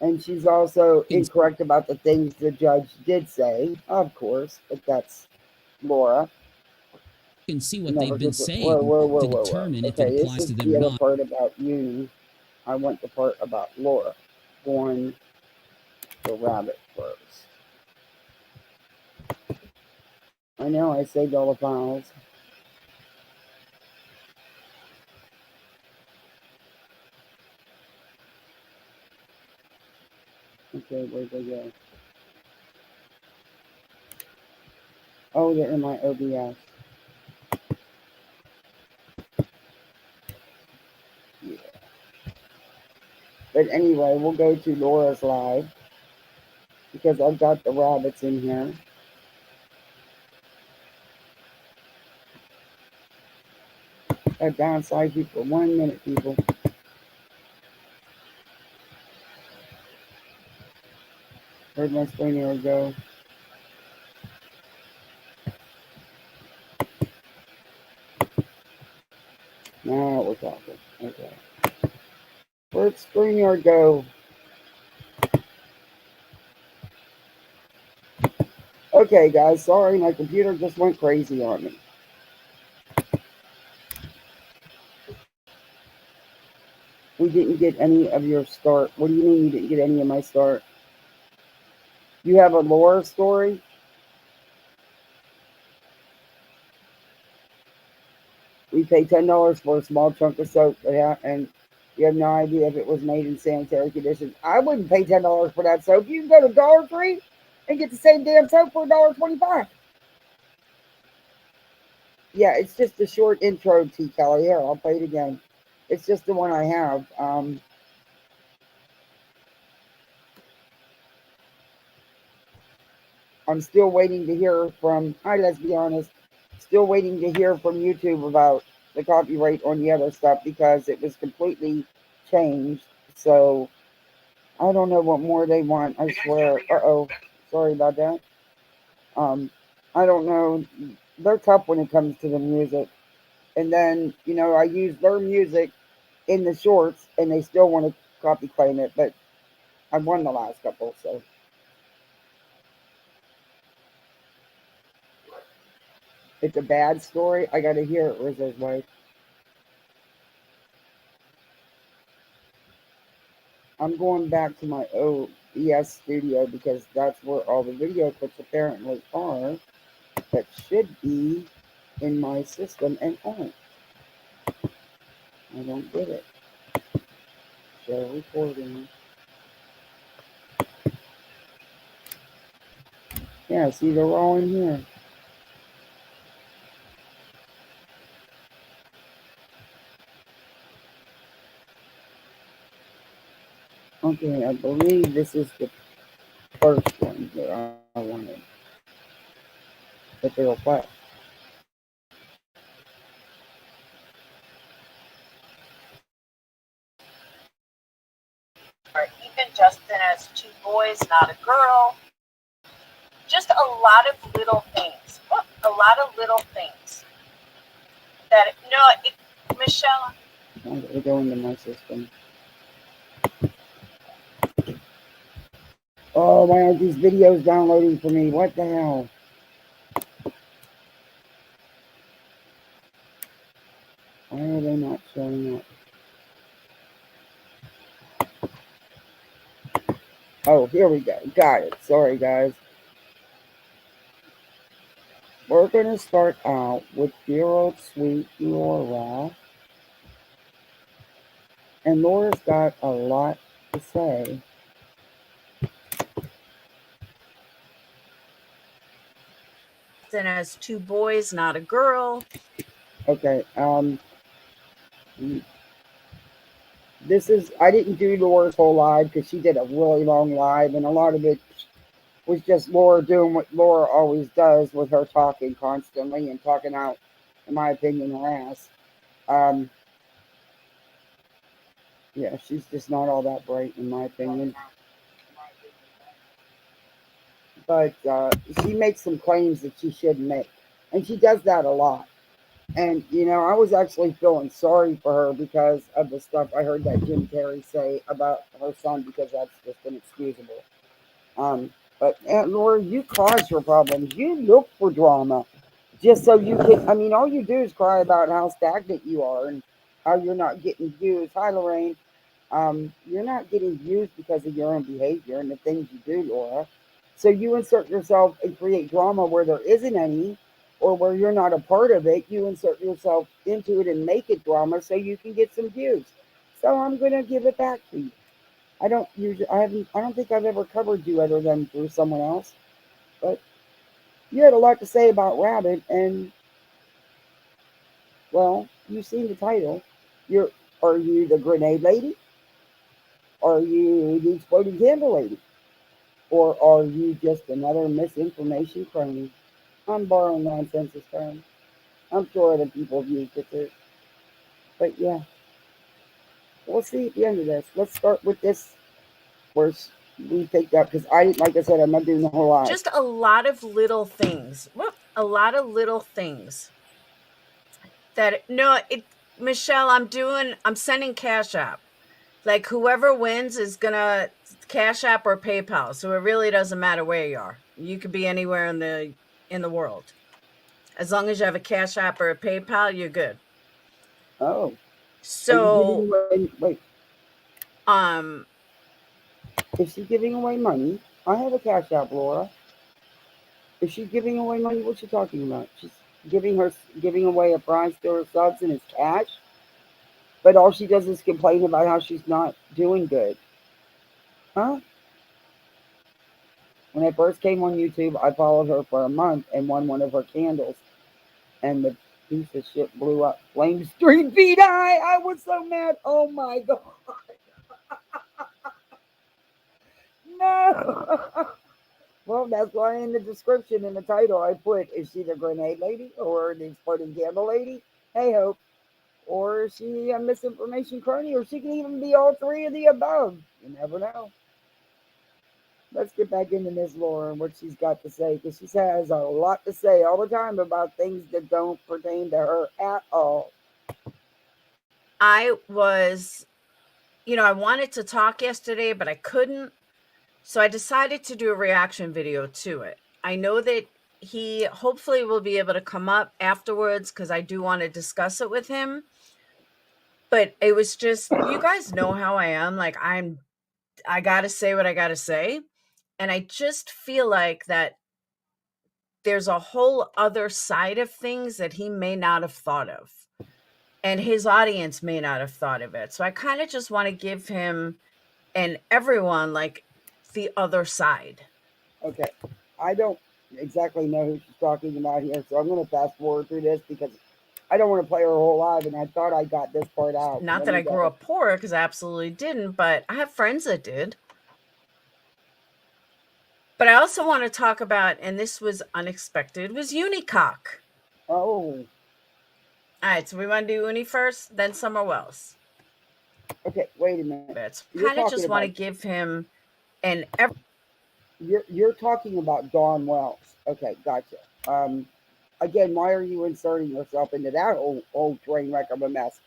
And she's also You incorrect about the things the judge did say, of course, but that's Laura. can see what Never they've been gets it. Whoa, saying whoa, to whoa, whoa, whoa. determine if it Okay, this applies is to them the or other not. part about Uni. I want the part about Laura. Going the rabbit first. I know I saved all the files. Okay, where'd they go? Oh, they're in my OBS. Yeah. But anyway, we'll go to Laura's live because I've got the rabbits in here. I downside you for 1 minute, people. Where'd my screen here go? Now we're talking. Okay. Where'd StreamYard go? Okay, guys, sorry, my computer just went crazy on me. We didn't get any of your start. What do you mean you didn't get any of my start? You have a lore story? We pay $10 for a small chunk of soap, and you have no idea if it was made in sanitary conditions. I wouldn't pay $10 for that soap. You can go to Dollar Tree and get the same damn soap for $1.25. Yeah, it's just a short intro, T. Kelly. Here, I'll play it again. It's just the one I have. I'm still waiting to hear from. Hi, let's be honest. Still waiting to hear from YouTube about the copyright on the other stuff because it was completely changed. So I don't know what more they want. I swear. Uh-oh. Sorry about that. Um, I don't know. They're tough when it comes to the music. And then, I use their music in the shorts and they still want to copy claim it, but I won the last couple, so it's a bad story. I gotta hear it, Rizzo's wife. I'm going back to my OBS studio because that's where all the video clips apparently are that should be in my system and aren't. I don't get it. Show recording. Yeah, see, they're all in here. Okay, I believe this is the first one that I wanted. But they'll play. Or even Justin as two boys, not a girl. Just a lot of little things. A lot of little things. That, Michelle. I'm going to go into my system. Oh, why aren't these videos downloading for me? What the hell? Why are they not showing up? Oh, here we go. Got it. Sorry, guys. We're going to start out with dear old sweet Laura. And Laura's got a lot to say. Justin as two boys, not a girl. Okay, this is, I didn't do Laura's whole live because she did a really long live, and a lot of it was just Laura doing what Laura always does with her talking constantly and talking out, in my opinion, her ass. Yeah, she's just not all that bright, in my opinion. But she makes some claims that she shouldn't make, and she does that a lot. And I was actually feeling sorry for her because of the stuff I heard that Jim Carrey say about her son, because that's just inexcusable. Um, but Aunt Laura, you cause your problems. You look for drama just so you can. I mean, all you do is cry about how stagnant you are and how you're not getting views. Hi, Lorraine. You're not getting views because of your own behavior and the things you do, Laura. So you insert yourself and create drama where there isn't any, or where you're not a part of it. You insert yourself into it and make it drama so you can get some views. So I'm gonna give it back to you. I don't think I've ever covered you other than through someone else. But you had a lot to say about Rabbit, and well, you've seen the title. You're Are you the grenade lady? Are you the exploding candle lady? Or are you just another misinformation crony? I'm borrowing nonsense's term. I'm sure other people have used it too. But yeah, we'll see at the end of this. Let's start with this where we picked up, because like I said, I'm not doing the whole lot. Just a lot of little things. A lot of little things that no, it Michelle, I'm sending Cash App. Like whoever wins is gonna Cash App or PayPal. So it really doesn't matter where you are. You could be anywhere in the world. As long as you have a Cash App or a PayPal, you're good. Oh, are you So giving away? Wait, um is she giving away money? I have a cash app, Laura. Is she giving away money? What's she talking about? She's giving away a prize to her subs and it's cash. But all she does is complain about how she's not doing good. Huh? When I first came on YouTube, I followed her for a month and won one of her candles, and the piece of shit blew up. Flames 3 feet high. I was so mad. Oh my god. No. Well, that's why in the description in the title I put, is she the grenade lady or the exploding candle lady? Hey hope. Or is she a misinformation crony? Or she can even be all three of the above. You never know. Let's get back into Miss Laura and what she's got to say, because she has a lot to say all the time about things that don't pertain to her at all. I was I wanted to talk yesterday, but I couldn't. So I decided to do a reaction video to it. I know that he hopefully will be able to come up afterwards because I do want to discuss it with him. But it was just, you guys know how I am. Like I got to say what I got to say. And I just feel like that there's a whole other side of things that he may not have thought of. And his audience may not have thought of it. So I kind of just want to give him and everyone like the other side. Okay. I don't exactly know who she's talking about here, so I'm going to fast forward through this because I don't want to play her whole live, and I thought I got this part out. Not Let that me I grew go. up poor, because I absolutely didn't, but I have friends that did. But I also want to talk about, and this was unexpected, was Unicock. Oh, All right, so we want to do Uni first, then Summer Wells. okay. Wait a minute. Bits. You're Kind of talking just want to about give him an you're talking about Dawn Wells. Okay, gotcha. Again, why are you inserting yourself into that old train wreck of a mess?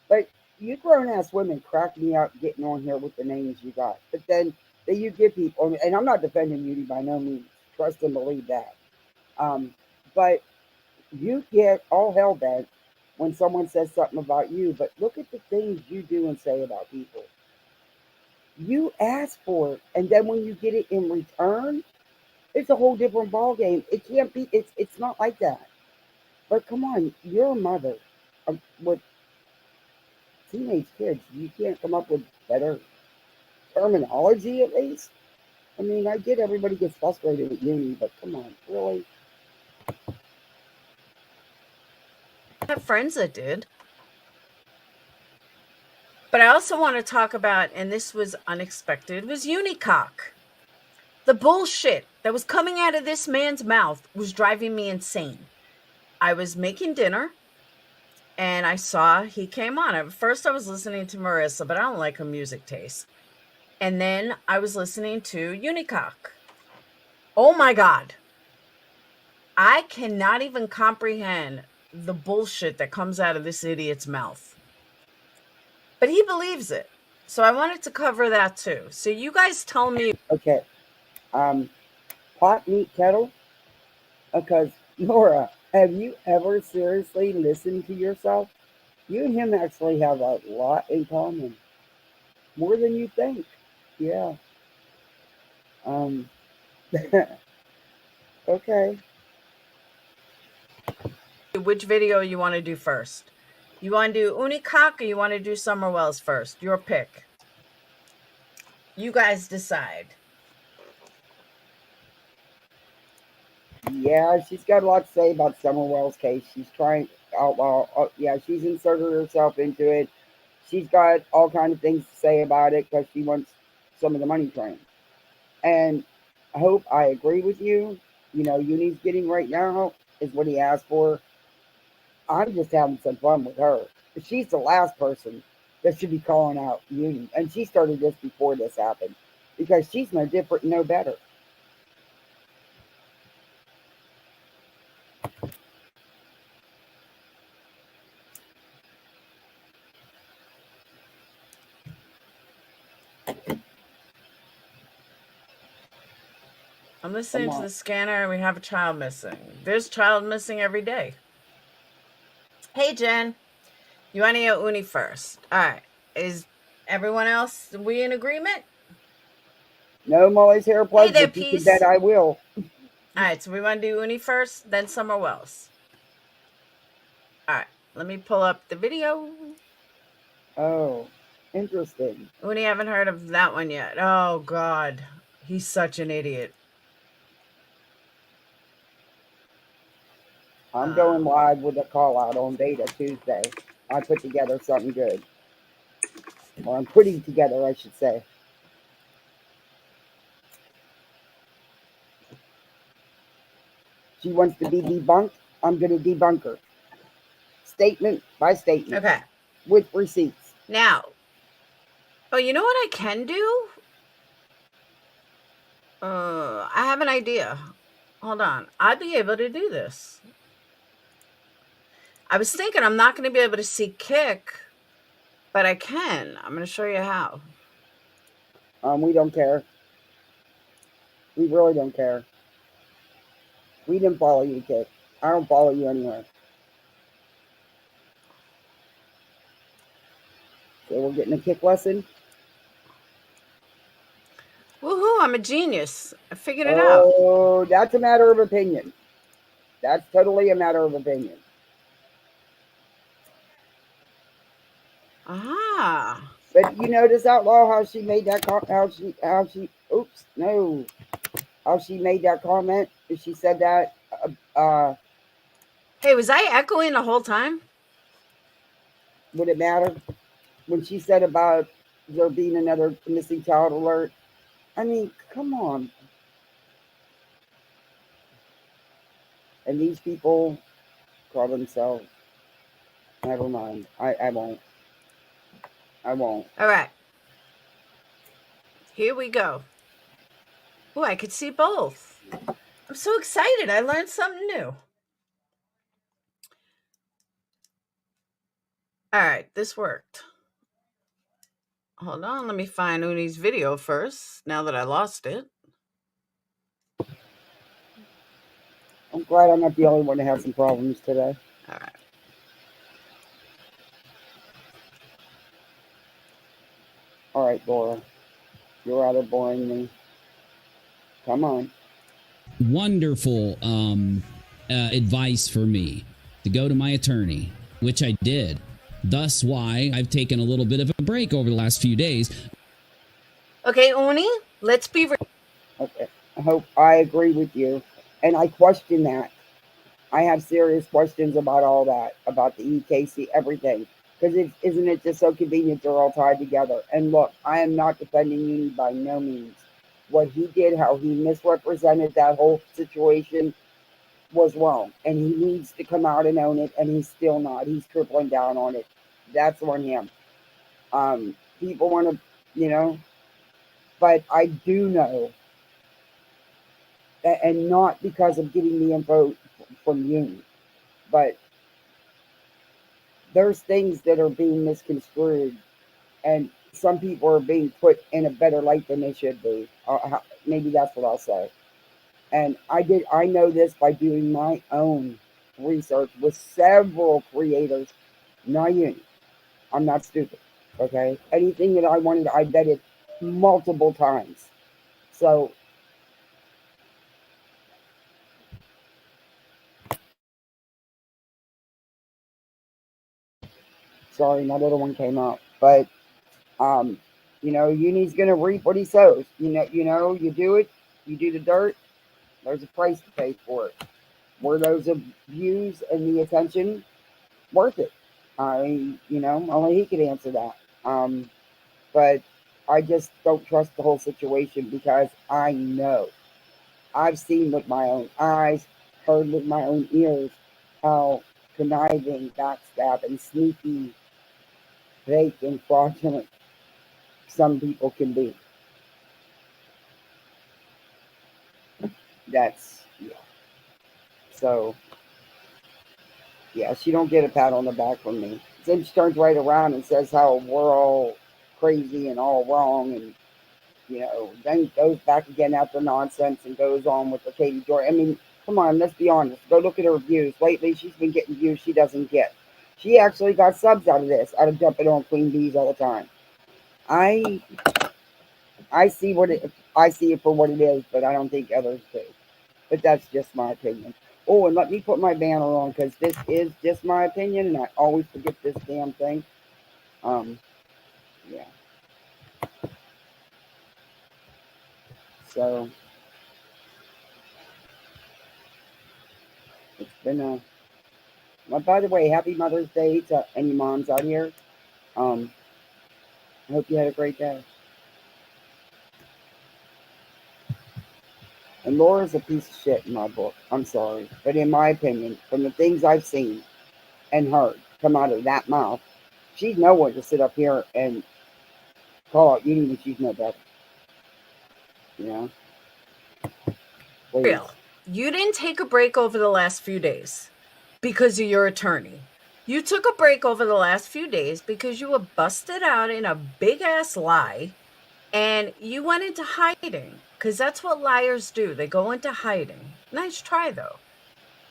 But you grown ass women crack me up getting on here with the names you got. But then you give people, and I'm not defending Beauty by no means. Trust and believe that. Um, but you get all hell bent when someone says something about you. But look at the things you do and say about people. You ask for it, and then when you get it in return, it's a whole different ball game. It can't be. It's not like that. But come on, you're a mother with teenage kids. You can't come up with better terminology at least. I mean, I get everybody gets frustrated at uni, but come on, really? I have friends that did. But I also want to talk about, and this was unexpected, was Unicock. The bullshit that was coming out of this man's mouth was driving me insane. I was making dinner and I saw he came on. At first, I was listening to Marissa, but I don't like her music taste. And then I was listening to Unicock. Oh my God. I cannot even comprehend the bullshit that comes out of this idiot's mouth. But he believes it. So I wanted to cover that too. So you guys tell me. Okay. Pot meat kettle. Because, Laura, have you ever seriously listened to yourself? You and him actually have a lot in common. More than you think. Yeah. Okay. Which video you want to do first. You want to do Unicock or you want to do Summer Wells first? Your pick. You guys decide. Yeah, she's got a lot to say about Summerwell's case. She's trying outlaw. Yeah, she's inserted herself into it. She's got all kinds of things to say about it because she wants some of the money train. And I hope I agree with you. You know, Uni's getting right now is what he asked for. I'm just having some fun with her. She's the last person that should be calling out Uni. And she started this before this happened because she's no different, no better. I'm listening to the scanner and we have a child missing. There's child missing every day. Hey, Jen. You want to hear Uni first? All right. Is everyone else, we in agreement? No Molly's hair plugs, there, but you can bet I will. All right. So we want to do Uni first, then Summer Wells. All right. Let me pull up the video. Oh, interesting. Uni, haven't heard of that one yet. Oh, God. He's such an idiot. I'm going live with a call out on Beta Tuesday. I put together something good. Or I'm putting together, I should say. She wants to be debunked. I'm going to debunk her. Statement by statement. Okay. With receipts. Now. Oh, you know what I can do? I have an idea. Hold on. I'd be able to do this. I was thinking I'm not going to be able to see Kick, but I can. I'm going to show you how. We don't care. We really don't care. We didn't follow you, Kick. I don't follow you anywhere. So we're getting a Kick lesson. Woohoo, I'm a genius. I figured it out. Oh, that's a matter of opinion. That's totally a matter of opinion. Ah. But you notice, Outlaw, how she made that how she made that comment? She said that hey, was I echoing the whole time? Would it matter? When she said about there being another missing child alert. I mean, come on. And these people call themselves. Never mind. I won't. I won't. All right. Here we go. Oh, I could see both. I'm so excited. I learned something new. All right, this worked. Hold on, let me find Uni's video first, now that I lost it. I'm glad I'm not the only one to have some problems today. All right. All right, Laura. You're rather boring me. Come on. Wonderful advice for me to go to my attorney, which I did. Thus why I've taken a little bit of a break over the last few days. Okay, Uni, let's be real. Okay. I hope I agree with you. And I question that. I have serious questions about all that, about the EKC, everything. Because isn't it just so convenient they're all tied together? And look, I am not defending Uni by no means. What he did, how he misrepresented that whole situation was wrong. And he needs to come out and own it, and he's still not. He's tripling down on it. That's on him. People want to, but I do know, and not because of getting the info from Uni, but there's things that are being misconstrued, and some people are being put in a better light than they should be. Maybe that's what I'll say. And I know this by doing my own research with several creators. Not uni. I'm not stupid. Okay. Anything that I wanted, I vetted multiple times. So sorry, my little one came up. But uni's gonna reap what he sows. You do it, you do the dirt, there's a price to pay for it. Were those views and the attention worth it? Only he could answer that. But I just don't trust the whole situation because I know. I've seen with my own eyes, heard with my own ears how conniving, backstabbing, sneaky, fake, and fraudulent some people can be. That's, yeah. So, yeah, she don't get a pat on the back from me. Then she turns right around and says how we're all crazy and all wrong, and then goes back again after nonsense and goes on with the Katie Joy. I mean, come on, let's be honest. Go look at her views. Lately, she's been getting views she doesn't get. She actually got subs out of this, out of jumping on Queen Bees all the time. I see it for what it is, but I don't think others do. But that's just my opinion. Oh, and let me put my banner on because this is just my opinion, and I always forget this damn thing. Yeah. So it's been a. Well, by the way, happy Mother's Day to any moms out here. I hope you had a great day. And Laura's a piece of shit in my book. I'm sorry. But in my opinion, from the things I've seen and heard come out of that mouth, she's no one to sit up here and call out uni when she's no better. Please. Real. You didn't take a break over the last few days because of your attorney. You took a break over the last few days because you were busted out in a big ass lie and you went into hiding because that's what liars do. They go into hiding. Nice try though.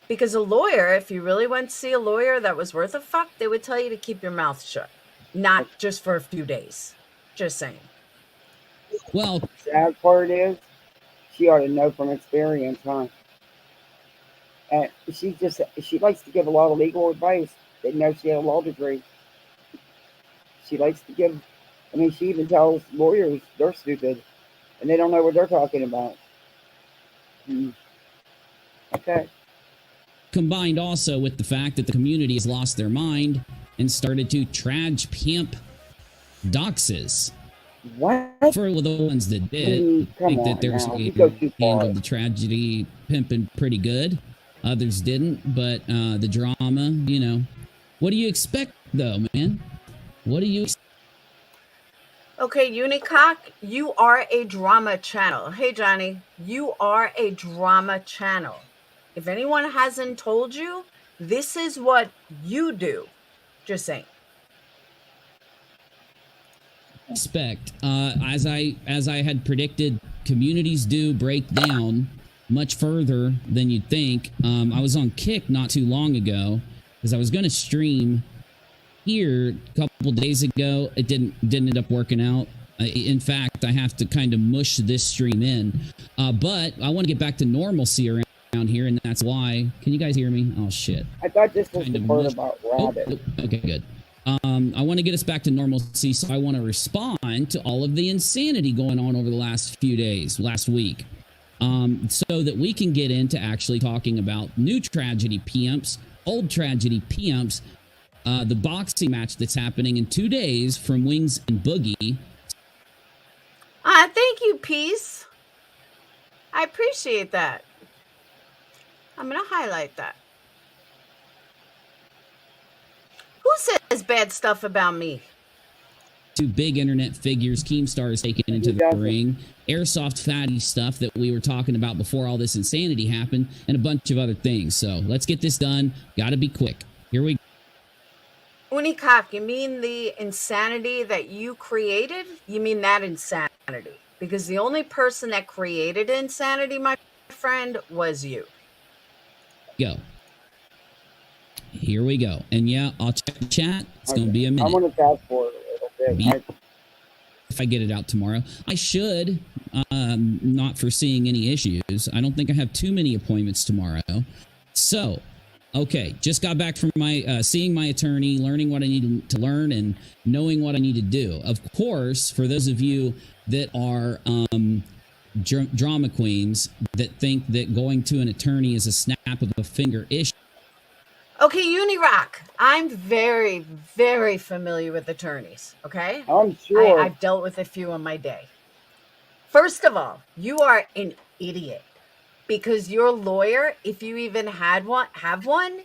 Because a lawyer, if you really went to see a lawyer that was worth a fuck, they would tell you to keep your mouth shut. Not just for a few days. Just saying. Well, the sad part is, she ought to know from experience, huh? And she likes to give a lot of legal advice. Didn't know she had a law degree. She likes to give, she even tells lawyers they're stupid and they don't know what they're talking about. Okay. Combined also with the fact that the community has lost their mind and started to pimp doxes. What? For the ones that did, I think that there's handled the tragedy pimping pretty good. Others didn't, but the drama, What do you expect, though, man? What do you expect? Okay, Unicock, you are a drama channel. Hey, Johnny, you are a drama channel. If anyone hasn't told you, this is what you do. Just saying. Expect, as I had predicted, communities do break down much further than you'd think. I was on Kick not too long ago because I was going to stream here a couple days ago. It didn't end up working out. In fact, I have to kind of mush this stream in. But I want to get back to normalcy around here, and that's why. Can you guys hear me? Oh shit! I thought this was the part about Rabbit. Okay, good. I want to get us back to normalcy, so I want to respond to all of the insanity going on over the last few days, last week, so that we can get into actually talking about new tragedy pimps, old tragedy pimps, the boxing match that's happening in 2 days from Wings and Boogie. Thank you, Peace. I appreciate that. I'm going to highlight that. Who says bad stuff about me? Two big internet figures, Keemstar is taken into the ring, airsoft fatty stuff that we were talking about before all this insanity happened, and a bunch of other things. So let's get this done. Got to be quick. Here we go. Unicop, you mean the insanity that you created? You mean that insanity? Because the only person that created insanity, my friend, was you. Go. Here we go. And yeah, I'll check the chat. It's going to be a minute. I'm going to fast forward a little bit. If I get it out tomorrow, I should, not foreseeing any issues. I don't think I have too many appointments tomorrow. So, okay, just got back from my seeing my attorney, learning what I need to learn, and knowing what I need to do. Of course, for those of you that are drama queens that think that going to an attorney is a snap of a finger issue. Okay, Unirock, I'm very, very familiar with attorneys, okay? I'm sure. I've dealt with a few in my day. First of all, you are an idiot because your lawyer, if you even have one,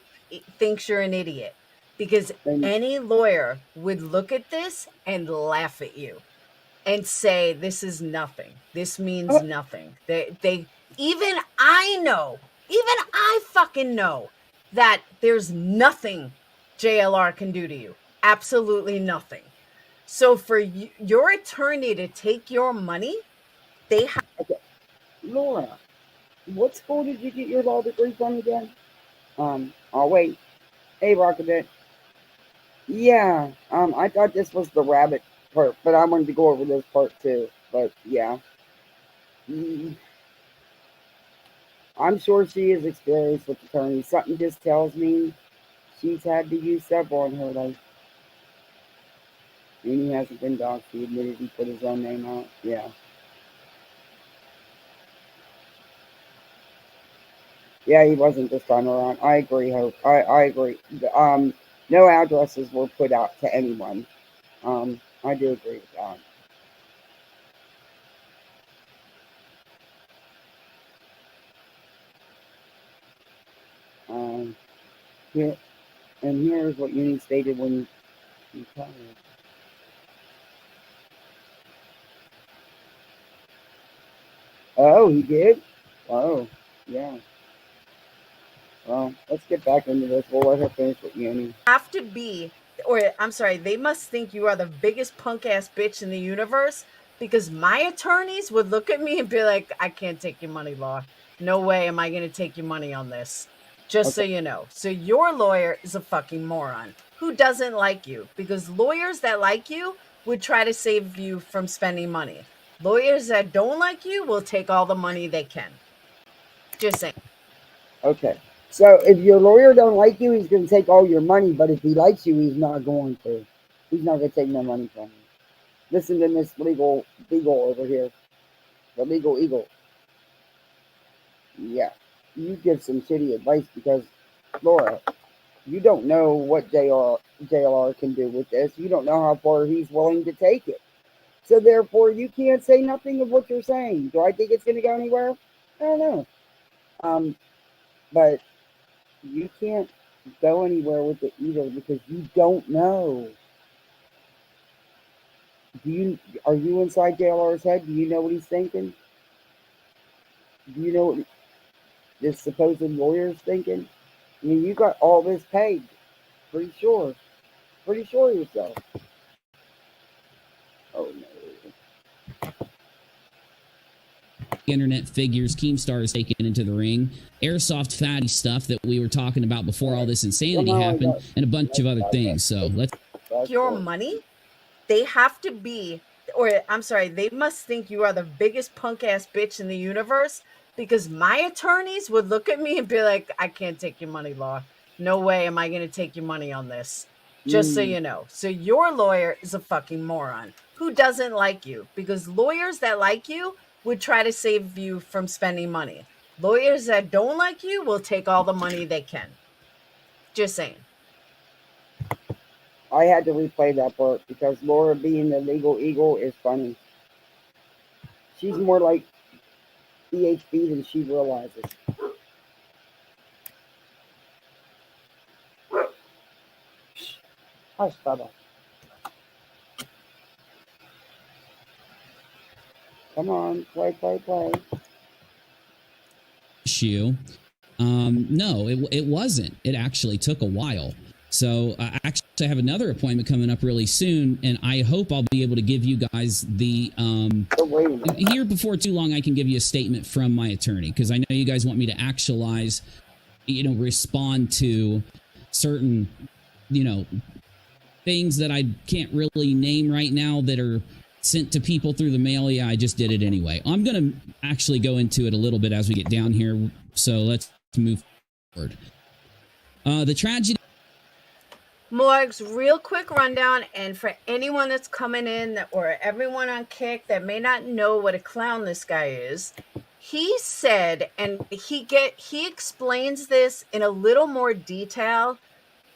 thinks you're an idiot because any lawyer would look at this and laugh at you and say, this is nothing. This means nothing. Even I fucking know that there's nothing JLR can do to you. Absolutely nothing. So for your attorney to take your money, they have... Okay. Laura, what school did you get your law degree from again? I'll wait. Hey, Rocket. Yeah, I thought this was the rabbit part, but I wanted to go over this part too. But yeah. I'm sure she is experienced with attorneys. Something just tells me she's had to use several in her life. And he hasn't been doxxed. He admitted he put his own name out. Yeah. Yeah, he wasn't this time around. I agree, Hope. I agree. No addresses were put out to anyone. I do agree with that. Here, and here's what Uni stated when you tell me. Oh, he did? Oh, yeah. Well, let's get back into this. We'll let her finish with Uni. Have to be, or I'm sorry, they must think you are the biggest punk ass bitch in the universe because my attorneys would look at me and be like, I can't take your money, Law. No way am I going to take your money on this. Just so you know. So your lawyer is a fucking moron who doesn't like you because lawyers that like you would try to save you from spending money. Lawyers that don't like you will take all the money they can. Just saying. Okay. So if your lawyer don't like you, he's going to take all your money. But if he likes you, he's not going to. He's not going to take no money from you. Listen to this legal over here. The legal eagle. Yeah. You give some shitty advice because, Laura, you don't know what JLR can do with this. You don't know how far he's willing to take it. So therefore, you can't say nothing of what you're saying. Do I think it's going to go anywhere? I don't know. But you can't go anywhere with it either because you don't know. Are you inside JLR's head? Do you know what he's thinking? Do you know what this supposed lawyer's thinking? I mean, you got all this paid. Pretty sure yourself. Oh no. Internet figures, Keemstar is taken into the ring, airsoft fatty stuff that we were talking about before all this insanity happened, and a bunch of other things. So let's... Your money, they have to be, or I'm sorry, they must think you are the biggest punk ass bitch in the universe because my attorneys would look at me and be like, I can't take your money, Law. No way am I going to take your money on this. Just so you know. So your lawyer is a fucking moron who doesn't like you because lawyers that like you would try to save you from spending money. Lawyers that don't like you will take all the money they can. Just saying. I had to replay that part because Laura being the legal eagle is funny. She's more like EHB than she realizes. Hush, Bubba. Come on, play. Issue. No, it wasn't. It actually took a while. So actually, I have another appointment coming up really soon, and I hope I'll be able to give you guys the here before too long. I can give you a statement from my attorney, because I know you guys want me to actualize, respond to certain, things that I can't really name right now that are sent to people through the mail. Yeah, I just did it anyway. I'm going to actually go into it a little bit as we get down here. So let's move forward. The tragedy. Morgs, real quick rundown, and for anyone that's coming in or everyone on Kick that may not know what a clown this guy is, he said, and he explains this in a little more detail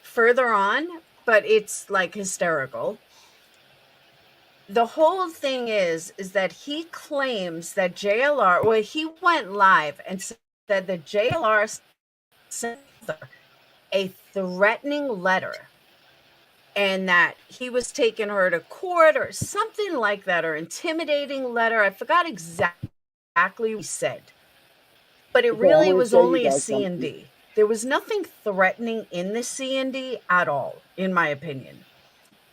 further on, but it's like hysterical. The whole thing is that he claims that JLR, well, he went live and said that JLR sent a threatening letter, and that he was taking her to court or something like that, or intimidating letter. I forgot exactly what he said, but it really was only a C&D. There was nothing threatening in the C&D at all, in my opinion.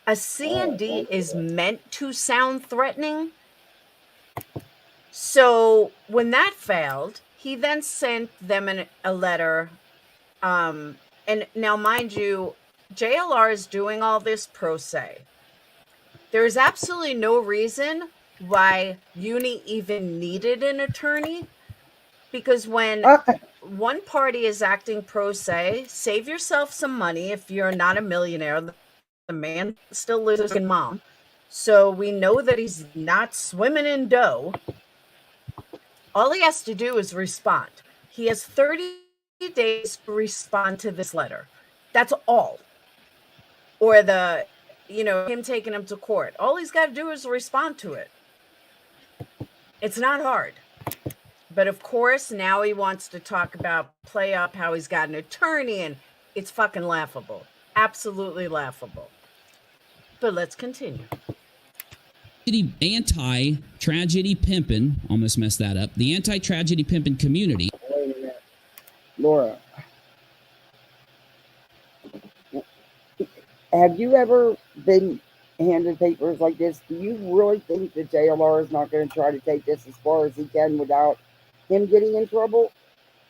A C&D is meant to sound threatening. So when that failed, he then sent them a letter. And now, mind you, JLR is doing all this pro se. There is absolutely no reason why Uni even needed an attorney, because when one party is acting pro se, save yourself some money. If you're not a millionaire, the man still lives with his mom, so we know that he's not swimming in dough. All he has to do is respond. He has 30 days to respond to this letter. That's all. Or him taking him to court. All he's got to do is respond to it. It's not hard. But of course, now he wants to talk about play up how he's got an attorney, and it's fucking laughable. Absolutely laughable. But let's continue. Anti-tragedy pimpin', almost messed that up. The anti-tragedy pimpin' community. Wait a minute. Laura, have you ever been handed papers like this? Do you really think that JLR is not going to try to take this as far as he can without him getting in trouble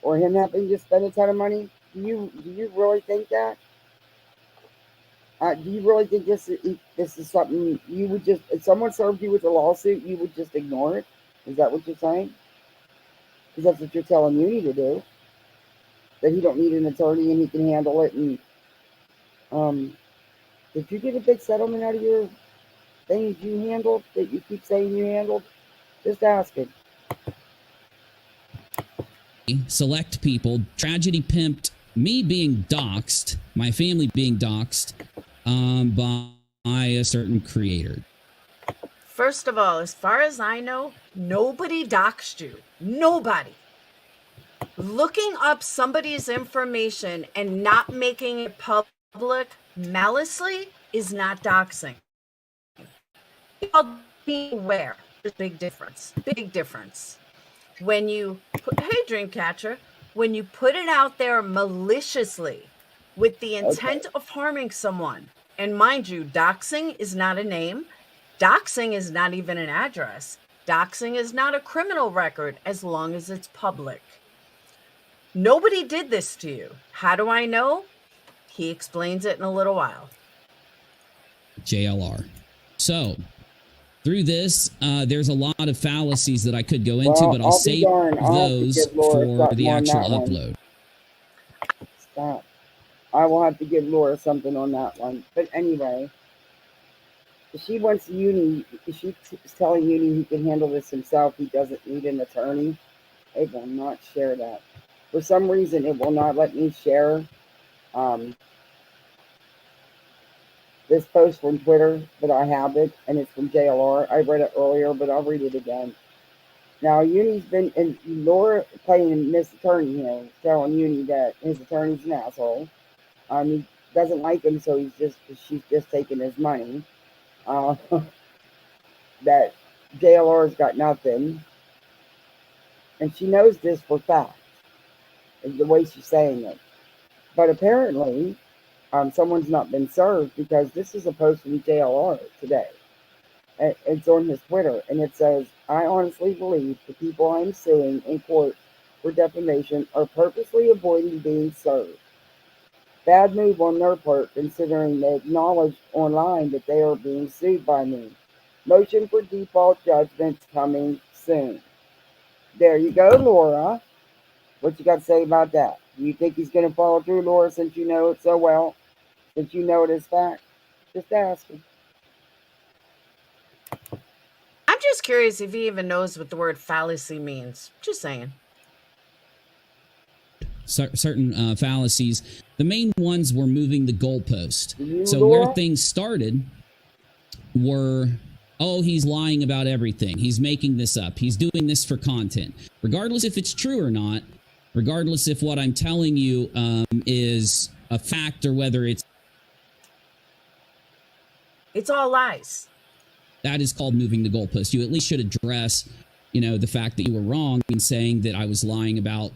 or him having to spend a ton of money? Do you really think that? Do you really think this is something you would just, if someone served you with a lawsuit, you would just ignore it? Is that what you're saying? Because that's what you're telling Uni to do. That he don't need an attorney and he can handle it. And did you get a big settlement out of your things you handled that you keep saying you handled? Just asking. Select people tragedy pimped me being doxxed, my family being doxxed by a certain creator. First of all, as far as I know, nobody doxed you. Nobody. Looking up somebody's information and not making it public maliciously is not doxing. Be aware. There's a big difference. Big difference. When you put, hey, Dreamcatcher, when you put it out there maliciously with the intent of harming someone, and mind you, doxing is not a name. Doxing is not even an address. Doxing is not a criminal record as long as it's public. Nobody did this to you. How do I know? He explains it in a little while. JLR. So, through this, there's a lot of fallacies that I could go into, but I'll save those for the actual upload. Stop. I will have to give Laura something on that one. But anyway, she wants Uni, she's telling Uni he can handle this himself. He doesn't need an attorney. It will not share that. For some reason, it will not let me share this post from Twitter, but I have it, and it's from JLR. I read it earlier, but I'll read it again. Now, Uni's been, and Laura playing Miss Attorney here, telling Uni that his attorney's an asshole. He doesn't like him, so she's just taking his money. That JLR's got nothing. And she knows this for fact, is the way she's saying it. But apparently, Someone's not been served because this is a post from JLR today. It's on his Twitter, and it says, "I honestly believe the people I'm suing in court for defamation are purposely avoiding being served. Bad move on their part, considering they acknowledged online that they are being sued by me. Motion for default judgments coming soon." There you go, Laura. What you got to say about that? Do you think he's going to follow through, Laura, since you know it so well? Since you know it is fact? Just asking. I'm just curious if he even knows what the word fallacy means. Just saying. Certain fallacies. The main ones were moving the goalpost. So Laura? where things started were, oh, he's lying about everything. He's making this up. He's doing this for content. Regardless if it's true or not, regardless if what I'm telling you is a fact or whether it's all lies. That is called moving the goalpost. You at least should address, the fact that you were wrong in saying that I was lying about,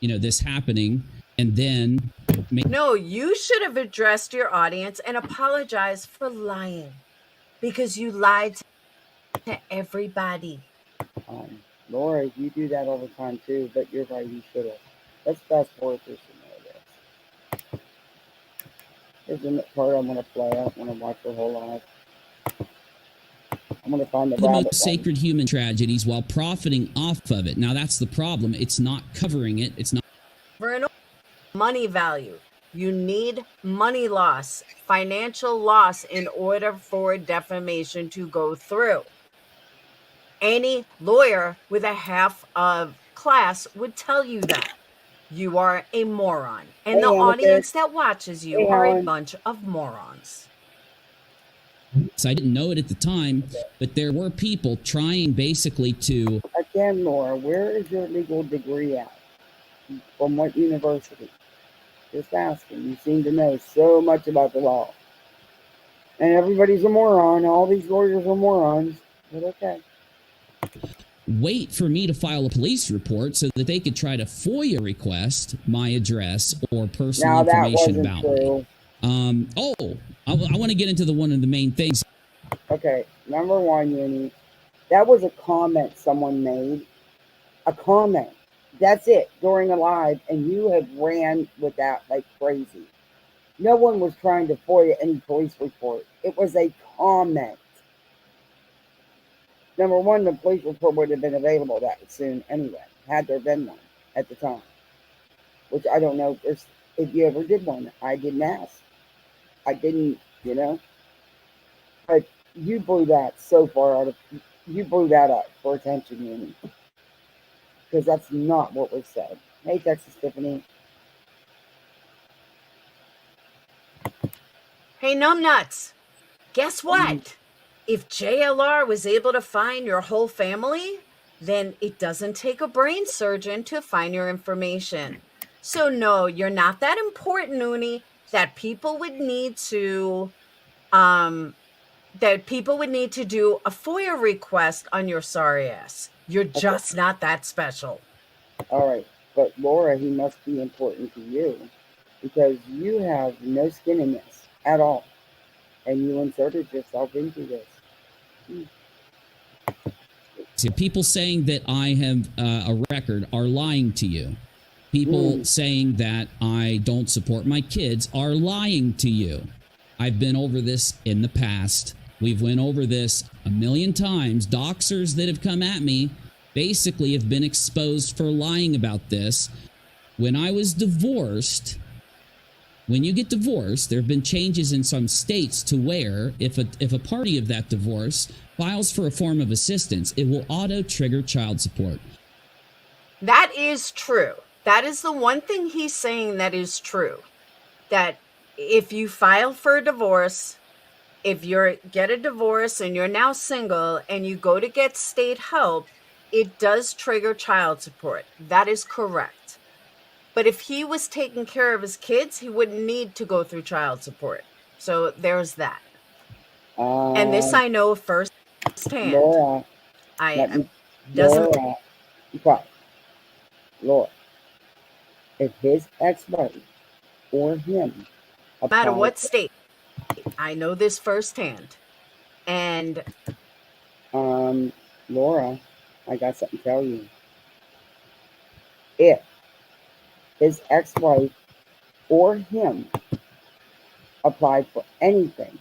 this happening, and then No, you should have addressed your audience and apologized for lying because you lied to everybody. Laura, you do that all the time too, but you're right, you should have. Let's fast forward through some of this. Here's the part I'm going to play. I don't want to watch the whole live. I'm going to find the most sacred human tragedies while profiting off of it. Now, that's the problem. It's not covering it. It's not. For money value. You need money loss, financial loss in order for defamation to go through. Any lawyer with a half of class would tell you that. You are a moron. And the audience that watches you are a bunch of morons. So I didn't know it at the time, but there were people trying basically to... Again, Laura, where is your legal degree at? From what university? Just asking. You seem to know so much about the law. And everybody's a moron. All these lawyers are morons. But okay. Wait for me to file a police report so that they could try to FOIA request my address or personal information about me. I want to get into one of the main things. Okay, number one, Uni, that was a comment someone made. A comment. That's it, during a live, and you have ran with that like crazy. No one was trying to FOIA any police report. It was a comment. Number one, the police report would have been available that soon anyway, had there been one at the time. Which I don't know if you ever did one. I didn't ask. I didn't, But you blew that so far you blew that up for attention, Uni. Because that's not what was said. Hey, Texas Tiffany. Hey, numbnuts. Guess what? If JLR was able to find your whole family, then it doesn't take a brain surgeon to find your information. So no, you're not that important, Uni, that people would need to do a FOIA request on your sorry ass. You're just not that special. All right, but Laura, he must be important to you because you have no skin in this at all, and you inserted yourself into this. So people saying that I have a record are lying to you. People saying that I don't support my kids are lying to you. I've been over this in the past. We've went over this a million times. Doxers that have come at me basically have been exposed for lying about this. When I was divorced, when you get divorced, there have been changes in some states to where if a party of that divorce files for a form of assistance, it will auto-trigger child support. That is true. That is the one thing he's saying that is true. That if you file for a divorce, if you get a divorce and you're now single and you go to get state help, it does trigger child support. That is correct. But if he was taking care of his kids, he wouldn't need to go through child support. So there's that. And this I know firsthand. Laura, Laura, if his ex-wife or him No matter apply what state. I know this firsthand. And Laura, I got something to tell you. If his ex-wife or him applied for anything,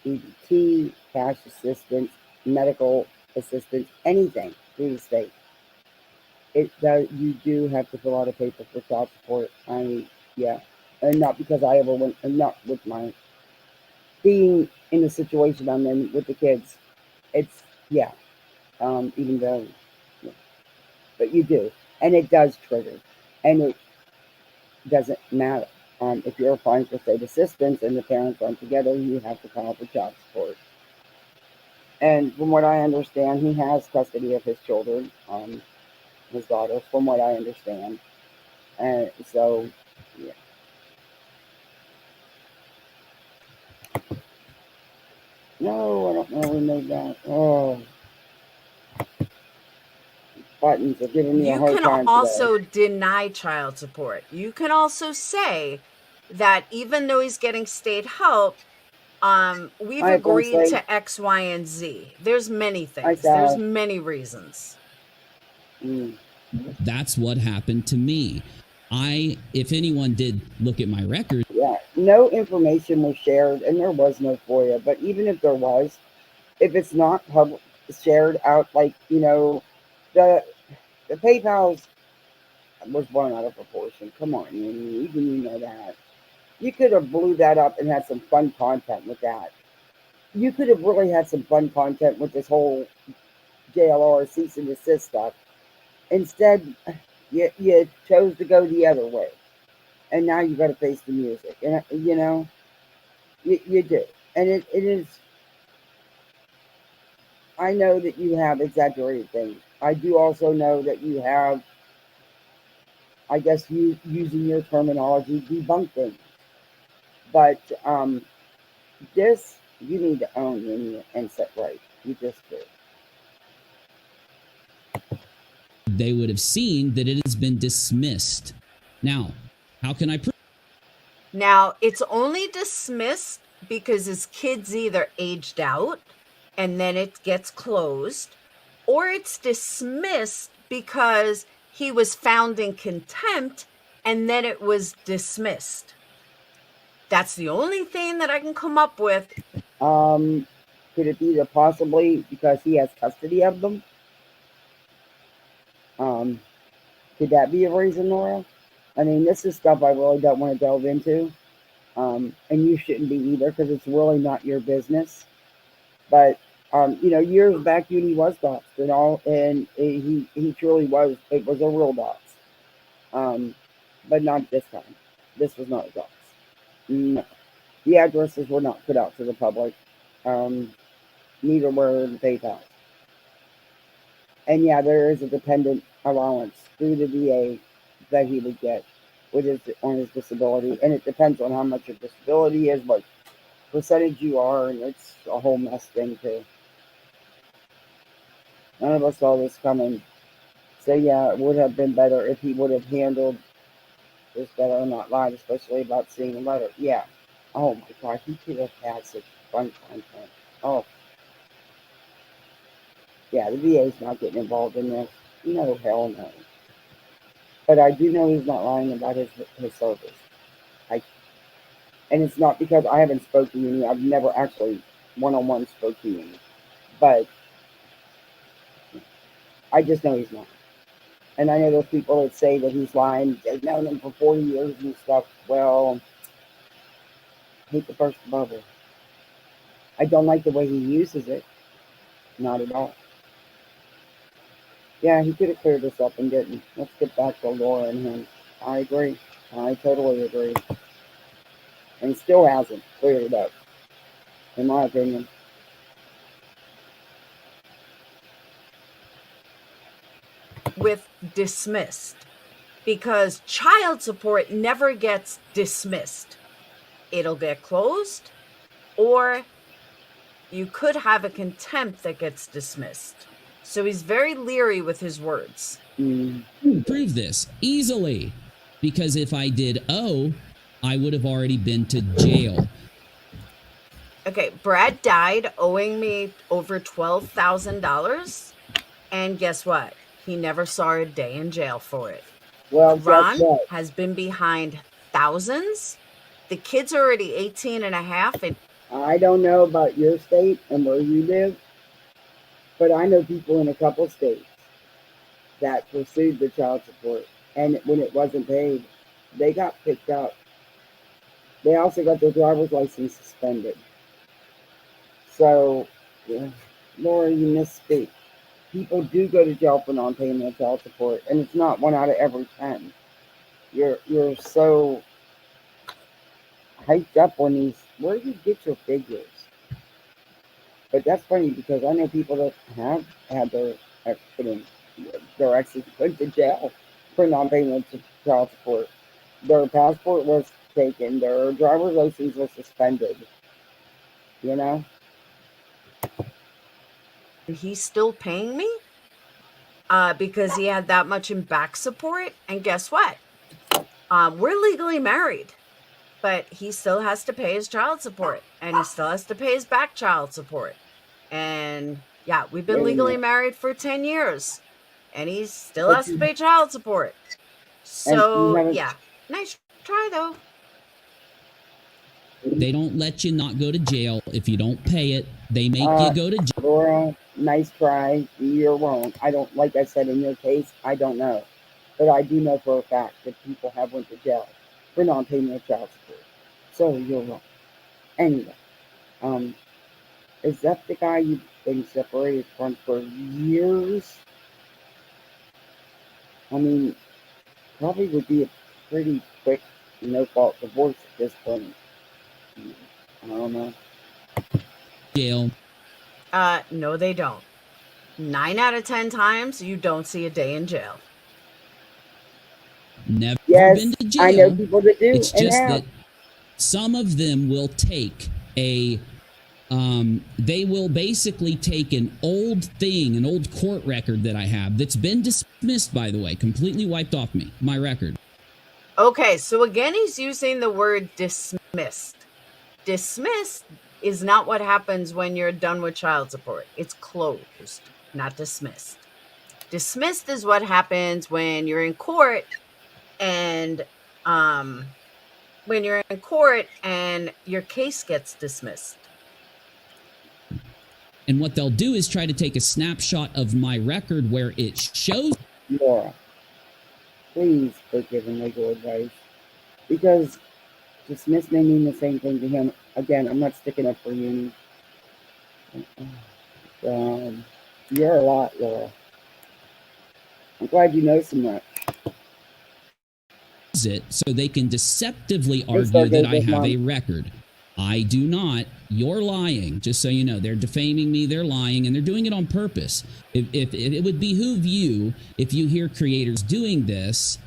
EBT, cash assistance, medical assistance, anything through the state, it does. You do have to fill out a paper for child support. Yeah, and not because I ever went, and not with my being in the situation I'm in with the kids. It's yeah. Even though, yeah, but you do, and it does trigger, and it doesn't matter. If you're applying for state assistance and the parents aren't together, you have to file for child support. And from what I understand, he has custody of his children, his daughter, from what I understand. And so, yeah. No, I don't know who made that. Oh, buttons are giving me a you hard can time also today. deny child support. You can also say that even though he's getting state help, we've I agreed say, to X, Y, and Z. There's many things. saw There's it. many reasons. That's what happened to me. If anyone did look at my record, Yeah, no information was shared, and there was no FOIA. But even if there was, if it's not public shared out, like the PayPal's was blown out of proportion. Come on, even you know that. You could have blew that up and had some fun content with that. You could have really had some fun content with this whole JLR cease and desist stuff. Instead, you chose to go the other way, and now you got to face the music, and you do, and it is. I know that you have exaggerated things. I do also know that you have, I guess, you using your terminology, debunked things. But this you need to own and set right. You just do. they would have seen that it has been dismissed. Now, how can I prove? Now, it's only dismissed because his kid's either aged out and then it gets closed, or it's dismissed because he was found in contempt and then it was dismissed. That's the only thing that I can come up with. Could it be that possibly because he has custody of them? Could that be a reason, Laura? I mean, this is stuff I really don't want to delve into. And you shouldn't be either, because it's really not your business. But years back, Uni was doxxed and all, and he truly was. It was a real dox, but not this time. This was not a dox. No, the addresses were not put out to the public. Neither were the PayPal. And yeah, there is a dependent allowance through the VA that he would get on his disability, and it depends on how much your disability is, what percentage you are, and it's a whole mess thing too. None of us saw this coming. So yeah, it would have been better if he would have handled this better and not lied, especially about seeing the letter. Yeah. Oh my God, he could have had such fun content. Oh. Yeah, the VA's not getting involved in this. No, hell no. But I do know he's not lying about his service. And it's not because I haven't spoken to Uni. I've never actually one-on-one spoke to Uni. But I just know he's not. And I know those people that say that he's lying. They've known him for 40 years and stuff. Well, hate to burst the bubble. I don't like the way he uses it. Not at all. Yeah, he could have cleared this up and didn't. Let's get back to Laura and him. I agree. I totally agree. And still hasn't cleared it up, in my opinion. With dismissed, because child support never gets dismissed. It'll get closed, or you could have a contempt that gets dismissed. So he's very leery with his words. Prove this easily, because if I did O, I would have already been to jail. Okay, Brad died owing me over $12,000. And guess what? He never saw a day in jail for it. Well, Ron guess what? has been behind thousands. The kid's already 18 and a half. And I don't know about your state and where you live, but I know people in a couple states that pursued the child support, and when it wasn't paid, they got picked up. They also got their driver's license suspended. So, yeah, Laura, you misspeak. People do go to jail for non-payment of child support, and it's not 1 out of every 10. You're so hyped up on these. Where do you get your figures? But that's funny because I know people that have had their exes put to jail for non-payment of child support. Their passport was taken. Their driver's license was suspended. You know? he's still paying me because he had that much in back support. And guess what? We're legally married, but he still has to pay his child support, and he still has to pay his back child support. And yeah, we've been legally married for 10 years, and he still has to pay child support. So yeah, nice try though. They don't let you not go to jail if you don't pay it. They make you go to jail. Laura, nice try. You're wrong. I don't, like I said, in your case, I don't know. But I do know for a fact that people have went to jail for non-payment of child support. So you're wrong. Anyway, is that the guy you've been separated from for years? I mean, probably would be a pretty quick, no-fault divorce at this point. I don't know. Jail. No, they don't. 9 out of 10 times, you don't see a day in jail. Never Yes, been to jail. I know people that do. It's just that some of them will take a they will basically take an old thing, an old court record that I have that's been dismissed, by the way, completely wiped off my record. Okay, so again, he's using the word dismissed. Dismissed is not what happens when you're done with child support. It's closed, not dismissed. Dismissed is what happens when you're in court and your case gets dismissed. And what they'll do is try to take a snapshot of my record where it shows. Laura, please quit giving legal advice, because dismiss may mean the same thing to him. Again, I'm not sticking up for you. You're a lot, Laura. I'm glad you know so much. It so they can deceptively argue that I have a record. I do not. You're lying, just so you know. They're defaming me, they're lying, and they're doing it on purpose. If it would behoove you, if you hear creators doing this,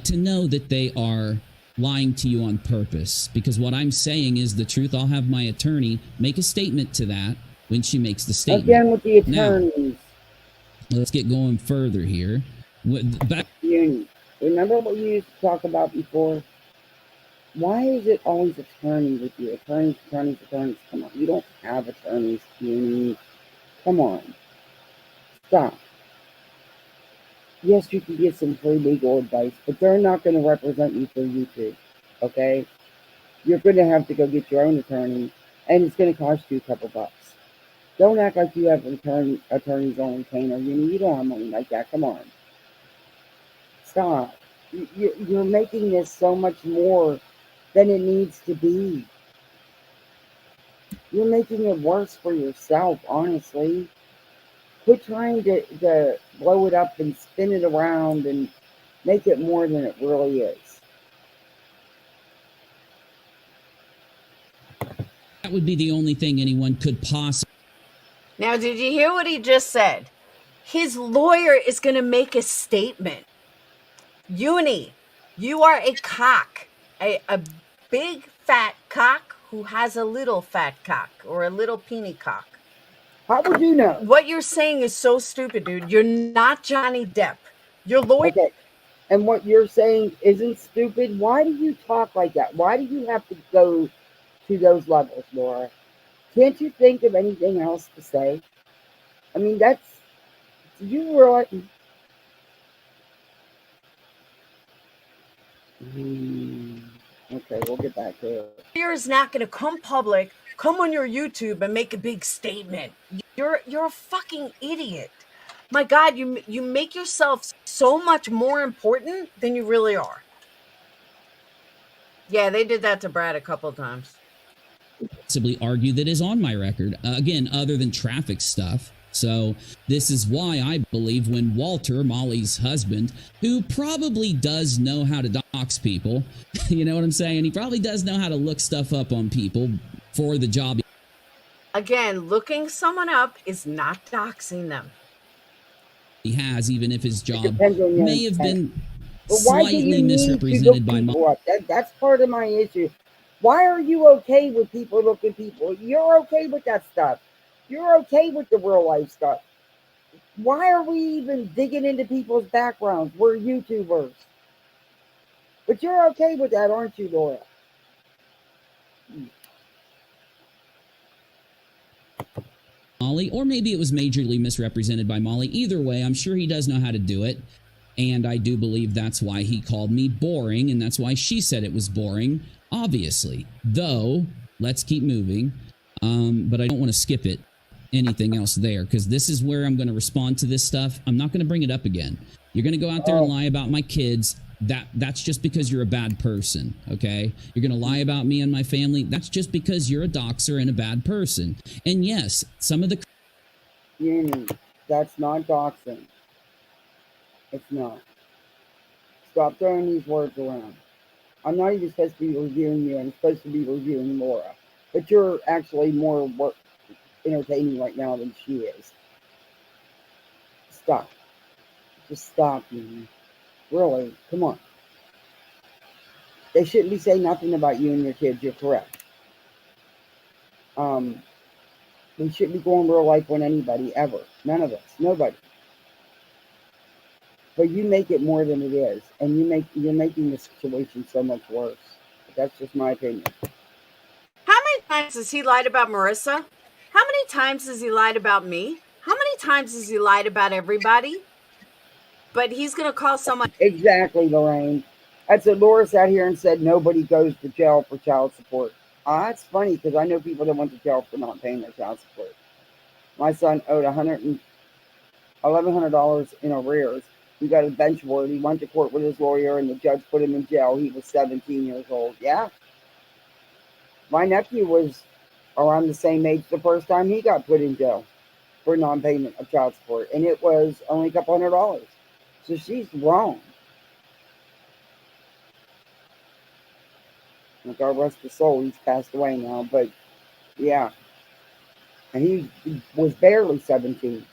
to know that they are lying to you on purpose. Because what I'm saying is the truth. I'll have my attorney make a statement to that when she makes the statement. Again with the attorneys. Now, let's get going further here. Back. Remember what you used to talk about before? Why is it always attorney with you? Attorneys. Come on. You don't have attorneys, Uni. Come on. Stop. Yes, you can get some free legal advice, but they're not going to represent you for YouTube. Okay? You're going to have to go get your own attorney, and it's going to cost you a couple bucks. Don't act like you have attorneys on retainer. You don't have money like that. Come on. Stop. You're making this so much more than it needs to be. You're making it worse for yourself, honestly. Quit trying to blow it up and spin it around and make it more than it really is. That would be the only thing anyone could possibly. Now, did you hear what he just said? His lawyer is going to make a statement. Uni, you are a cock, a big fat cock who has a little fat cock or a little peeny cock. How would you know? What you're saying is so stupid, dude. You're not Johnny Depp. Your lawyer. Okay. and what you're saying isn't stupid. Why do you talk like that? Why do you have to go to those levels, Laura? Can't you think of anything else to say? I mean, that's, you realize. Okay, we'll get back to it. Is not going to come public, come on your YouTube and make a big statement. You're a fucking idiot. My God, you make yourself so much more important than you really are. Yeah, they did that to Brad a couple of times. Possibly argue that is on my record. Again, other than traffic stuff. So this is why I believe when Walter, Molly's husband, who probably does know how to dox people, you know what I'm saying? He probably does know how to look stuff up on people for the job. Again, looking someone up is not doxing them. He has, even if his job may have been but why do you slightly need misrepresented to by look people up? That's part of my issue. Why are you okay with people looking people? You're okay with that stuff. You're okay with the real life stuff. Why are we even digging into people's backgrounds? We're YouTubers. But you're okay with that, aren't you, Laura? Molly, or maybe it was majorly misrepresented by Molly. Either way, I'm sure he does know how to do it. And I do believe that's why he called me boring, and that's why she said it was boring, obviously. Though, let's keep moving. But I don't want to skip it, anything else there, because this is where I'm going to respond to this stuff. I'm not going to bring it up again. You're going to go out there and lie about my kids. That's just because you're a bad person, okay? You're going to lie about me and my family. That's just because you're a doxer and a bad person. And yes, some of the... That's not doxing. It's not. Stop throwing these words around. I'm not even supposed to be reviewing you. I'm supposed to be reviewing Laura. But you're actually more entertaining right now than she is. Stop. Just stop, man. Really, come on. They shouldn't be saying nothing about you and your kids. You're correct. We shouldn't be going real life on anybody ever. None of us. Nobody. But you make it more than it is, and you're making the situation so much worse. That's just my opinion. How many times has he lied about Marissa? How many times has he lied about me? How many times has he lied about everybody? But he's going to call someone. Exactly, Lorraine. That's what Laura sat here and said nobody goes to jail for child support. It's funny because I know people that went to jail for not paying their child support. My son owed $1,100 in arrears. He got a bench warrant. He went to court with his lawyer, and the judge put him in jail. He was 17 years old. Yeah. My nephew was around the same age the first time he got put in jail for non-payment of child support, and it was only a couple $100. So she's wrong. God rest his soul. He's passed away now, but yeah. And he was barely 17.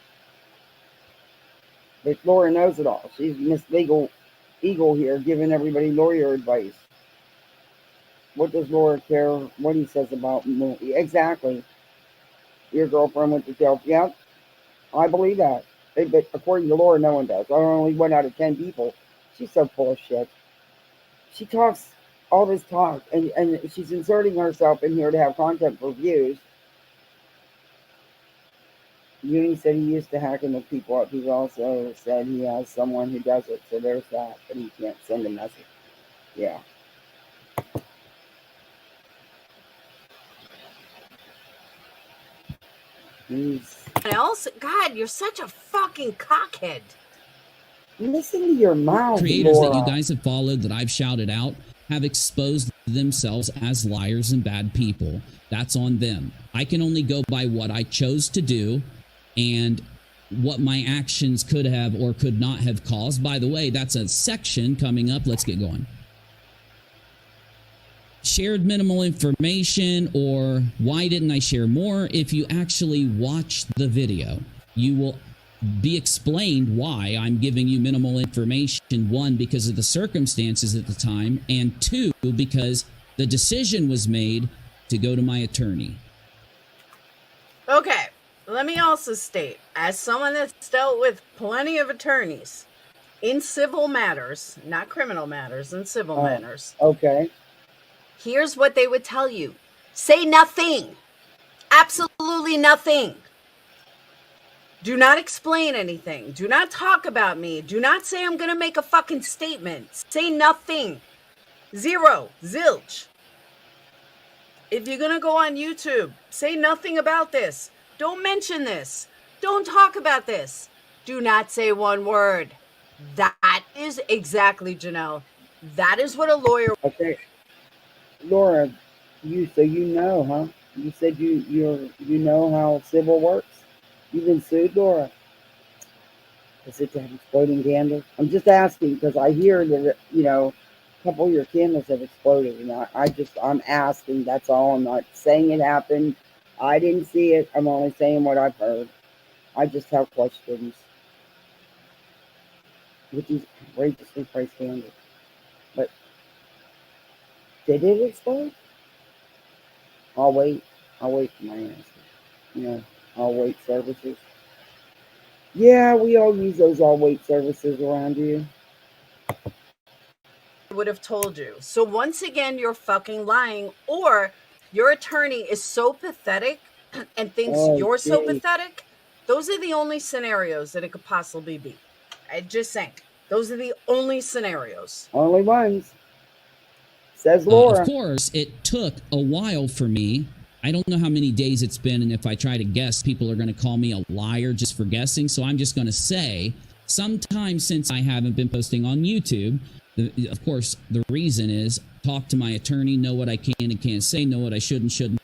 But Laura knows it all. She's Miss Legal Eagle here, giving everybody lawyer advice. What does Laura care what he says about me? Exactly. Your girlfriend went to jail. Yep, I believe that. But according to Laura, no one does. I only 1 out of 10 people. She's so full of shit. She talks all this talk, and she's inserting herself in here to have content for views. Uni said he used to hack and look people up. He also said he has someone who does it. So there's that, but he can't send a message. Yeah. God, you're such a fucking cockhead. Listen to your mouth, creators Laura. that you guys have followed that I've shouted out have exposed themselves as liars and bad people. That's on them. I can only go by what I chose to do and what my actions could have or could not have caused. By the way, that's a section coming up. Let's get going. Shared minimal information, or why didn't I share more? If you actually watch the video, you will be explained why I'm giving you minimal information. One, because of the circumstances at the time, and two, because the decision was made to go to my attorney. Okay, let me also state, as someone that's dealt with plenty of attorneys, in civil matters, not criminal matters, in civil matters. Okay. Here's what they would tell you. Say nothing. Absolutely nothing. Do not explain anything. Do not talk about me. Do not say I'm going to make a fucking statement. Say nothing. Zero. Zilch. If you're going to go on YouTube, say nothing about this. Don't mention this. Don't talk about this. Do not say one word. That is exactly, Janelle. That is what a lawyer. Okay. Laura, so you know, huh? You said you know how civil works? You've been sued, Laura. Is it to have exploding candles? I'm just asking because I hear that, a couple of your candles have exploded. And I'm asking. That's all. I'm not saying it happened. I didn't see it. I'm only saying what I've heard. I just have questions with these outrageously priced candles. But did it explode? I'll wait. I'll wait for my answer. I'll wait services. Yeah, we all use those all wait services around you. Would have told you. So once again, you're fucking lying, or your attorney is so pathetic and thinks you're so pathetic. Those are the only scenarios that it could possibly be. I just saying. Those are the only scenarios. Only ones. Says Laura. Of course, it took a while for me. I don't know how many days it's been, and if I try to guess, people are going to call me a liar just for guessing. So I'm just going to say, sometime since I haven't been posting on YouTube, of course, the reason is talk to my attorney, know what I can and can't say, know what I should and shouldn't.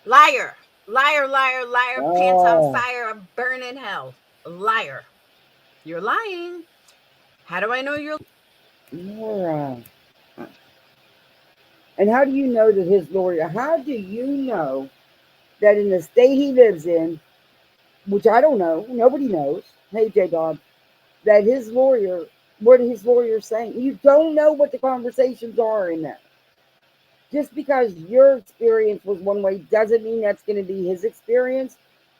Liar, liar, liar, liar, pants on fire, burn in hell. Liar. You're lying. How do I know you're Laura? And how do you know that his lawyer, how do you know that in the state he lives in, which I don't know, nobody knows, hey J-Dog, that his lawyer, what his lawyer's saying, you don't know what the conversations are in there. Just because your experience was one way doesn't mean that's going to be his experience.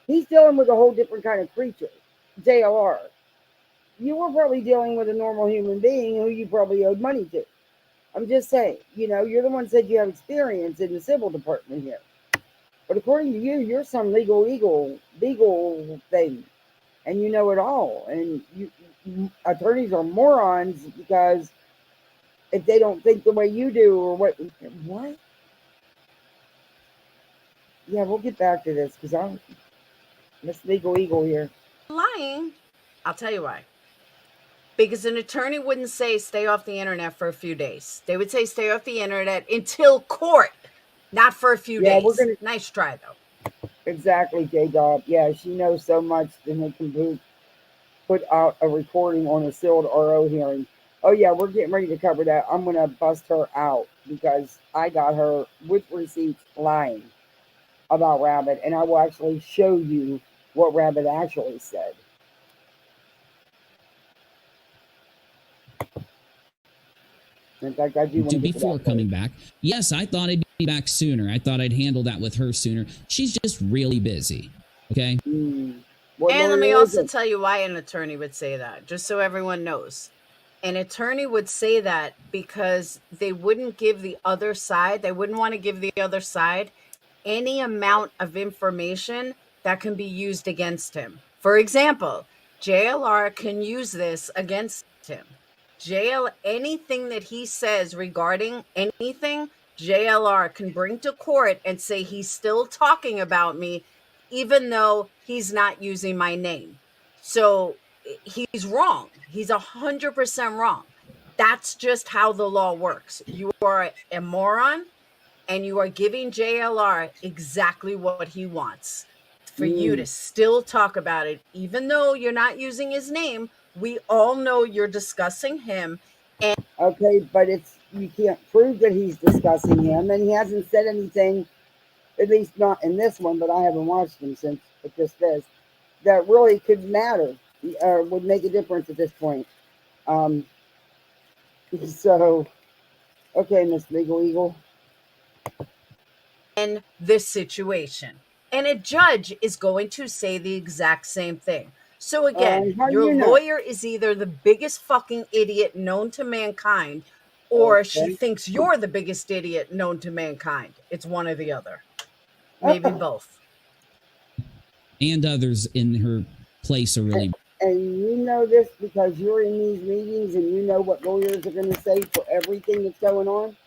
He's dealing with a whole different kind of creature, JLR. You were probably dealing with a normal human being who you probably owed money to. I'm just saying, you're the one who said you have experience in the civil department here. But according to you, you're some legal thing. And you know it all. And attorneys are morons because if they don't think the way you do or what? Yeah, we'll get back to this because I'm Miss Legal Eagle here. lying. I'll tell you why. Because an attorney wouldn't say stay off the internet for a few days. They would say stay off the internet until court, not for a few days. Nice try, though. Exactly, J-Dog. Yeah, she knows so much that they can put out a recording on a sealed RO hearing. Oh, yeah, we're getting ready to cover that. I'm going to bust her out because I got her with receipts lying about Rabbit, and I will actually show you what Rabbit actually said. In fact, I do want to get before coming back. Yes, I thought I'd be back sooner. I thought I'd handle that with her sooner. She's just really busy. Okay. And let me also tell you why an attorney would say that, just so everyone knows. An attorney would say that because they wouldn't give the other side, they wouldn't want to give the other side any amount of information that can be used against him. For example, JLR can use this against him. Anything that he says regarding anything, JLR can bring to court and say he's still talking about me, even though he's not using my name. So he's wrong. He's 100% wrong. That's just how the law works. You are a moron, and you are giving JLR exactly what he wants. For you to still talk about it, even though you're not using his name, we all know you're discussing him. And okay, but you can't prove that he's discussing him, and he hasn't said anything, at least not in this one, but I haven't watched him since this, that really could matter, would make a difference at this point. So, okay, Miss Legal Eagle. In this situation. And a judge is going to say the exact same thing. So again, how do your you know? lawyer is either the biggest fucking idiot known to mankind, or she Okay. thinks you're the biggest idiot known to mankind. It's one or the other. Maybe both. And others in her place are really. And you know this because you're in these meetings and you know what lawyers are going to say for everything that's going on.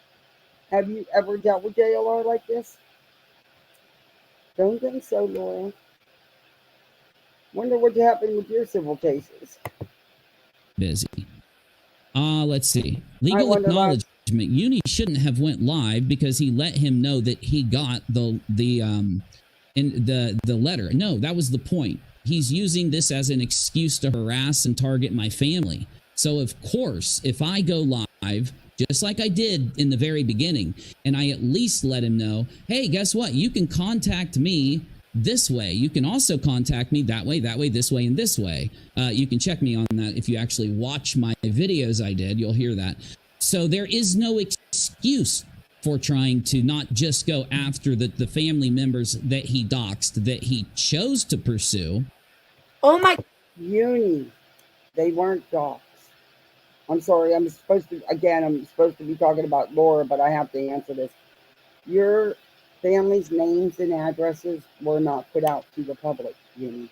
Have you ever dealt with JLR like this? Don't think so, Laura. Wonder what happened with your civil cases. busy. Let's see. I Legal wonder about- acknowledgement. Uni shouldn't have went live because he let him know that he got the letter. No, that was the point. He's using this as an excuse to harass and target my family. So of course, if I go live, just like I did in the very beginning, and I at least let him know, hey, guess what? You can contact me this way. You can also contact me that way, this way, and this way. You can check me on that. If you actually watch my videos I did, you'll hear that. So there is no excuse for trying to not just go after the family members that he doxed, that he chose to pursue. Oh my. Uni, they weren't docs. I'm sorry, I'm supposed to be talking about Laura, but I have to answer this. Your family's names and addresses were not put out to the public, Uni.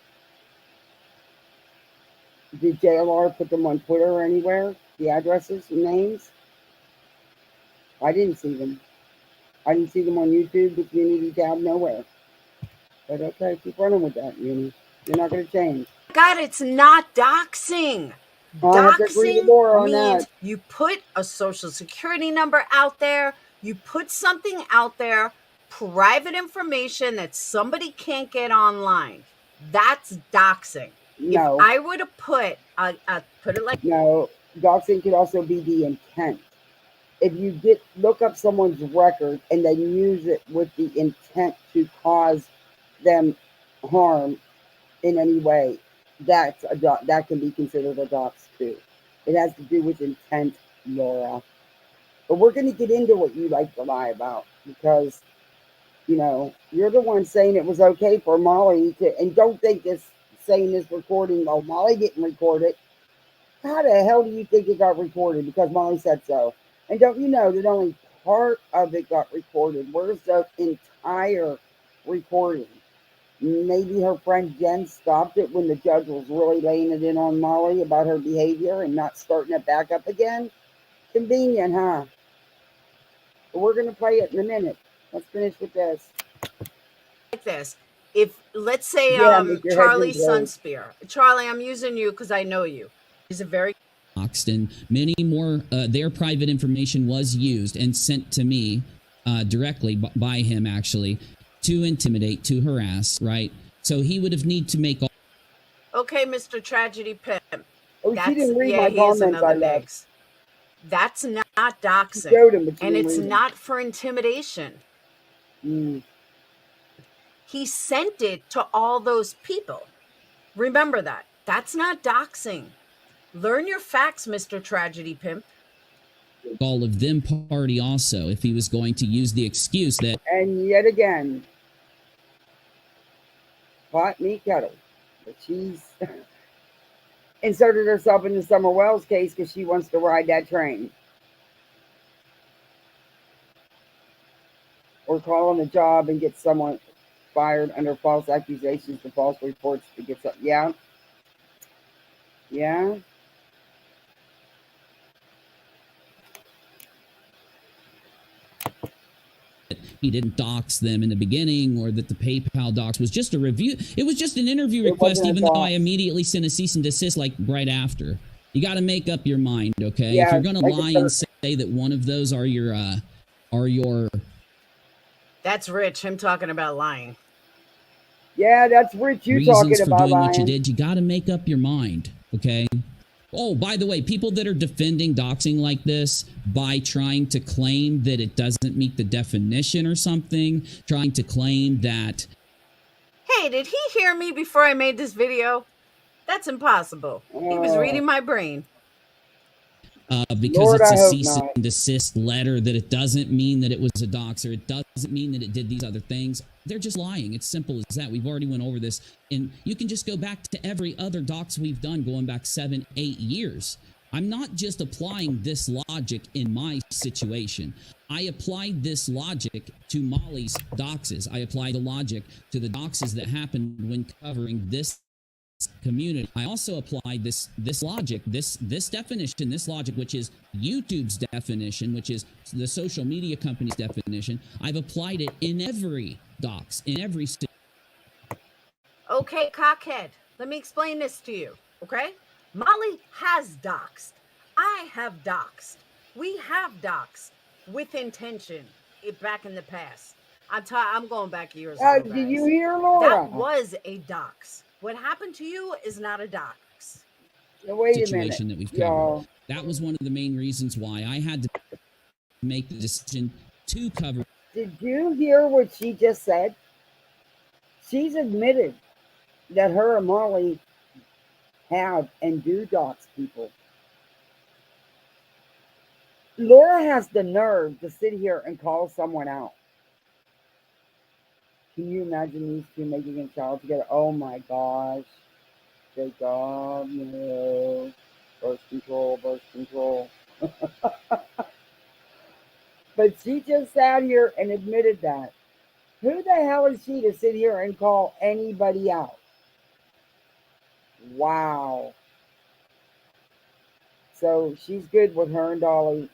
Did JLR put them on Twitter or anywhere? The addresses and names? I didn't see them. I didn't see them on YouTube, the community tab, nowhere. But okay, keep running with that, Uni. You're not going to change. God, it's not doxing. I have to agree with Laura on Means that. you put a social security number out there, you put something out there, private information that somebody can't get online. That's doxing. No. If I would have put it like no, doxing could also be the intent. If you look up someone's record and then use it with the intent to cause them harm in any way, that can be considered a dox too. It has to do with intent, Laura. But we're going to get into what you like to lie about because, you're the one saying it was okay for Molly to, and don't think this saying this recording, well, Molly didn't record it. How the hell do you think it got recorded? Because Molly said so. And don't you know that only part of it got recorded? Where's the entire recording? Maybe her friend Jen stopped it when the judge was really laying it in on Molly about her behavior and not starting it back up again. Convenient, huh? But we're going to play it in a minute. Let's finish with this. Like this. If, let's say, Charlie Sunspear. Charlie, I'm using you because I know you. He's a very... And many more, their private information was used and sent to me directly by him, actually, to intimidate, to harass, right? So he would have need to make all... Okay, Mr. Tragedy Pimp. Oh, she didn't read my comments I left. That's not doxing. And it's not for intimidation. He sent it to all those people. Remember that. That's not doxing. Learn your facts, Mr. Tragedy Pimp. All of them party also if he was going to use the excuse that... And yet again, pot meat kettle. But she's inserted herself into Summer Wells' case because she wants to ride that train. Or call on a job and get someone fired under false accusations to false reports to get some. Yeah. Yeah. He didn't dox them in the beginning, or that the PayPal dox was just a review. It was just an interview request, even though I immediately sent a cease and desist like right after. You got to make up your mind, okay? Yeah, if you're going to lie and say that one of those are your That's Rich, him talking about lying. Yeah, that's Rich, you talking about doing lying. What you did, you got to make up your mind, okay? Oh, by the way, people that are defending doxing like this by trying to claim that it doesn't meet the definition or something, trying to claim that... Hey, did he hear me before I made this video? That's impossible. He was reading my brain. because Lord, it's I a hope cease not. and desist letter, that it doesn't mean that it was a dox, or it doesn't mean that it did these other things. They're just lying. It's simple as that. We've already went over this, and you can just go back to every other dox we've done going back 7, 8 years. I'm not just applying this logic in my situation. I applied this logic to Molly's doxes. I applied the logic to the doxes that happened when covering this community. I also applied this logic, this definition, this logic, which is YouTube's definition, which is the social media company's definition. I've applied it in every docs, in every state. Okay, cockhead, let me explain this to you, okay? Molly has doxed. I have doxed. We have doxed with intention back in the past. I'm going back years ago, guys. Did you hear, Laura? That was a dox. What happened to you is not a dox. Wait a Situation minute, that we've covered. y'all. That was one of the main reasons why I had to make the decision to cover. Did you hear what she just said? She's admitted that her and Molly have and do dox people. Laura has the nerve to sit here and call someone out. Can you imagine these two making a child together? Oh my gosh. Jacob, no. Birth control, birth control. But she just sat here and admitted that. Who the hell is she to sit here and call anybody out? Wow. So she's good with her and Molly.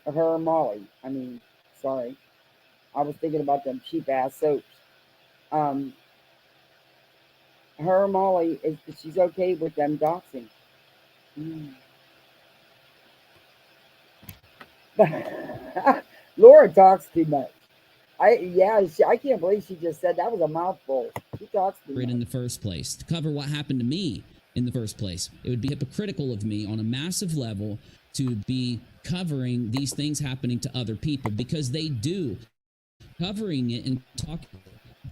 I mean, sorry. I was thinking about them cheap ass soaps. Her and Molly she's okay with them doxing. Laura talks too much. I can't believe she just said that was a mouthful. She talks too much. In the first place, to cover what happened to me in the first place. It would be hypocritical of me on a massive level to be covering these things happening to other people, because they do. Covering it and talking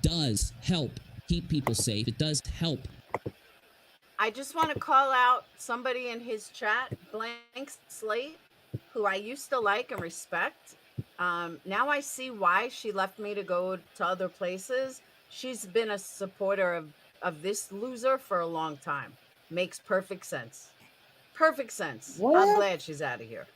does help keep people safe. It does help. I just want to call out somebody in his chat, Blank Slate, who I used to like and respect. Now I see why she left me to go to other places. She's been a supporter of this loser for a long time. Makes perfect sense. Perfect sense. What? I'm glad she's out of here.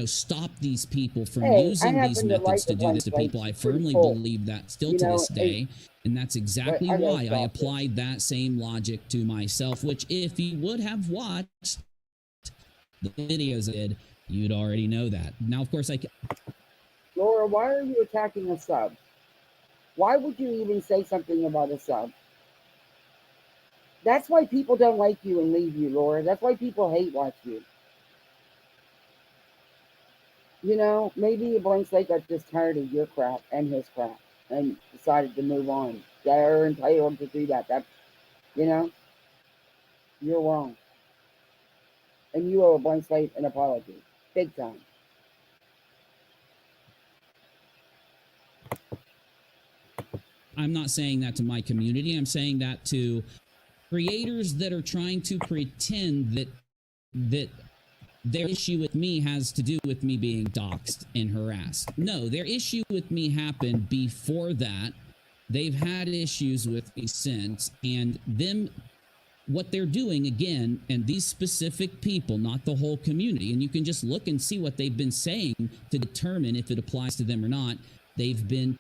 Stop these people from Hey, using these methods to do this to people. I firmly believe that still to this day. And that's exactly why I applied that same logic to myself, which if you would have watched the videos I did, you'd already know that. Now, of course, Laura, why are you attacking a sub? Why would you even say something about a sub? That's why people don't like you and leave you, Laura. That's why people hate watch you. Maybe Blank Slate got just tired of your crap and his crap and decided to move on. They're entitled to do that. You're wrong. And you owe a Blank Slate an apology. Big time. I'm not saying that to my community. I'm saying that to creators that are trying to pretend that their issue with me has to do with me being doxxed and harassed. No, their issue with me happened before that. They've had issues with me since, and what they're doing again, and these specific people, not the whole community, and you can just look and see what they've been saying to determine if it applies to them or not. They've been...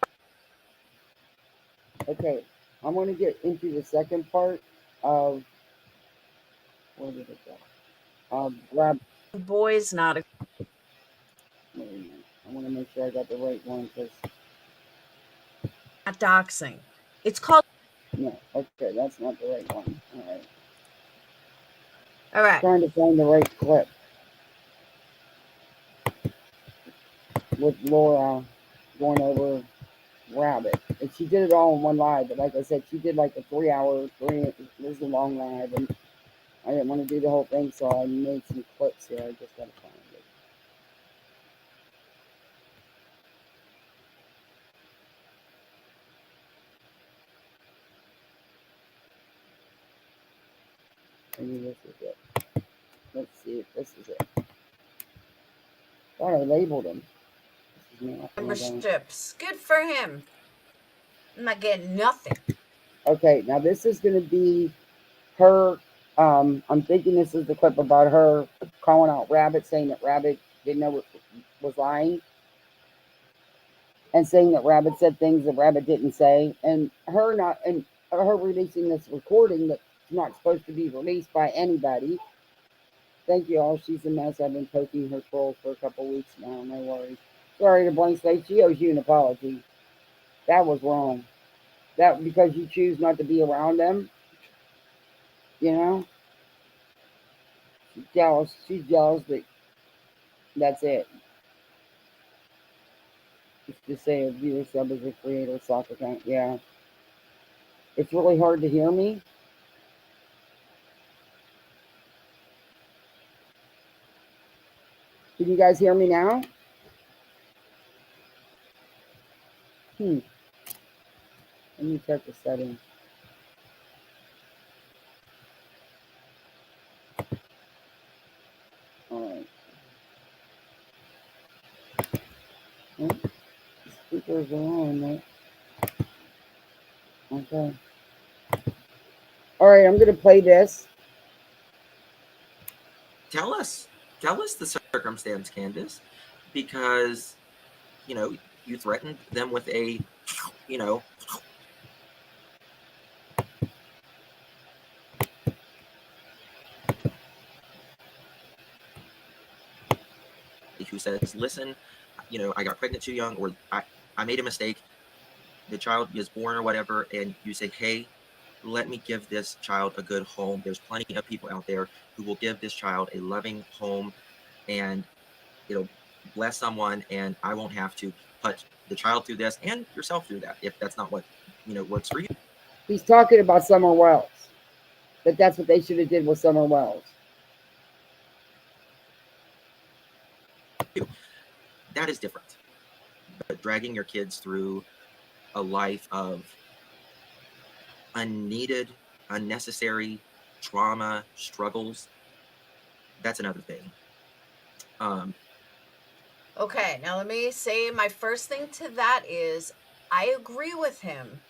Okay, I'm going to get into the second part of... Where did it go? Grab... Boys, not a... Wait a minute. I want to make sure I got the right one, because... Not doxing. It's called... No, okay, that's not the right one. All right. Trying to find the right clip with Laura going over Rabbit. And she did it all in one live, but like I said, she did like a 3-hour, this is a long live, and I didn't want to do the whole thing, so I made some clips here. I just got to find it. Maybe this is it. Let's see if this is it. thought I labeled him. Memberships. Good for him. I'm not getting nothing. Okay, now this is going to be her. I'm thinking this is the clip about her calling out Rabbit, saying that Rabbit didn't know it was lying, and saying that Rabbit said things that Rabbit didn't say, and her releasing this recording that's not supposed to be released by anybody. Thank you all. She's a mess. I've been poking her trolls for a couple weeks now. No worries. Sorry to Blank Slate. She owes you an apology. That was wrong. That because you choose not to be around them. You know. She's jealous. She's jealous that that's it. Just to say a viewer sub as a creator sock account. Yeah. It's really hard to hear me. Can you guys hear me now? Let me check the settings. Alright. The speakers are on, right? Okay. Alright, I'm gonna play this. Tell us the circumstance, Candace, because you threatened them with a who says, listen, I got pregnant too young, or I made a mistake, the child is born or whatever, and you say, hey, let me give this child a good home. There's plenty of people out there who will give this child a loving home, and it'll bless someone, and I won't have to put the child through this and yourself through that if that's not what works for you. He's talking about Summer Wells. That's what they should have did with Summer Wells. That is different. But dragging your kids through a life of unneeded, unnecessary trauma, struggles, that's another thing. Okay, now let me say my first thing to that is I agree with him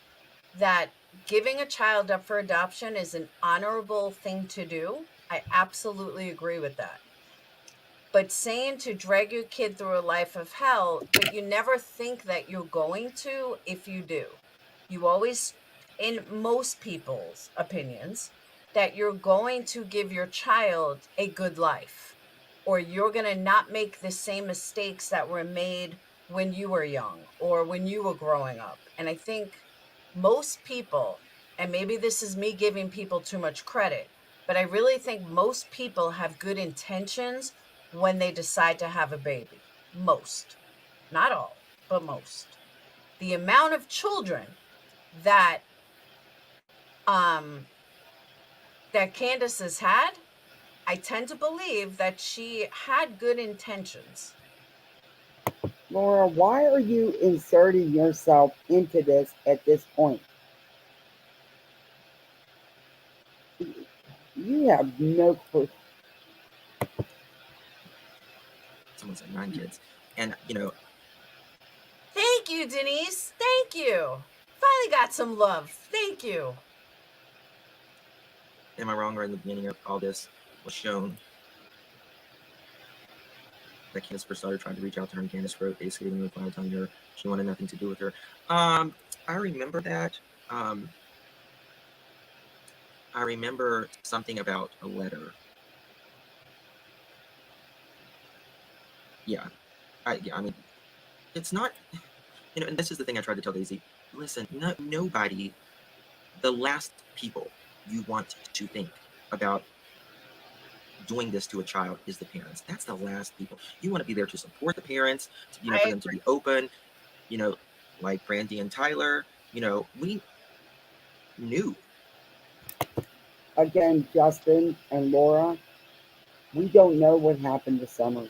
that giving a child up for adoption is an honorable thing to do. I absolutely agree with that. But saying to drag your kid through a life of hell, but you never think that you're going to if you do. You always, in most people's opinions, that you're going to give your child a good life, or you're going to not make the same mistakes that were made when you were young or when you were growing up. And I think most people, and maybe this is me giving people too much credit, but I really think most people have good intentions when they decide to have a baby. Most, not all, but most. The amount of children that that Candace has had, I tend to believe that she had good intentions. Laura, why are you inserting yourself into this at this point? You have no clue. Someone said 9 kids. And, Thank you, Denise. Thank you. Finally got some love. Thank you. am I wrong, or in the beginning of all this was shown that Candace first started trying to reach out to her, and Candace wrote basically in reply telling her she wanted nothing to do with her. I remember that. I remember something about a letter. Yeah. I mean, it's not, and this is the thing I tried to tell Daisy. Listen, nobody, the last people you want to think about doing this to a child is the parents. That's the last people. You want to be there to support the parents, for them to be open, like Brandy and Tyler, we knew. Again, Justin and Laura, we don't know what happened to Summer.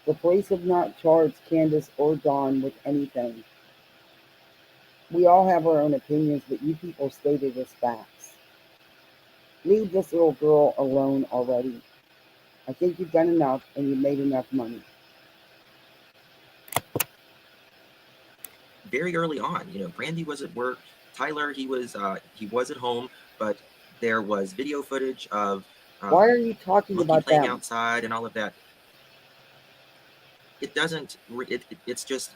The police have not charged Candace or Dawn with anything. We all have our own opinions, but you people stated as facts. Leave this little girl alone already. I think you've done enough and you've made enough money. very early on. You know, Brandy was at work. Tyler, he was at home, but there was video footage of Why are you talking Monkey about playing them? outside and all of that. It doesn't. It's just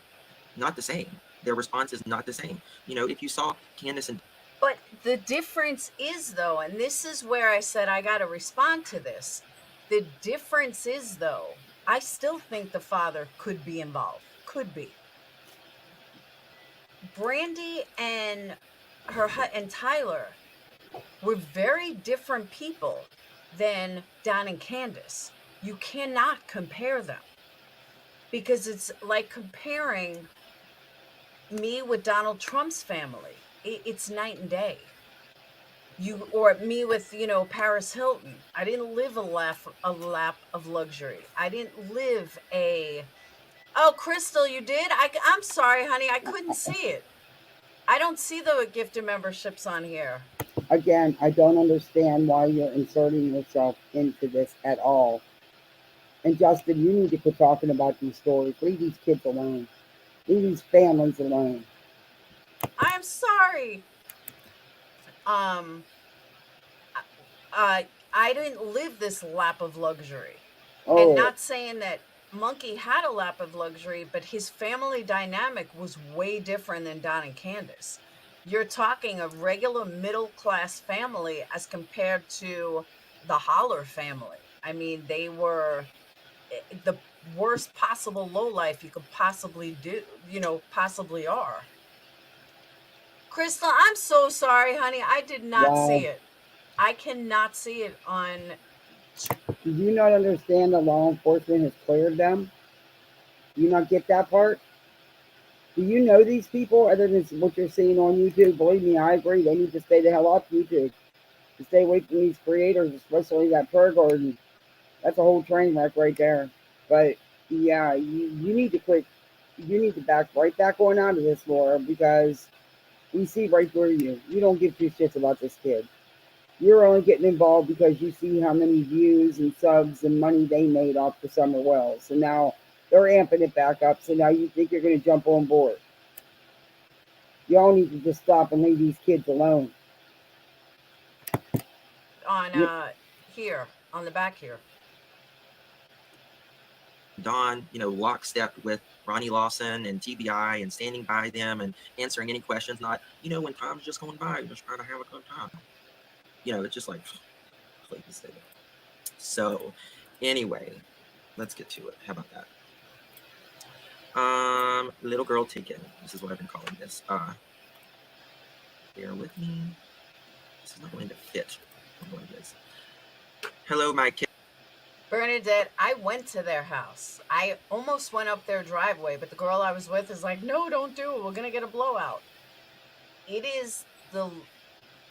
not the same. Their response is not the same. You know, if you saw Candace and But the difference is, though, and this is where I said I got to respond to this. The difference is, though, I still think the father could be involved. Could be. Brandy and and Tyler were very different people than Don and Candace. You cannot compare them because it's like comparing me with Donald Trump's family. It's night and day. You or me with, you know, Paris Hilton. I didn't live a lap of luxury. I didn't live a Oh, Crystal, you did? I'm sorry, honey. I couldn't see it. I don't see the gifted memberships on here. Again, I don't understand why you're inserting yourself into this at all. And Justin, you need to quit talking about these stories. Leave these kids alone. Leave these families alone. I'm sorry. Um I didn't live this lap of luxury. And Oh, not saying that Monkey had a lap of luxury, but his family dynamic was way different than Don and Candace. You're talking a regular middle class family as compared to the Holler family. I mean, they were the worst possible low life you could possibly do, you know, possibly are. Crystal, I'm so sorry, honey. I did not wow. see it. I cannot see it on. Do you not understand that law enforcement has cleared them? Do you not get that part? Do you know these people other than what you're seeing on YouTube? Believe me, I agree. They need to stay the hell off YouTube. To stay away from these creators, especially that Per Garden. That's a whole train wreck right there. But yeah, you need to quit. You need to back right back on out of this, Laura, because we see right through you. You don't give two shits about this kid. You're only getting involved because you see how many views and subs and money they made off the Summer Wells. So now they're amping it back up. So now you think you're going to jump on board. Y'all need to just stop and leave these kids alone. On here on the back here. Don, you know, lockstep with Ronnie Lawson and TBI and standing by them and answering any questions, not, you know, when time's just going by, just trying to have a good time. You know, it's just like, please stay there. So, anyway, let's get to it. How about that? Little girl taken. This is what I've been calling this. Bear with me. This is not going to fit. Hello, my kid. Bernadette, I went to their house. I almost went up their driveway, but the girl I was with is like, no, don't do it. We're going to get a blowout. It is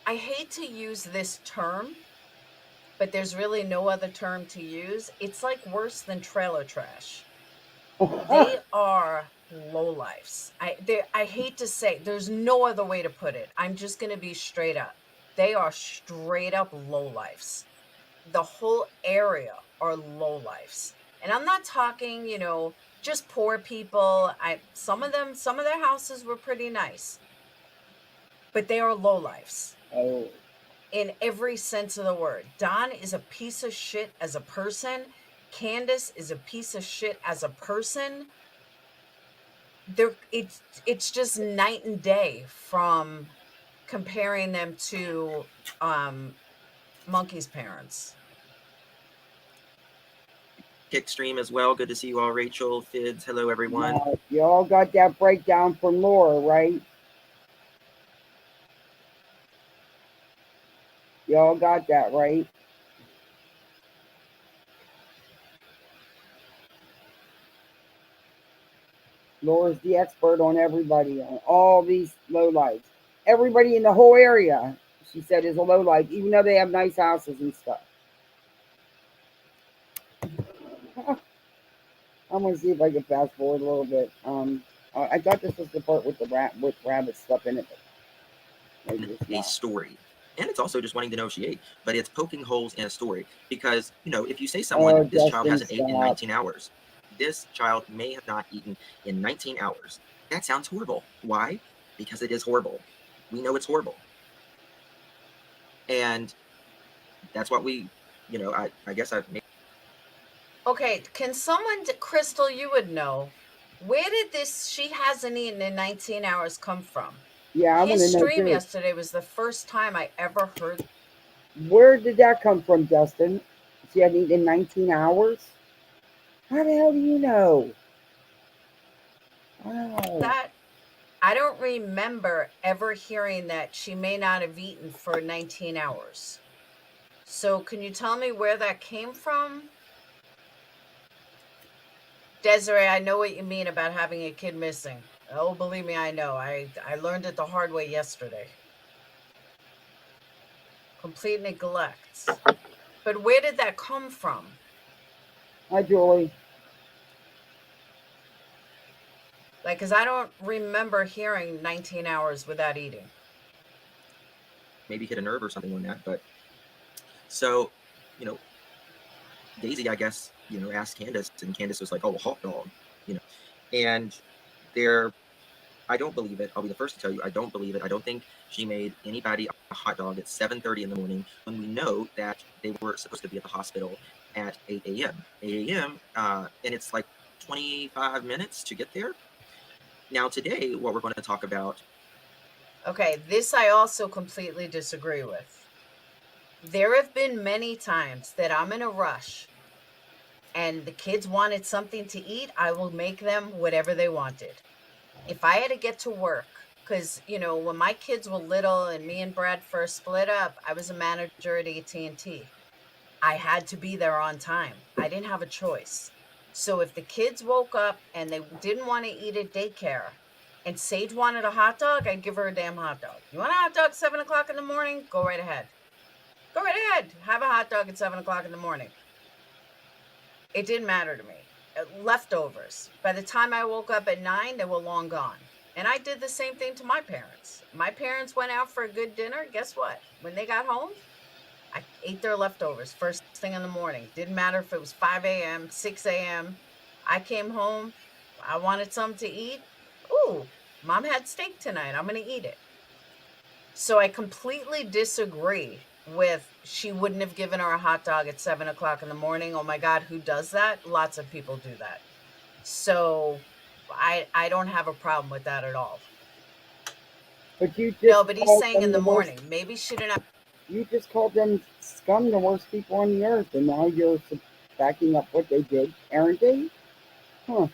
I hate to use this term, but there's really no other term to use. It's like worse than trailer trash. They are lowlifes. I hate to say, there's no other way to put it. I'm just going to be straight up. They are straight up lowlifes. The whole area are lowlifes. And I'm not talking, you know, just poor people. Some of their houses were pretty nice. But they are lowlifes. Oh. In every sense of the word. Don is a piece of shit as a person. Candace is a piece of shit as a person. It's just night and day from comparing them to Monkey's parents. Kick stream as well. Good to see you all, Rachel, Fids. Hello, everyone. You all got that breakdown from Laura, right? Y'all got that, right? Laura's the expert on everybody, on all these lowlights. Everybody in the whole area, she said, is a lowlight, even though they have nice houses and stuff. I'm gonna see if I can fast forward a little bit. I thought this was the part with the with rabbit stuff in it. But maybe it's a not. Story. And it's also just wanting to know if she ate, but it's poking holes in a story. Because, you know, if you say someone, this child hasn't ate in 19 hours, this child may have not eaten in 19 hours. That sounds horrible. Why? Because it is horrible. We know it's horrible. And that's what we, you know, I guess I've made. Okay, can someone, Crystal, you would know, where did this "she hasn't eaten in 19 hours" come from? Yeah, I want His to know stream too. yesterday was the first time I ever heard. Where did that come from, Justin? She hadn't eaten in 19 hours? How the hell do you know? Wow. That. I don't remember ever hearing that she may not have eaten for 19 hours. So can you tell me where that came from? Desiree, I know what you mean about having a kid missing. Oh, believe me, I know. I learned it the hard way yesterday. Complete neglect. But where did that come from? Hi, Julie. Like, because I don't remember hearing 19 hours without eating. Maybe hit a nerve or something on that. But so, you know, Daisy, I guess, you know, asked Candace, and Candace was like, "Oh, a hot dog," you know, and there. I don't believe it. I'll be the first to tell you, I don't believe it. I don't think she made anybody a hot dog at 7:30 in the morning when we know that they were supposed to be at the hospital at 8 a.m. 8 a.m. And it's like 25 minutes to get there. Now, today, what we're going to talk about. Okay, this I also completely disagree with. There have been many times that I'm in a rush and the kids wanted something to eat, I will make them whatever they wanted. If I had to get to work, because, you know, when my kids were little and me and Brad first split up, I was a manager at AT&T. I had to be there on time. I didn't have a choice. So if the kids woke up and they didn't want to eat at daycare and Sage wanted a hot dog, I'd give her a damn hot dog. You want a hot dog 7 o'clock in the morning? Go right ahead. Go right ahead. Have a hot dog at 7 o'clock in the morning. It didn't matter to me. Leftovers. By the time I woke up at 9, they were long gone. And I did the same thing to my parents. My parents went out for a good dinner. Guess what? When they got home, I ate their leftovers first thing in the morning. Didn't matter if it was 5 a.m., 6 a.m. I came home. I wanted something to eat. Ooh, mom had steak tonight. I'm going to eat it. So I completely disagree with she wouldn't have given her a hot dog at 7 o'clock in the morning. Oh my God, who does that? Lots of people do that. So I don't have a problem with that at all. But you just No, but he's called saying them in the the worst. morning. Maybe she didn't have. You just called them scum, the worst people on the earth, and now you're backing up what they did, parenting? Huh.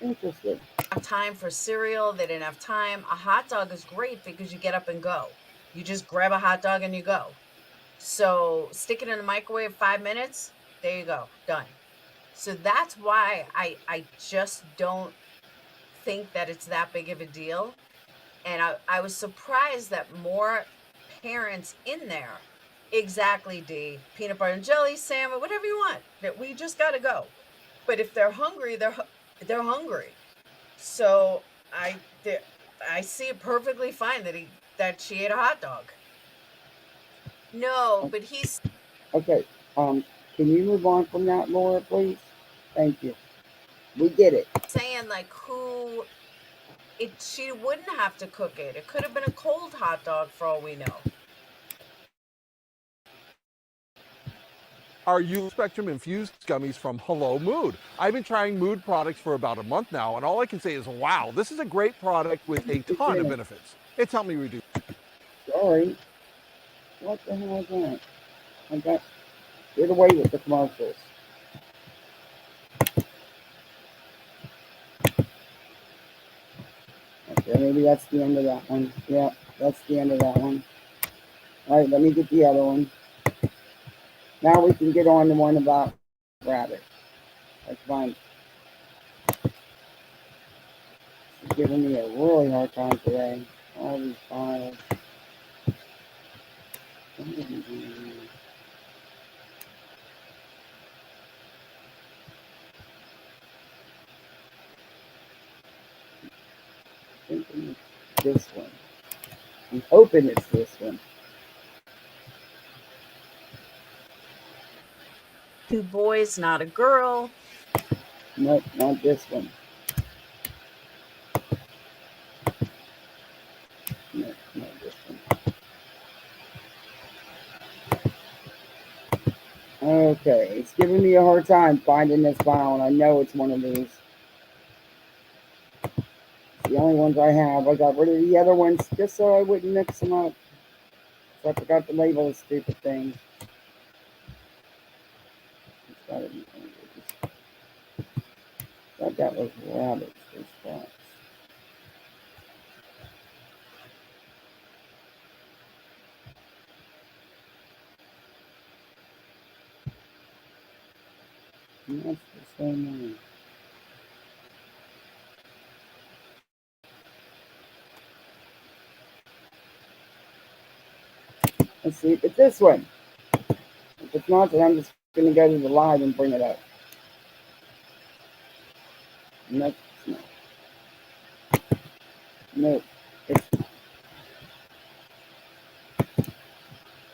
Interesting. Time for cereal. They didn't have time. A hot dog is great because you get up and go. You just grab a hot dog and you go. So stick it in the microwave 5 minutes. There you go. Done. So that's why I just don't think that it's that big of a deal. And I was surprised that more parents in there. Exactly, D. Peanut butter and jelly, sandwich, whatever you want. That we just got to go. But if they're hungry, they're hungry. So I see it perfectly fine that she ate a hot dog. No, but he's Okay. Can you move on from that, Laura, please? Thank you. We get it. saying like who it she wouldn't have to cook it. It could have been a cold hot dog for all we know. Are you Spectrum infused gummies from Hello Mood? I've been trying Mood products for about a month now, and all I can say is, wow, this is a great product with a ton of benefits. It's helped me reduce. Sorry. What the hell is that? I got get away with the commercials. Okay, maybe that's the end of that one. Yeah, that's the end of that one. All right, let me get the other one. Now we can get on the one about rabbit. That's fine. She's giving me a really hard time today. All these files. Thinking it's this one. I'm hoping it's this one. 2 boys, not a girl. Nope, not this one. Okay, it's giving me a hard time finding this file, and I know it's one of these. It's the only ones I have. I got rid of the other ones just so I wouldn't mix them up. So I forgot to label the stupid thing. It's gotta be one of these. Thought that was rabbit's response. And that's the same one. Let's see if it's this one. If it's not, then I'm just going to go to the live and bring it up. Nope, it's not. Nope.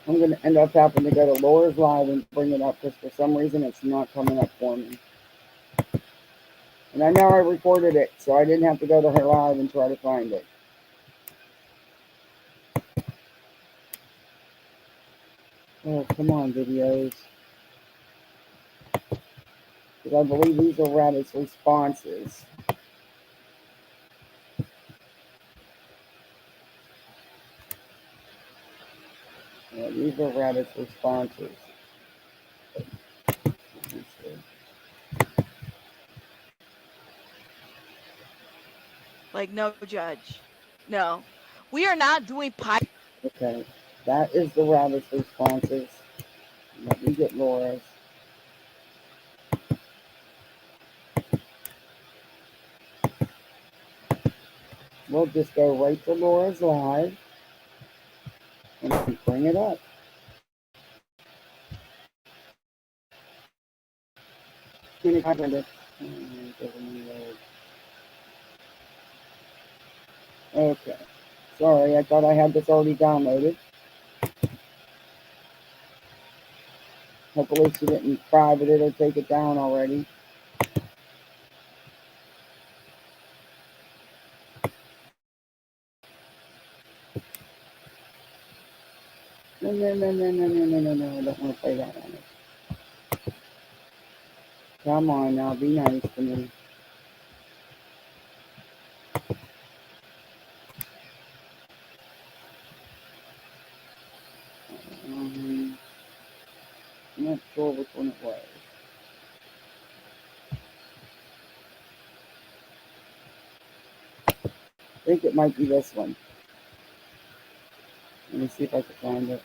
I'm going to end up having to go to Laura's live and bring it up because for some reason it's not coming up for me. And I know I recorded it, so I didn't have to go to her live and try to find it. Oh, come on, videos. Because I believe these are Rabbit's responses. Yeah, these are Rabbit's responses. Let me see. Like, no, Judge. No. We are not doing pie. Okay, that is the Rabbit's responses. Let me get Laura's. We'll just go right to Laura's live and bring it up. Okay. Sorry, I thought I had this already downloaded. Hopefully she didn't private it or take it down already. No, I don't want to play that on it. Come on now, be nice to me. I'm not sure which one it was. I think it might be this one. Let me see if I can find it.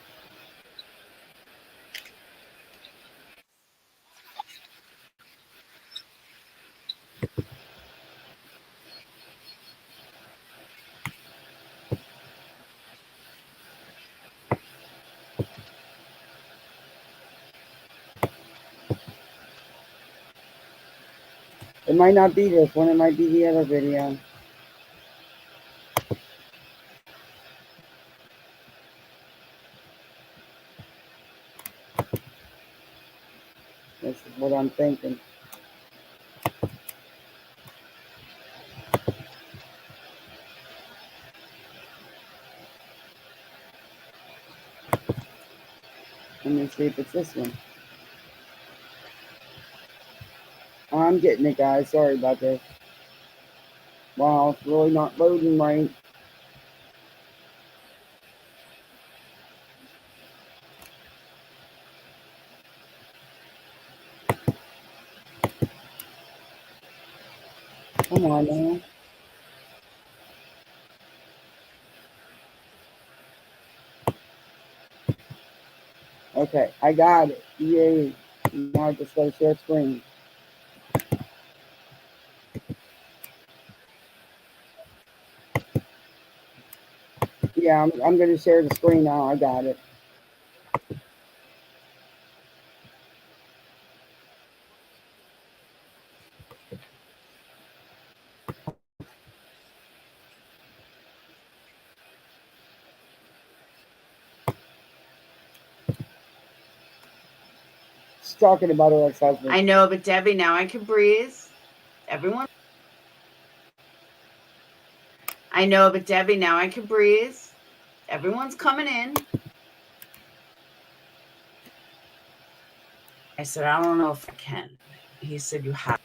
It might not be this one, it might be the other video. This is what I'm thinking. Let me see if it's this one. I'm getting it, guys. Sorry about this. Wow, it's really not loading right. Come on, man. Okay, I got it. Yay. Now I just gotta share screen. Yeah, I'm gonna share the screen now. I got it. She's talking about her ex-husband. I know, but Debbie, now I can breathe. Everyone. I know, but Debbie, now I can breathe. Everyone's coming in. said, I don't know if I can. He said, you have.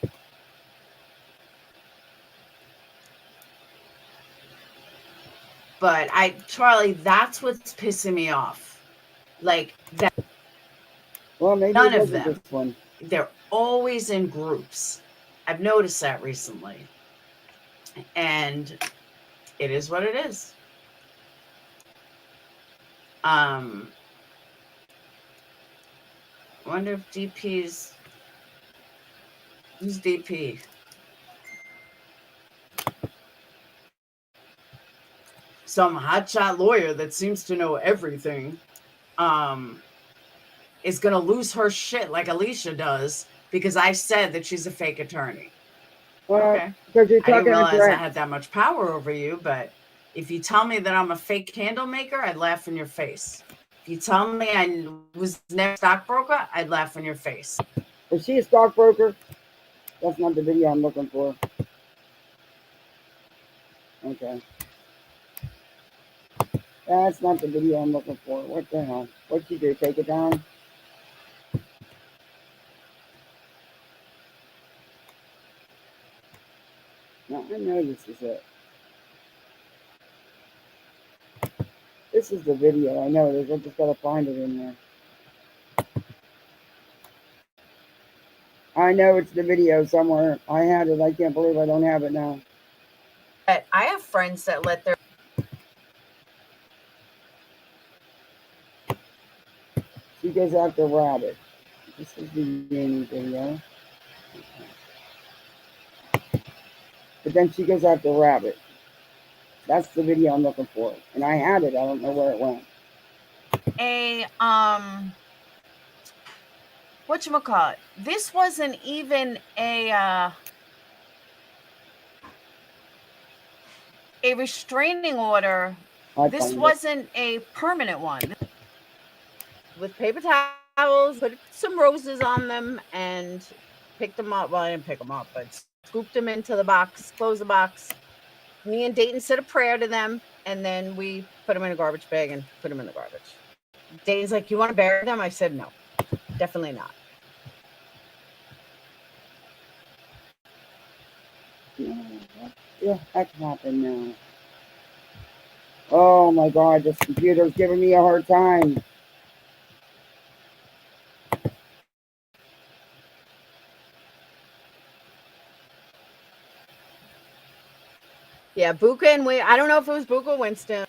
But Charlie, that's what's pissing me off. Like that. Well, maybe None it of wasn't them. this one. They're always in groups. I've noticed that recently. And it is what it is. I wonder if DP's... Who's DP? Some hotshot lawyer that seems to know everything is going to lose her shit like Alicia does because I said that she's a fake attorney. Well, Okay. because you're I didn't talking realize about I had that much power over you, but if you tell me that I'm a fake candle maker, I'd laugh in your face. If you tell me I was never a stockbroker, I'd laugh in your face. Is she a stockbroker? That's not the video I'm looking for. Okay. That's not the video I'm looking for. What the hell? What'd you do? Take it down? No, I know this is it. This is the video. I know it is. I just gotta find it in there. I know it's the video somewhere. I had it. I can't believe I don't have it now. But I have friends that let their... She goes after Rabbit. This is the Uni video. But then she goes after Rabbit. That's the video I'm looking for. And I had it. I don't know where it went. Whatchamacallit? This wasn't even a restraining order. This wasn't a permanent one. With paper towels, put some roses on them, and picked them up. Well, I didn't pick them up, but scooped them into the box, closed the box. Me and Dayton said a prayer to them, and then we put them in a garbage bag and put them in the garbage. Dayton's like, you want to bury them? I said, no, definitely not. What the heck happened now? Oh my God, this computer's giving me a hard time. Yeah, Buka and I don't know if it was Buka or Winston,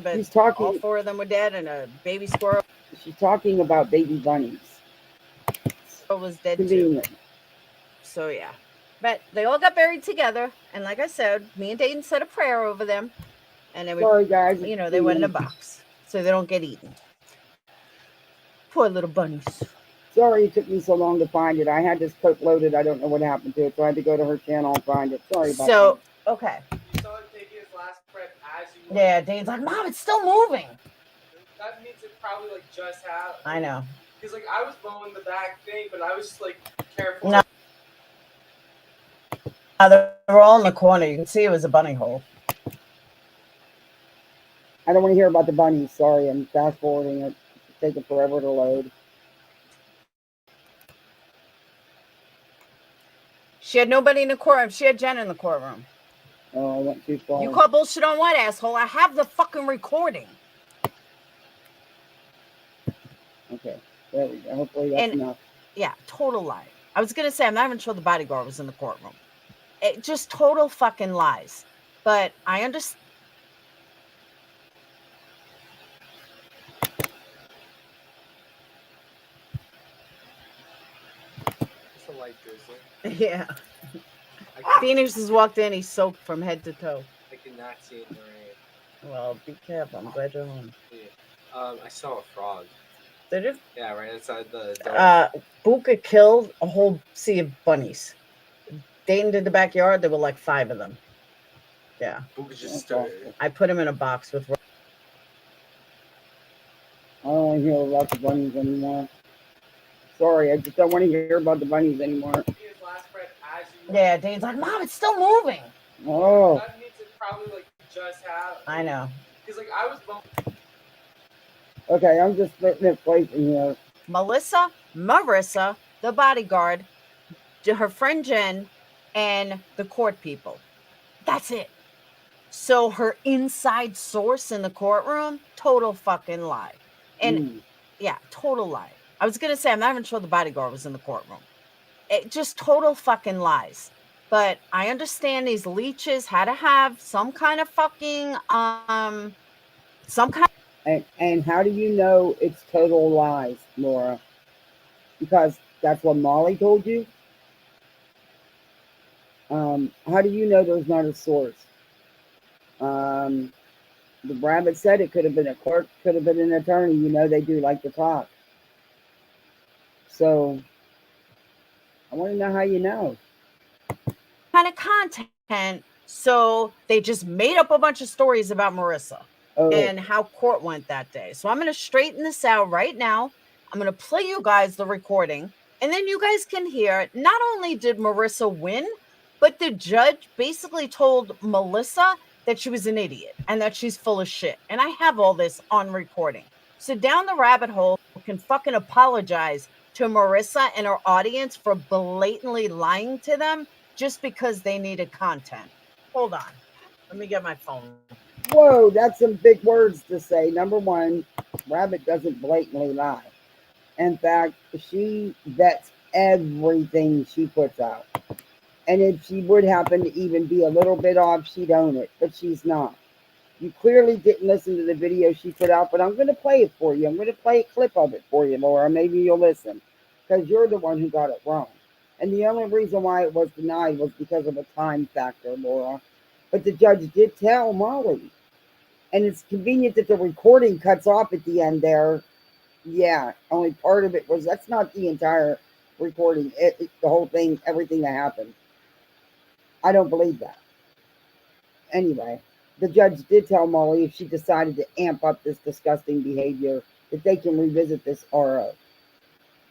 but He's talking, all four of them were dead, and a baby squirrel. She's talking about baby bunnies. Was dead Convenient. too. So yeah, but they all got buried together, and like I said, me and Dayton said a prayer over them, and then Sorry guys, you know, they went in a box so they don't get eaten. Poor little bunnies. Sorry it took me so long to find it. I had this clip loaded. I don't know what happened to it, so I had to go to her channel and find it. Sorry about that. Okay. You saw it taking its last breath as you... Yeah, Dane's like, Mom, it's still moving. That means it probably like just happened. I know. Because like I was mowing the back thing, but I was just like careful. No. They were all in the corner. You can see it was a bunny hole. I don't want to hear about the bunnies. Sorry, I'm fast forwarding it. It's taking forever to load. She had nobody in the courtroom. She had Jen in the courtroom. Oh, I went too far. You call bullshit on what, asshole? I have the fucking recording. Okay, there we go. Hopefully that's enough. Yeah, total lie. I was going to say, I'm not even sure the bodyguard was in the courtroom. It just total fucking lies. But I understand. It's a light drizzle. Yeah. Phoenix has walked in. He's soaked from head to toe. I cannot see it in the rain. Well, be careful. I'm glad you're home. Yeah. I saw a frog. Did you? Yeah, right outside the door. Buka killed a whole sea of bunnies. Dayton did the backyard. There were like 5 of them. Yeah. Buka just started. I put him in a box with... I don't want to hear about the bunnies anymore. Sorry, I just don't want to hear about the bunnies anymore. Yeah, Dane's like, Mom, it's still moving. Oh. That means it probably like just happened. I know. Because like I was... Okay, I'm just splitting it place in here. Marissa the bodyguard, her friend Jen, and the court people. That's it. So her inside source in the courtroom, total fucking lie. And yeah, total lie. I was going to say, I'm not even sure the bodyguard was in the courtroom. It just total fucking lies. But I understand these leeches had to have some kind of fucking, some kind. And how do you know it's total lies, Laura? Because that's what Molly told you. How do you know there's not a source? The rabbit said it could have been a clerk, could have been an attorney. You know, they do like to talk. So I want to know how you know. Kind of content. So they just made up a bunch of stories about Marissa and how court went that day. So I'm going to straighten this out right now. I'm going to play you guys the recording, and then you guys can hear not only did Marissa win, but the judge basically told Melissa that she was an idiot and that she's full of shit. And I have all this on recording. So down the rabbit hole can fucking apologize to Marissa and her audience for blatantly lying to them just because they needed content. Hold on. Let me get my phone. Whoa, that's some big words to say. Number one, Rabbit doesn't blatantly lie. In fact, she vets everything she puts out. And if she would happen to even be a little bit off, she'd own it, but she's not. You clearly didn't listen to the video she put out, but I'm going to play it for you. I'm going to play a clip of it for you, Laura. Maybe you'll listen, because you're the one who got it wrong. And the only reason why it was denied was because of a time factor, Laura. But the judge did tell Molly. And it's convenient that the recording cuts off at the end there. Yeah, only part of it was, that's not the entire recording. The whole thing, everything that happened. I don't believe that. Anyway, the judge did tell Molly if she decided to amp up this disgusting behavior, that they can revisit this RO.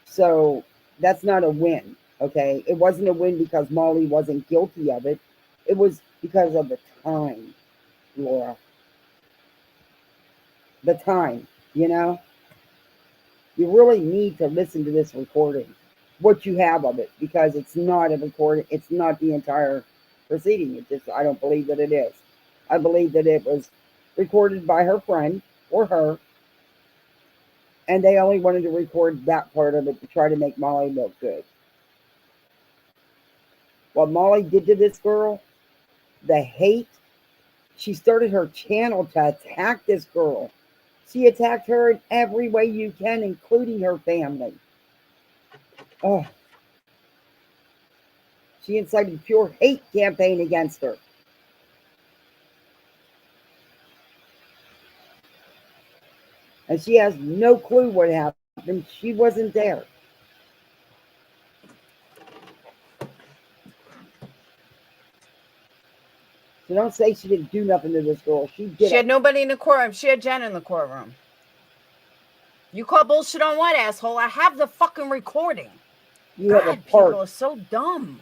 So that's not a win, okay? It wasn't a win because Molly wasn't guilty of it. It was because of the time, Laura. The time, you know? You really need to listen to this recording, what you have of it, because it's not a recording. It's not the entire proceeding. It just, I don't believe that it is. I believe that it was recorded by her friend or her, and they only wanted to record that part of it to try to make Molly look good. What Molly did to this girl, the hate, she started her channel to attack this girl. She attacked her in every way you can, including her family. Oh, she incited a pure hate campaign against her. And she has no clue what happened. She wasn't there. So don't say she didn't do nothing to this girl. She did. She had nobody in the courtroom. She had Jen in the courtroom. You call bullshit on what, asshole? I have the fucking recording. You have a God, part. people are so dumb.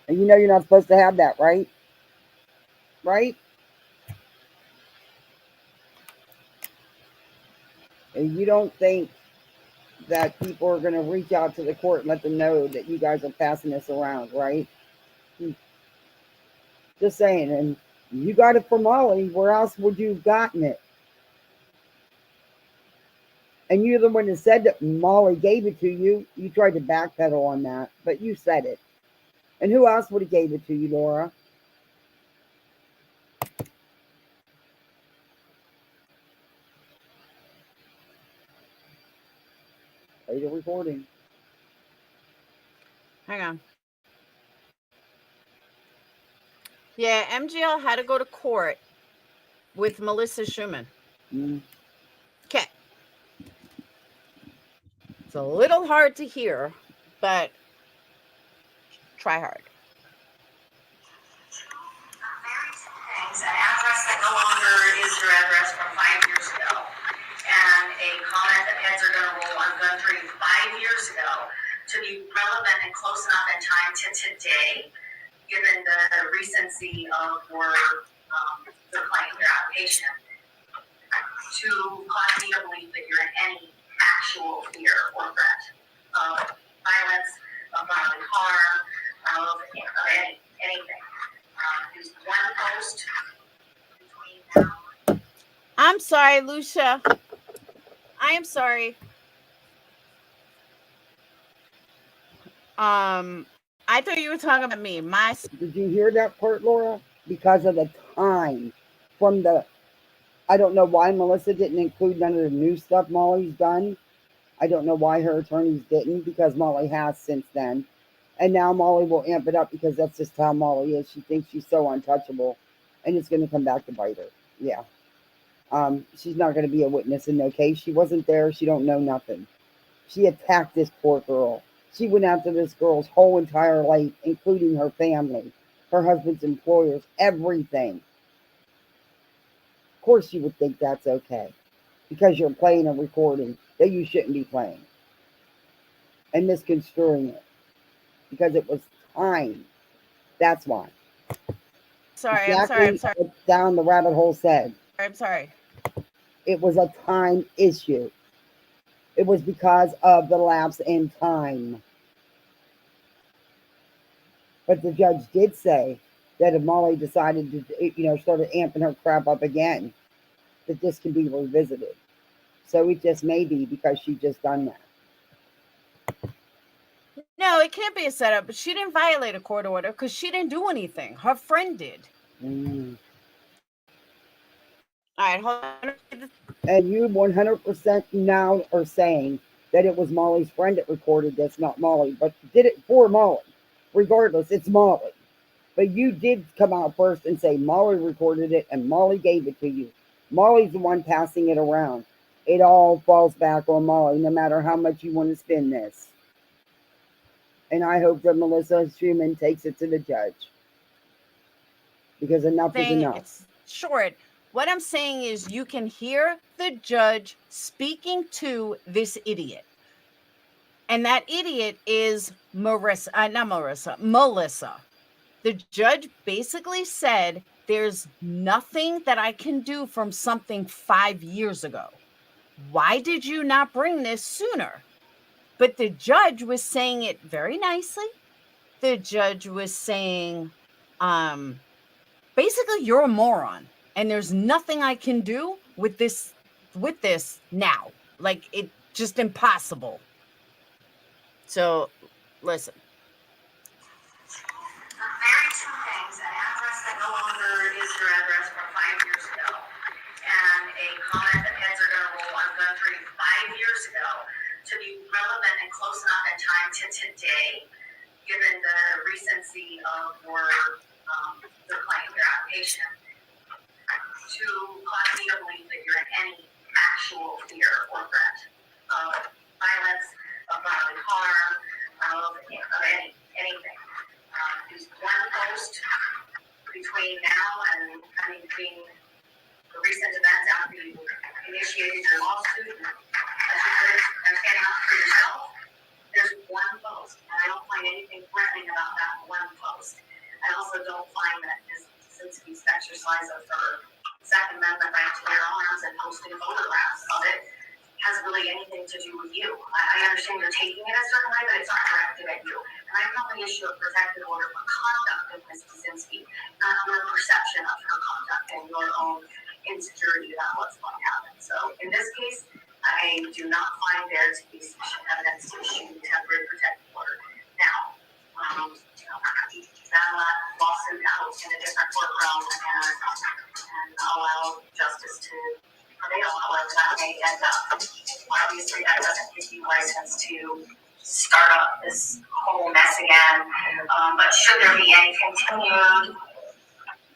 And you know you're not supposed to have that, right? Right? And you don't think that people are going to reach out to the court and let them know that you guys are passing this around, right? Just saying. And you got it from Molly. Where else would you have gotten it? And you're the one that said that Molly gave it to you. You tried to backpedal on that, but you said it. And who else would have gave it to you, Laura? Play the recording. Hang on. Yeah, MGL had to go to court with Melissa Schumann. Okay. It's a little hard to hear, but try hard. An address that no longer is your address from 5 years ago, and a comment that heads are going to roll on Gundry 5 years ago to be relevant and close enough in time to today, given the recency of your claim, your application, to cause me to believe that you're in any actual fear or threat of violence, of bodily harm, of anything. There's one post between now. I'm sorry, Lucia. I am sorry. I thought you were talking about me. Did you hear that part, Laura? Because of the time from the, I don't know why Melissa didn't include none of the new stuff Molly's done. I don't know why her attorneys didn't, because Molly has since then. And now Molly will amp it up because that's just how Molly is. She thinks she's so untouchable, and it's going to come back to bite her. Yeah. She's not going to be a witness in no case. She wasn't there. She don't know nothing. She attacked this poor girl. She went after this girl's whole entire life, including her family, her husband's employers, everything. Of course you would think that's okay, because you're playing a recording that you shouldn't be playing and misconstruing it because it was time. That's why. Sorry, Exactly I'm sorry. what Down the Rabbit Hole said. I'm sorry. It was a time issue. It was because of the lapse in time. But the judge did say that if Molly decided to, started amping her crap up again, that this can be revisited. So it just may be because she just done that. No, it can't be a setup. But she didn't violate a court order because she didn't do anything. Her friend did. All right, hold on. And you 100% now are saying that it was Molly's friend that recorded this, not Molly, but did it for Molly. Regardless, it's Molly. But you did come out first and say Molly recorded it and Molly gave it to you. Molly's the one passing it around. It all falls back on Molly, no matter how much you want to spin this. And I hope that Melissa Schumann takes it to the judge. Because enough is enough. It's short. What I'm saying is you can hear the judge speaking to this idiot. And that idiot is Melissa. The judge basically said, there's nothing that I can do from something 5 years ago. Why did you not bring this sooner? But the judge was saying it very nicely. The judge was saying, basically, you're a moron, and there's nothing I can do with this now. Like, it's just impossible. So, listen. The very two things, an address that no longer is your address from 5 years ago, and a comment that heads are going to roll on Gun3 5 years ago, to be relevant and close enough in time to today, given the recency of your claim, your application, to cause me to believe that you're in any actual fear or threat of violence, of bodily harm, of anything. There's one post between now and between the recent events after you initiated your lawsuit, as you put it, and standing up for yourself. There's one post, and I don't find anything threatening about that one post. I also don't find that Ms. Kaczynski's exercise of her Second Amendment right to bear arms and posting photographs of it has really anything to do with you. I understand you're taking it a certain way, but it's not directed at you. And I have an issue of protected order for conduct of Ms. Kaczynski, not your perception of her conduct and your own insecurity about what's going to happen. So in this case, I do not find there to be sufficient evidence to issue temporary protected order. Now, that lawsuit out in a different courtroom and allow justice to prevail, however that may end up. Obviously, that doesn't give you license to start up this whole mess again. But should there be any continued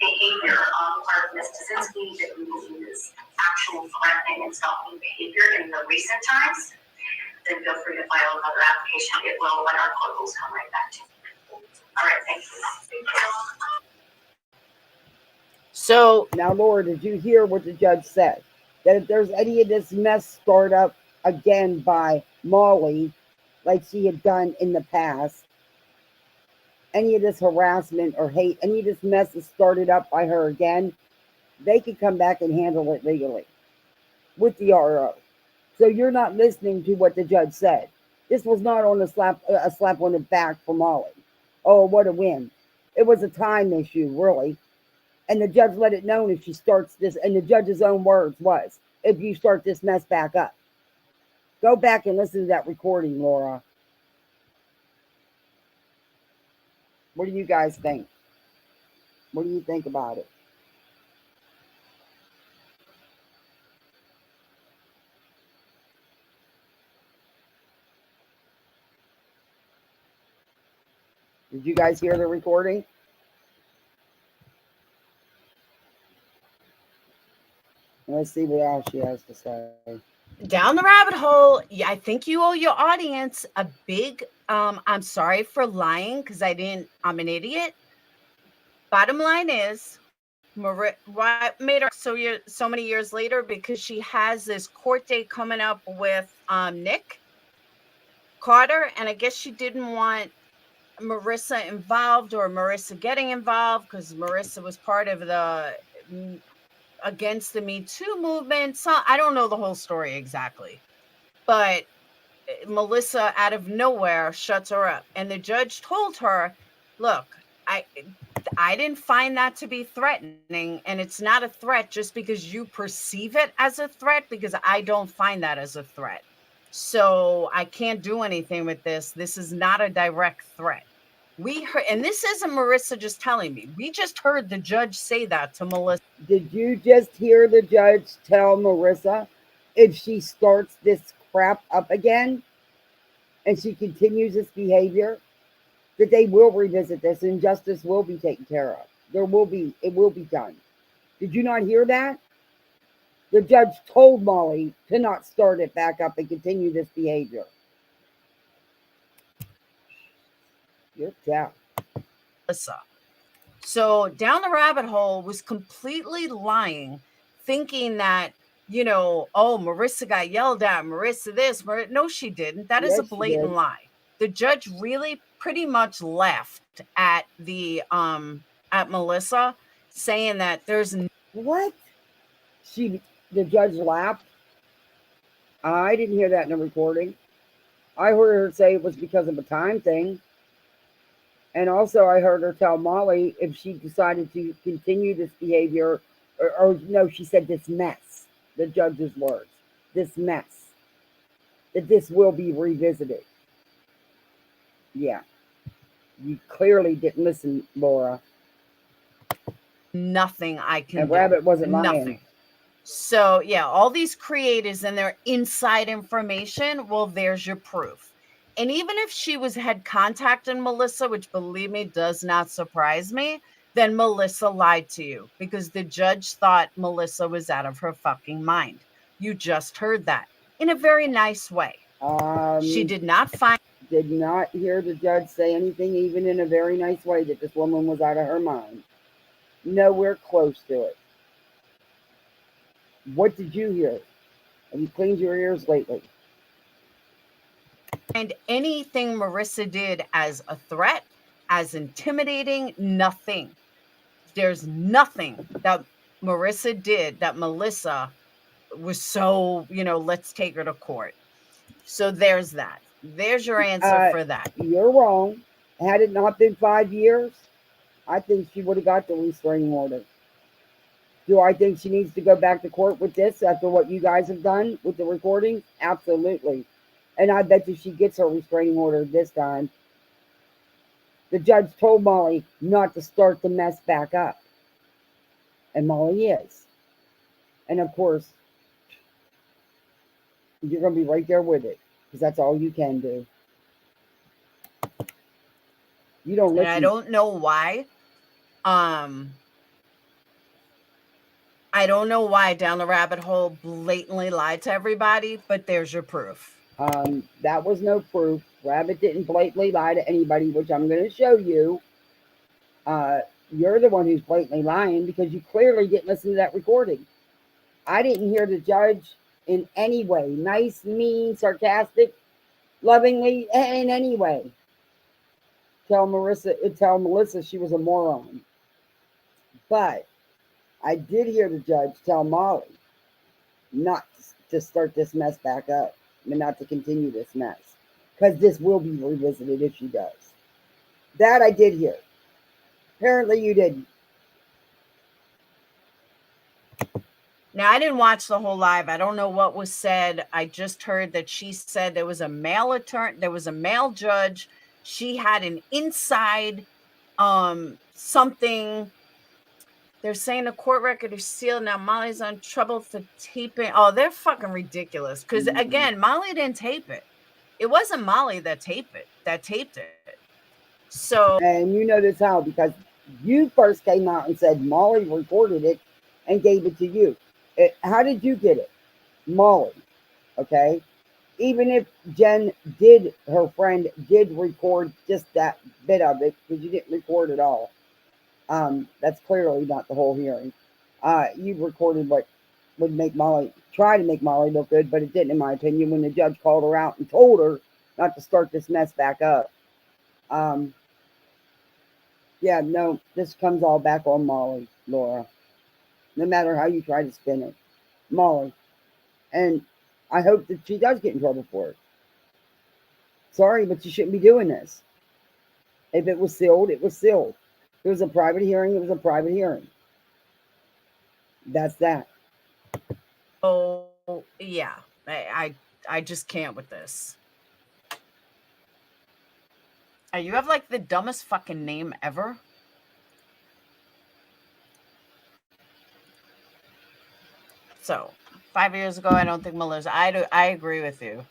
behavior on the part of Ms. Kaczynski that you believe is actual threatening and stalking behavior in the recent times, then feel free to file another application. It will when our proposals come right back to you. All right, thank you. Thank you. So now, Laura, did you hear what the judge said? That if there's any of this mess started up again by Molly, like she had done in the past, any of this harassment or hate, any of this mess is started up by her again, they could come back and handle it legally with the RO. So you're not listening to what the judge said. This was not on a slap on the back for Molly. Oh, what a win. It was a time issue, really. And the judge let it known if she starts this, and the judge's own words was, if you start this mess back up. Go back and listen to that recording, Laura. What do you guys think? What do you think about it? Did you guys hear the recording? Let's see what else she has to say. Down the rabbit hole. Yeah, I think you owe your audience a big I'm sorry for lying because I'm an idiot. Bottom line is, what made her so many years later? Because she has this court date coming up with Nick Carter, and I guess she didn't want Marissa involved or Marissa getting involved because Marissa was part of the against the Me Too movement. So I don't know the whole story exactly, but Melissa out of nowhere shuts her up, and the judge told her, look, I didn't find that to be threatening, and it's not a threat just because you perceive it as a threat, because I don't find that as a threat. So I can't do anything with this. This is not a direct threat. We heard, and this isn't Marissa just telling me. We just heard the judge say that to Melissa. Did you just hear the judge tell Marissa if she starts this crap up again and she continues this behavior, that they will revisit this and justice will be taken care of? It will be done. Did you not hear that? The judge told Molly to not start it back up and continue this behavior. You're deaf. So Down the Rabbit Hole was completely lying, thinking that, oh, Marissa got yelled at, Marissa this, no, she didn't. That is a blatant lie. The judge really pretty much laughed at at Melissa, saying that there's what? The judge laughed? I didn't hear that in the recording. I heard her say it was because of a time thing. And also I heard her tell Molly if she decided to continue this behavior, or no, she said this mess, the judge's words, this mess, that this will be revisited. Yeah. You clearly didn't listen, Laura. Nothing I can and do. Rabbit wasn't lying. Nothing. So yeah, all these creators and their inside information, well, there's your proof. And even if she had contacted Melissa, which believe me, does not surprise me, then Melissa lied to you because the judge thought Melissa was out of her fucking mind. You just heard that in a very nice way. She did not hear the judge say anything, even in a very nice way, that this woman was out of her mind. Nowhere close to it. What did you hear? Have you cleaned your ears lately? And anything Marissa did as a threat, as intimidating, nothing. There's nothing that Marissa did that Melissa was so, let's take her to court. So there's that. There's your answer for that. You're wrong. Had it not been 5 years, I think she would have got the restraining order. Do I think she needs to go back to court with this after what you guys have done with the recording? Absolutely. And I bet you she gets her restraining order this time. The judge told Molly not to start the mess back up. And Molly is. And of course, you're going to be right there with it, because that's all you can do. You don't listen. And I don't know why. I don't know why Down the Rabbit Hole blatantly lied to everybody, but there's your proof. That was no proof. Rabbit didn't blatantly lie to anybody, which I'm going to show you. You're the one who's blatantly lying because you clearly didn't listen to that recording. I didn't hear the judge in any way, nice, mean, sarcastic, lovingly, in any way, tell Melissa she was a moron. But I did hear the judge tell Molly not to start this mess back up, and not to continue this mess. because this will be revisited if she does. That I did hear. Apparently you didn't. Now, I didn't watch the whole live. I don't know what was said. I just heard that she said there was a male attorney, there was a male judge. She had an inside something. They're saying the court record is sealed. Now Molly's on trouble for taping. Oh, they're fucking ridiculous. Because again, Molly didn't tape it. It wasn't Molly that taped it. So, and you know this how, because you first came out and said Molly recorded it and gave it to you. How did you get it? Molly. Okay. Even if Jen did, her friend did record just that bit of it, because you didn't record it all. That's clearly not the whole hearing. You recorded what would try to make Molly look good, but it didn't, in my opinion, when the judge called her out and told her not to start this mess back up. Yeah, no, this comes all back on Molly, Laura. No matter how you try to spin it. Molly. And I hope that she does get in trouble for it. Sorry, but you shouldn't be doing this. If it was sealed, it was sealed. If it was a private hearing, it was a private hearing. That's that. oh yeah, I just can't with this. You have like the dumbest fucking name ever. So 5 years ago, I don't think Melissa. I agree with you,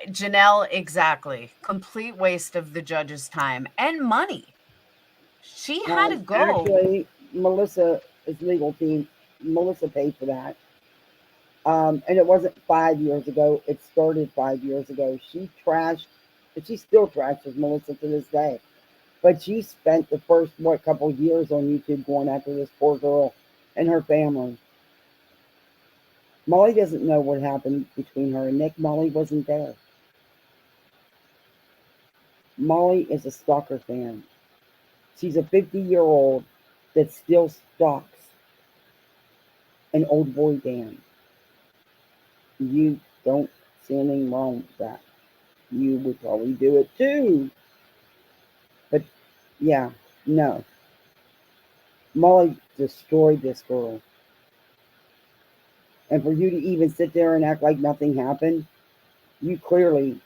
Janelle. Exactly, complete waste of the judge's time and money. She had to go. Actually, Melissa's legal team, Melissa paid for that. And it wasn't 5 years ago. It started 5 years ago. She trashed, and she still trashes Melissa to this day. But she spent the first, couple years on YouTube going after this poor girl and her family. Molly doesn't know what happened between her and Nick. Molly wasn't there. Molly is a stalker fan. She's a 50-year-old that still stalks an old boy band. You don't see anything wrong with that. You would probably do it too. But yeah, no. Molly destroyed this girl. And for you to even sit there and act like nothing happened, you clearly,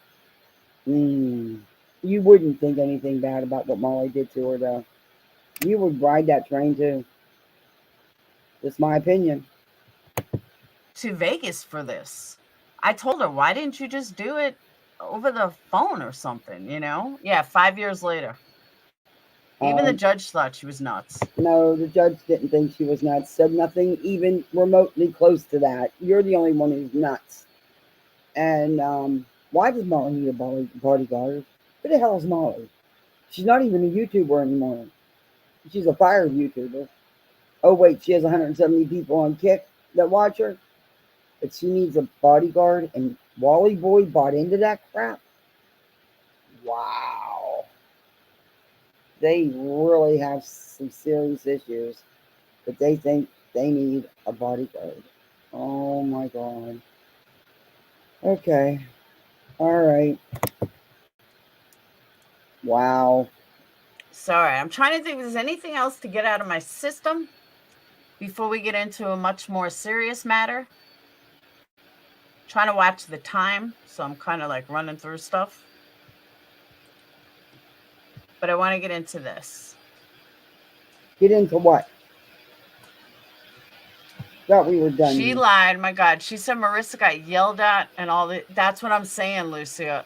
you wouldn't think anything bad about what Molly did to her, though. You would ride that train too. That's my opinion. To Vegas for this. I told her, why didn't you just do it over the phone or something, you know? Yeah, 5 years later. Even the judge thought she was nuts. No, the judge didn't think she was nuts. Said nothing even remotely close to that. You're the only one who's nuts. And why does Molly need a bodyguard? Who the hell is Molly? She's not even a YouTuber anymore. She's a fired YouTuber. Oh, wait, she has 170 people on Kick that watch her. But she needs a bodyguard, and Wally Boy bought into that crap? Wow. They really have some serious issues, but they think they need a bodyguard. Oh my God. Okay. All right. Wow. Sorry, I'm trying to think if there's anything else to get out of my system before we get into a much more serious matter. Trying to watch the time, so I'm kind of like running through stuff. But I want to get into this. Get into what? Thought we were done. She lied. My God. She said Marissa got yelled at and all that. That's what I'm saying, Lucia.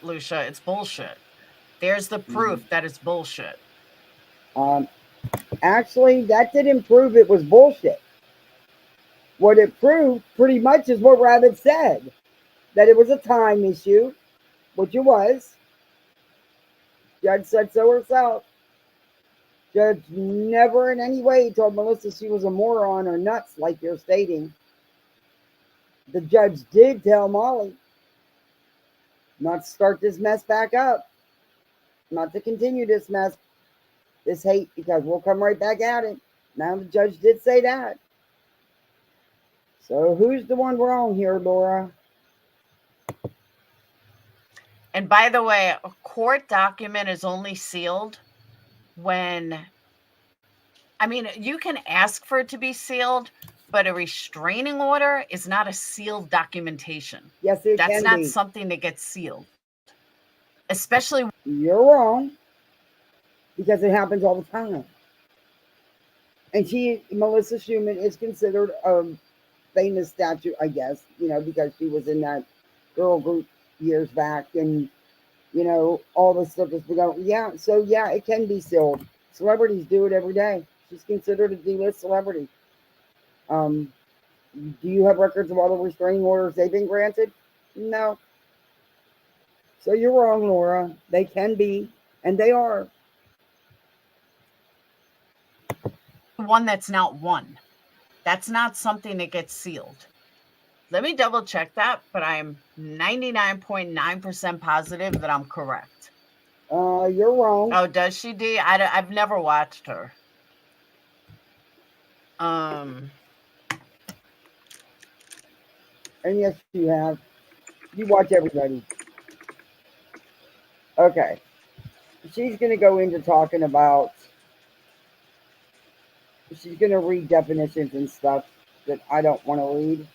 It's bullshit. There's the proof that it's bullshit. Actually, that didn't prove it was bullshit. What it proved pretty much is what Rabbit said. That it was a time issue, which it was. Judge said so herself. Judge never in any way told Melissa she was a moron or nuts like you're stating. The judge did tell Molly not to start this mess back up. Not to continue this mess, this hate, because we'll come right back at it. Now the judge did say that. So who's the one wrong here, Laura? And by the way, a court document is only sealed when, I mean, you can ask for it to be sealed, but a restraining order is not a sealed documentation. Yes, it That's can not be. something that gets sealed. Especially. You're wrong, because it happens all the time. And Melissa Schumann is considered a famous statue, I guess, because she was in that girl group years back, and all the stuff that's been going. Yeah, so yeah, it can be sealed. Celebrities do it every day. She's considered a D-list celebrity. Do you have records of all the restraining orders they've been granted? No. So you're wrong, Laura. They can be, and they are. One that's not one. That's not something that gets sealed. Let me double check that, but I'm 99.9% positive that I'm correct. You're wrong. Oh, does she, D? I've never watched her. And yes, you have. You watch everybody. Okay. She's going to go into talking about. She's going to read definitions and stuff that I don't want to read.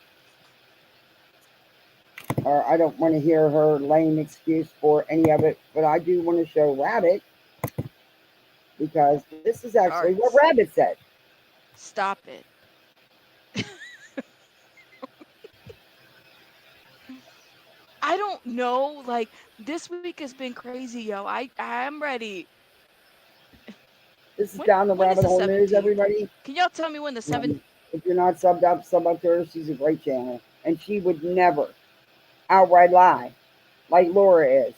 Or I don't want to hear her lame excuse for any of it. But I do want to show Rabbit, because this is actually what Rabbit said. Stop it. I don't know. Like, this week has been crazy, yo. I'm ready. This is Down the Rabbit Hole News, everybody. Can y'all tell me when the 7th? If you're not subbed up to her. She's a great channel. And she would never outright lie like Laura is.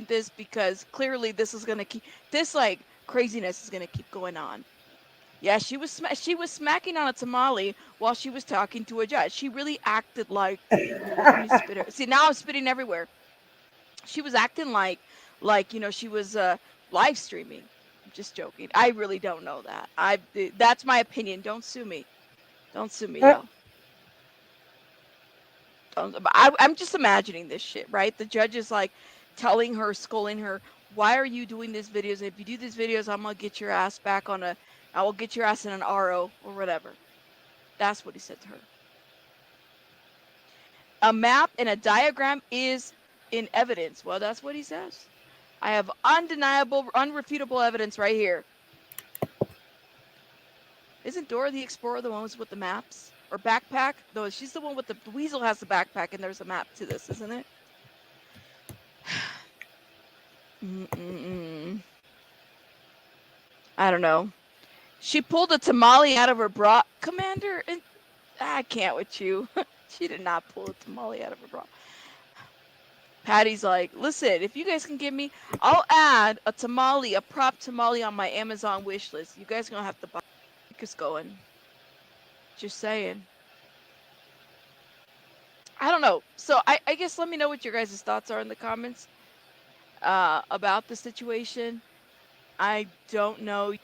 This, because clearly this is going to keep, this like craziness is going to keep going on. Yeah, she was smacking on a tamale while she was talking to a judge. She really acted like, let me spit her. See, now I'm spitting everywhere. She was acting like she was live streaming. I'm just joking. I really don't know that. That's my opinion. Don't sue me. Don't sue me, y'all. I'm just imagining this shit, right? The judge is like telling her, scolding her, why are you doing these videos? If you do these videos, I'm gonna get your ass back I will get your ass in an RO or whatever. That's what he said to her. A map and a diagram is in evidence. Well, that's what he says. I have undeniable, unrefutable evidence right here. Isn't Dora the Explorer the one with the maps? Or backpack? No, she's the one with the weasel has the backpack, and there's a map to this, isn't it? I don't know. She pulled a tamale out of her bra. Commander, and I can't with you. She did not pull a tamale out of her bra. Patty's like, listen, if you guys can give me, I'll add a tamale, a prop tamale on my Amazon wish list. You guys are going to have to buy it's going. Just saying. I don't know. So I guess let me know what your guys' thoughts are in the comments about the situation. I don't know.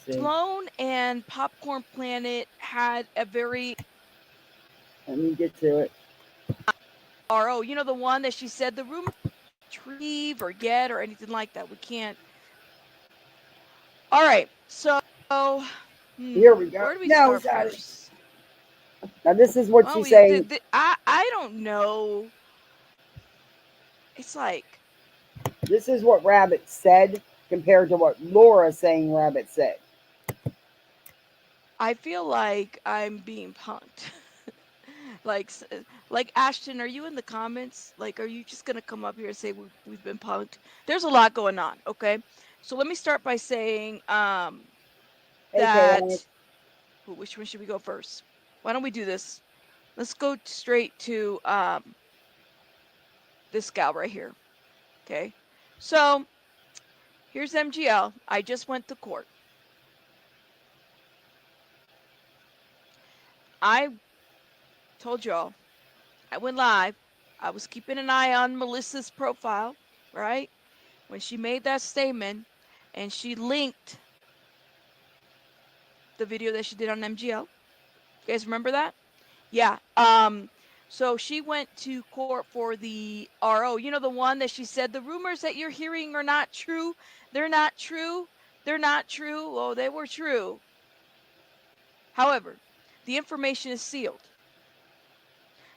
Sloan and Popcorn Planet had a very... Let me get to it. RO, you know, the one that she said the rumor retrieve or get or anything like that. We can't. All right. So here we go. Where do we start first? Now this is what she's saying. I don't know. It's like, this is what Rabbit said compared to what Laura's saying Rabbit said. I feel like I'm being punked. like Ashton, are you in the comments? Like, are you just gonna come up here and say we've been punked? There's a lot going on. Okay, so let me start by saying that. Which one should we go first? Why don't we do this? Let's go straight to this gal right here. Okay, so here's MGL. I just went to court. I told y'all I went live. I was keeping an eye on Melissa's profile, right? When she made that statement and she linked the video that she did on MGL. You guys remember that? Yeah. So she went to court for the RO. You know, the one that she said the rumors that you're hearing are not true. They're not true. They're not true. Oh, they were true. However, the information is sealed.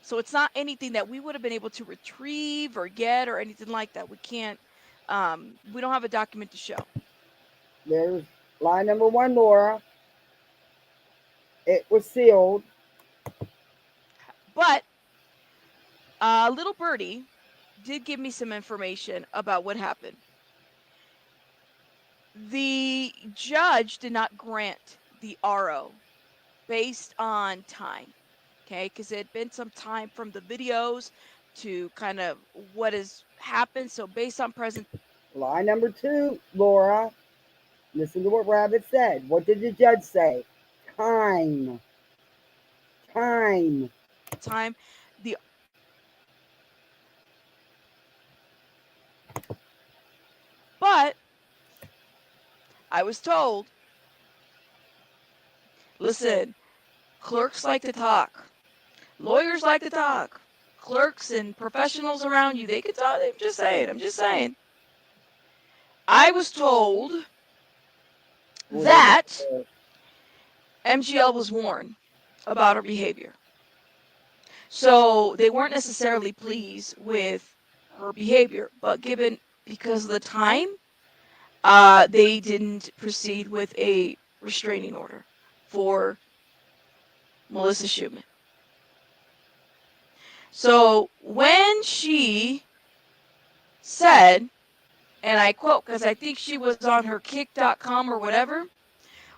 So it's not anything that we would have been able to retrieve or get or anything like that. We can't, we don't have a document to show. There's lie number one, Laura. It was sealed. But little birdie did give me some information about what happened. The judge did not grant the RO based on time, okay? Because it had been some time from the videos to kind of what has happened. So based on present Lie number two, Laura. Listen to what Rabbit said. What did the judge say? Time. Time. time, the but I was told, listen, clerks like to talk. Lawyers like to talk. Clerks and professionals around you, they could talk. I'm just saying. I'm just saying. I was told that MGL was warned about her behavior. So they weren't necessarily pleased with her behavior, but because of the time, they didn't proceed with a restraining order for Melissa Schumann. So when she said, and I quote because I think she was on her kick.com or whatever,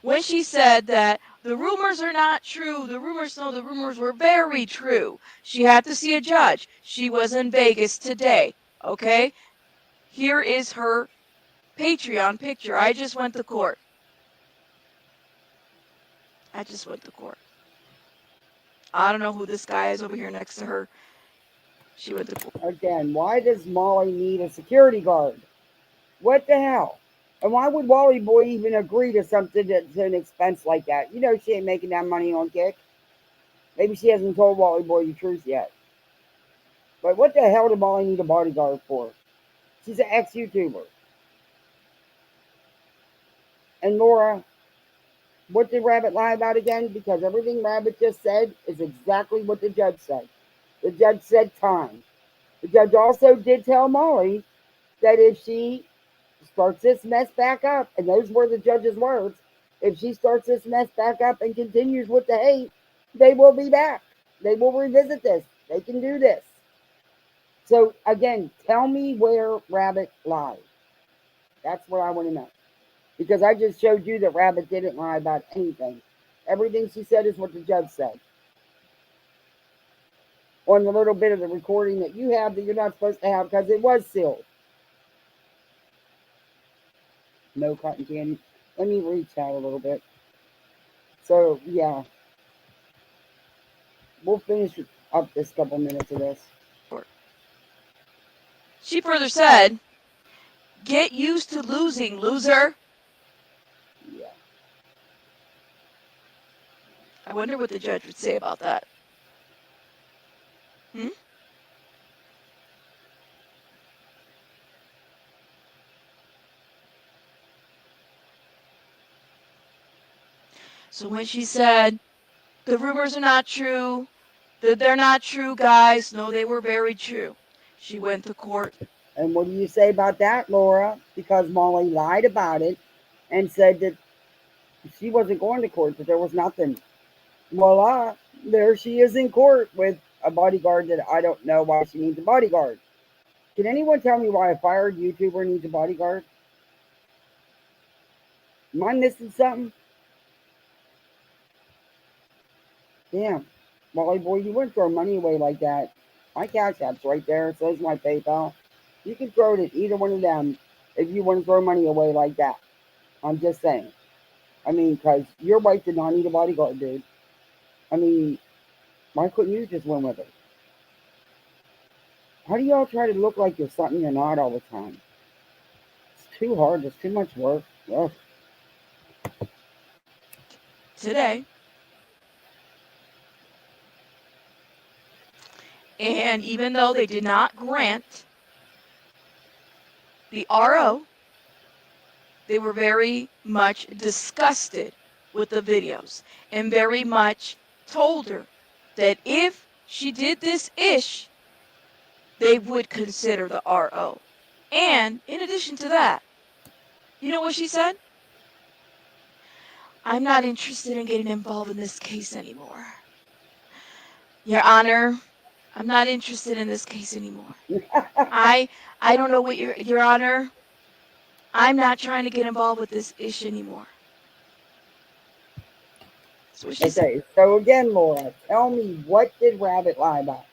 when she said that the rumors are not true, the rumors were very true. She had to see a judge. She was in Vegas today, okay? Here is her Patreon picture. I just went to court. I just went to court. I don't know who this guy is over here next to her. She went to court. Again, why does Molly need a security guard? What the hell? And why would Wally Boy even agree to something that's an expense like that? You know she ain't making that money on Kick. Maybe she hasn't told Wally Boy the truth yet. But what the hell did Molly need a bodyguard for? She's an ex-YouTuber. And Laura, what did Rabbit lie about again? Because everything Rabbit just said is exactly what the judge said. The judge said time. The judge also did tell Molly that if she starts this mess back up, and those were the judge's words, if she starts this mess back up and continues with the hate, they will be back. They will revisit this. They can do this. So again, tell me where Rabbit lied. That's what I want to know. Because I just showed you that Rabbit didn't lie about anything. Everything she said is what the judge said. On the little bit of the recording that you have that you're not supposed to have because it was sealed. No cotton candy. Let me reach out a little bit. So, yeah. We'll finish up this couple minutes of this. She further said, get used to losing, loser. Yeah. I wonder what the judge would say about that. So when she said, the rumors are not true, they're not true, guys. No, they were very true. She went to court. And what do you say about that, Laura? Because Molly lied about it and said that she wasn't going to court, that there was nothing. Voila, there she is in court with a bodyguard that I don't know why she needs a bodyguard. Can anyone tell me why a fired YouTuber needs a bodyguard? Am I missing something? Damn. Molly boy, you wouldn't throw money away like that. My Cash App's right there. So is my PayPal. You can throw it at either one of them if you want to throw money away like that. I'm just saying. I mean, because your wife did not need a bodyguard, dude. I mean, why couldn't you just win with her? How do y'all try to look like you're something you're not all the time? It's too hard. It's too much work. Ugh. Today, And even though they did not grant the RO, they were very much disgusted with the videos and very much told her that if she did this ish, they would consider the RO. And in addition to that, you know what she said? I'm not interested in getting involved in this case anymore. Your Honor, I'm not interested in this case anymore. I don't know what Your Honor, I'm not trying to get involved with this issue anymore. That's what she said. Okay, so again, Laura, tell me, what did Rabbit lie about?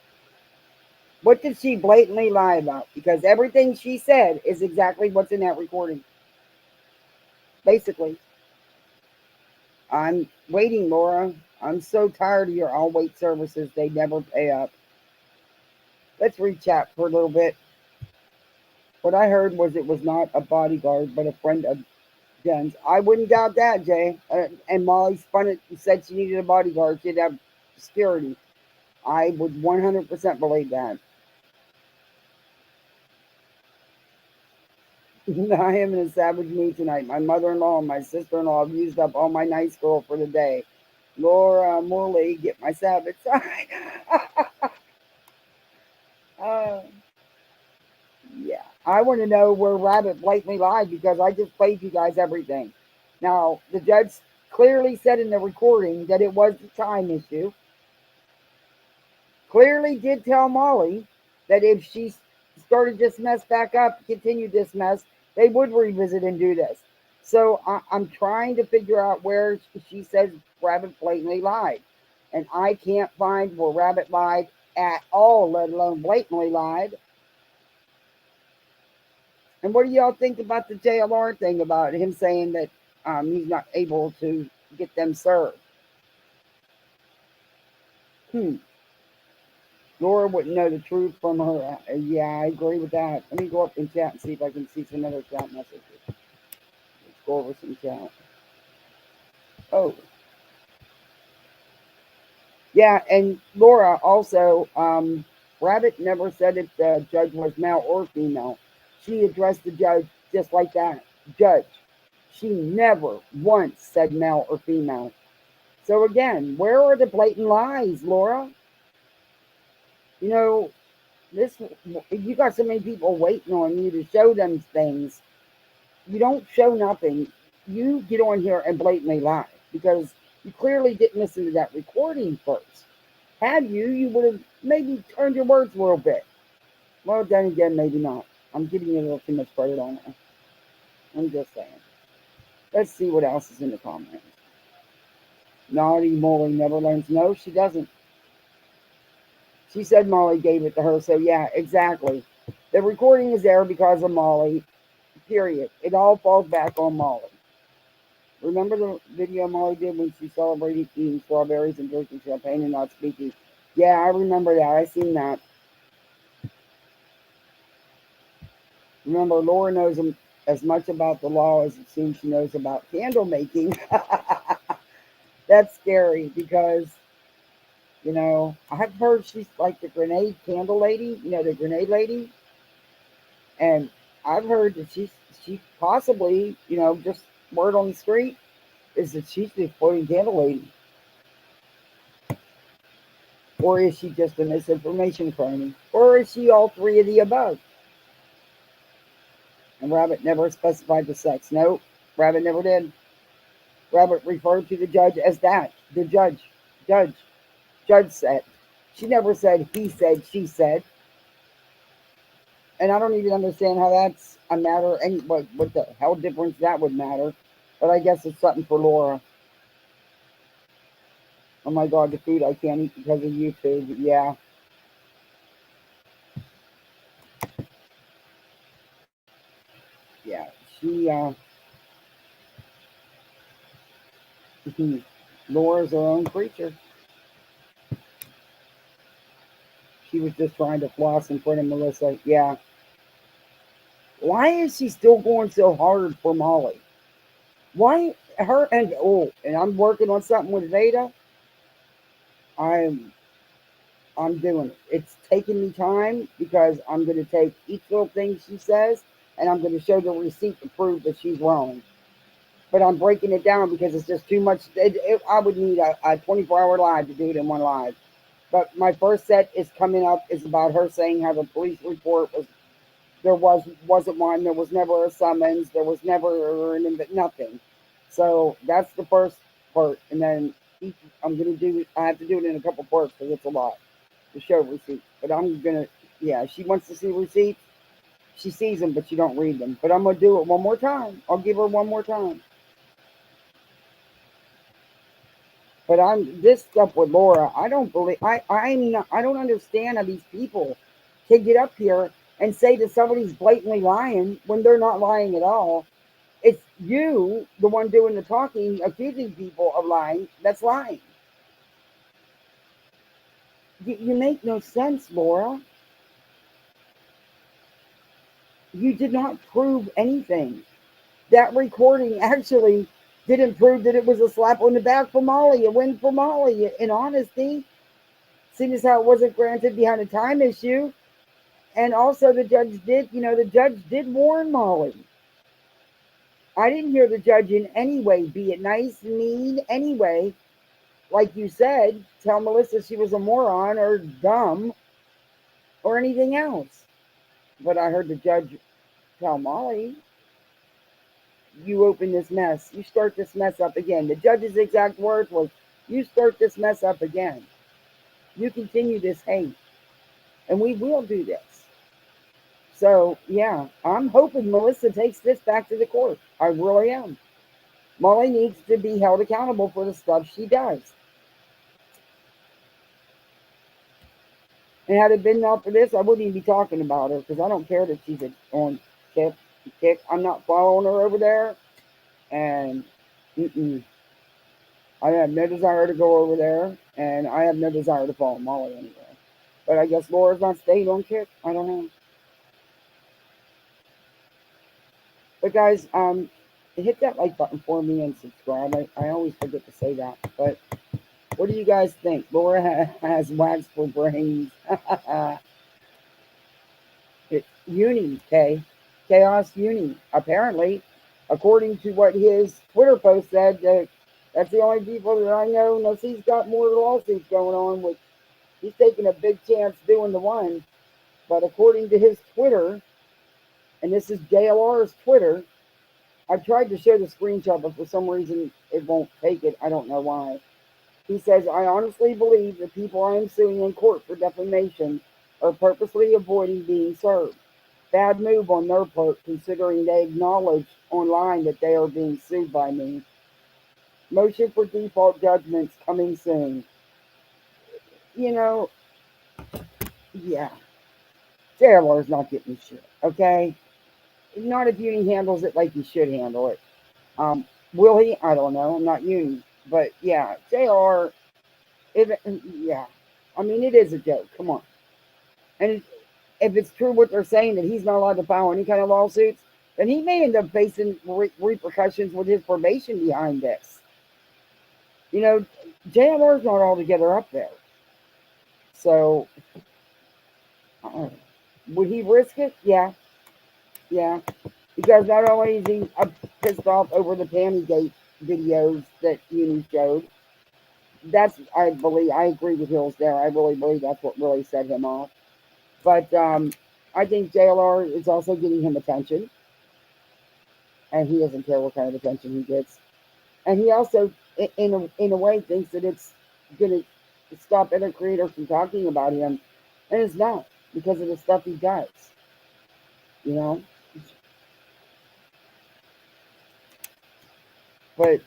What did she blatantly lie about? Because everything she said is exactly what's in that recording. Basically. I'm waiting, Laura. I'm so tired of your all wait services. They never pay up. Let's re-chat for a little bit. What I heard was it was not a bodyguard, but a friend of Jen's. I wouldn't doubt that, Jay. And Molly spun it and said she needed a bodyguard. She'd have security. I would 100% believe that. I am in a savage mood tonight. My mother-in-law and my sister-in-law have used up all my nice girl for the day. Laura Morley, get my savage side. Yeah, I want to know where Rabbit blatantly lied, because I just played you guys everything. Now, the judge clearly said in the recording that it was the time issue. Clearly did tell Molly that if she started this mess back up, continued this mess, they would revisit and do this. So I'm trying to figure out where she says Rabbit blatantly lied. And I can't find where Rabbit lied at all, let alone blatantly lied. And what do y'all think about the JLR thing, about him saying that he's not able to get them served? Laura wouldn't know the truth from her. Yeah, I agree with that. Let me go up in chat and see if I can see some other chat messages. Let's go over some chat. Oh. Yeah, and Laura also, Rabbit never said if the judge was male or female. She addressed the judge just like that. Judge. She never once said male or female. So again, where are the blatant lies, Laura? You know, you got so many people waiting on you to show them things. You don't show nothing. You get on here and blatantly lie, because you clearly didn't listen to that recording first. Had you would have maybe turned your words a little bit. Well, then again, maybe not. I'm giving you a little too much credit on that. I'm just saying. Let's see what else is in the comments. Naughty Molly never learns. No, she doesn't. She said Molly gave it to her, so yeah, exactly. The recording is there because of Molly, period. It all falls back on Molly. Remember the video Molly did when she celebrated eating strawberries and drinking champagne and not speaking? Yeah, I remember that. I seen that. Remember, Laura knows as much about the law as it seems she knows about candle making. That's scary, because, you know, I've heard she's like the grenade candle lady, you know, the grenade lady. And I've heard that she possibly, you know, just word on the street is that she's the floating candle lady. Or is she just a misinformation crony? Or is she all three of the above? And Rabbit never specified the sex. Nope, Rabbit never did. Rabbit referred to the judge as that. The judge said. She never said he said, she said. And I don't even understand how that's a matter. And what the hell difference that would matter. But I guess it's something for Laura. Oh my God, the food I can't eat because of YouTube. Yeah. Yeah. She, Laura's her own creature. She was just trying to floss in front of Melissa. Yeah. Why is she still going so hard for Molly? Why her and I'm working on something with Veda. I I'm doing it. It's taking me time because I'm going to take each little thing she says and I'm going to show the receipt to prove that she's wrong. But I'm breaking it down because it's just too much. I would need a 24-hour live to do it in one live. But my first set is coming up is about her saying how the police report was wasn't one. There was never a summons. There was never nothing. So that's the first part, and then I'm gonna do. I have to do it in a couple parts because it's a lot to show receipts. But I'm gonna. Yeah, she wants to see receipts. She sees them, but she don't read them. But I'm gonna do it one more time. I'll give her one more time. But I'm this stuff with Laura. I don't believe. I don't understand how these people can get up here and say that somebody's blatantly lying when they're not lying at all. It's you, the one doing the talking, accusing people of lying. That's lying. You make no sense, Laura. You did not prove anything. That recording actually didn't prove that it was a slap on the back for Molly, a win for Molly. In honesty, seeing as how it wasn't granted behind a time issue, and also the judge did warn Molly. I didn't hear the judge in any way, be it nice, mean, anyway, like you said, tell Melissa she was a moron or dumb or anything else. But I heard the judge tell Molly, you open this mess. You start this mess up again. The judge's exact words was, you start this mess up again. You continue this hate. And we will do this. So, yeah, I'm hoping Melissa takes this back to the court. I really am. Molly needs to be held accountable for the stuff she does. And had it been not for this, I wouldn't even be talking about her because I don't care that she's on kick. I'm not following her over there. And I have no desire to go over there. And I have no desire to follow Molly anyway. But I guess Laura's not staying on kick. I don't know. But guys, hit that like button for me and subscribe. I always forget to say that. But what do you guys think? Laura has wax for brains. It's Uni, Chaos Uni. Apparently, according to what his Twitter post said, that's the only people that I know, unless he's got more lawsuits going on, which he's taking a big chance doing the one. But according to his Twitter, and this is JLR's Twitter, I've tried to show the screenshot, but for some reason it won't take it. I don't know why. He says, I honestly believe the people I am suing in court for defamation are purposely avoiding being served. Bad move on their part, considering they acknowledge online that they are being sued by me. Motion for default judgments coming soon. You know, yeah. JLR's not getting shit, okay? Not if Uni handles it like he should handle it. Will he? I don't know. I'm not Uni. But yeah, JR, yeah. I mean, it is a joke. Come on. And if it's true what they're saying that he's not allowed to file any kind of lawsuits, then he may end up facing repercussions with his probation behind this. You know, JLR's not altogether up there. So, would he risk it? Yeah. Yeah. Because not only is he pissed off over the Pammygate videos that Uni showed, I agree with Hills there. I really believe that's what really set him off. But I think JLR is also getting him attention. And he doesn't care what kind of attention he gets. And he also, in a way, thinks that it's going to stop other creators from talking about him. And it's not, because of the stuff he does. You know? But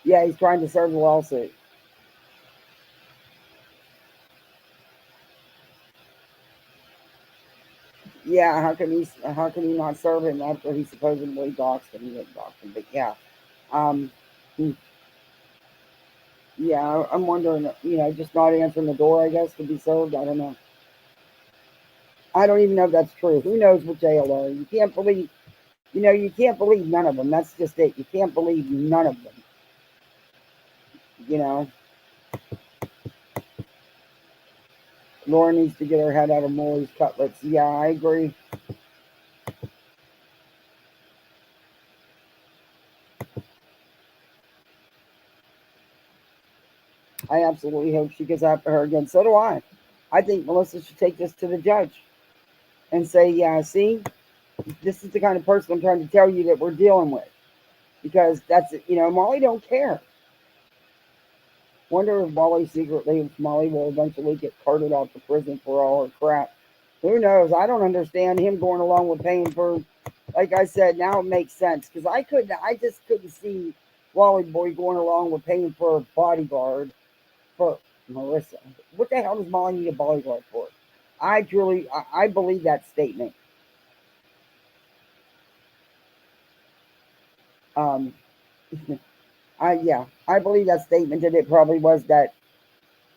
yeah, he's trying to serve the lawsuit. Yeah, how can he not serve him after he supposedly doxed him? He didn't dox him, but yeah. Yeah, I'm wondering, just not answering the door, I guess, to be served. I don't know. I don't even know if that's true. Who knows with JLR? You can't believe none of them. That's just it. You can't believe none of them. you know. Laura needs to get her head out of Molly's cutlets. Yeah, I agree. I absolutely hope she gets after her again. So do I. I think Melissa should take this to the judge and say, yeah, see, this is the kind of person I'm trying to tell you that we're dealing with. Because that's, Molly don't care. Wonder if Molly will eventually get carted off to prison for all her crap. Who knows? I don't understand him going along with paying for, like I said, now it makes sense. Because I just couldn't see Wally Boy going along with paying for a bodyguard for Marissa. What the hell does Molly need a bodyguard for? I believe that statement. I believe that statement that it probably was that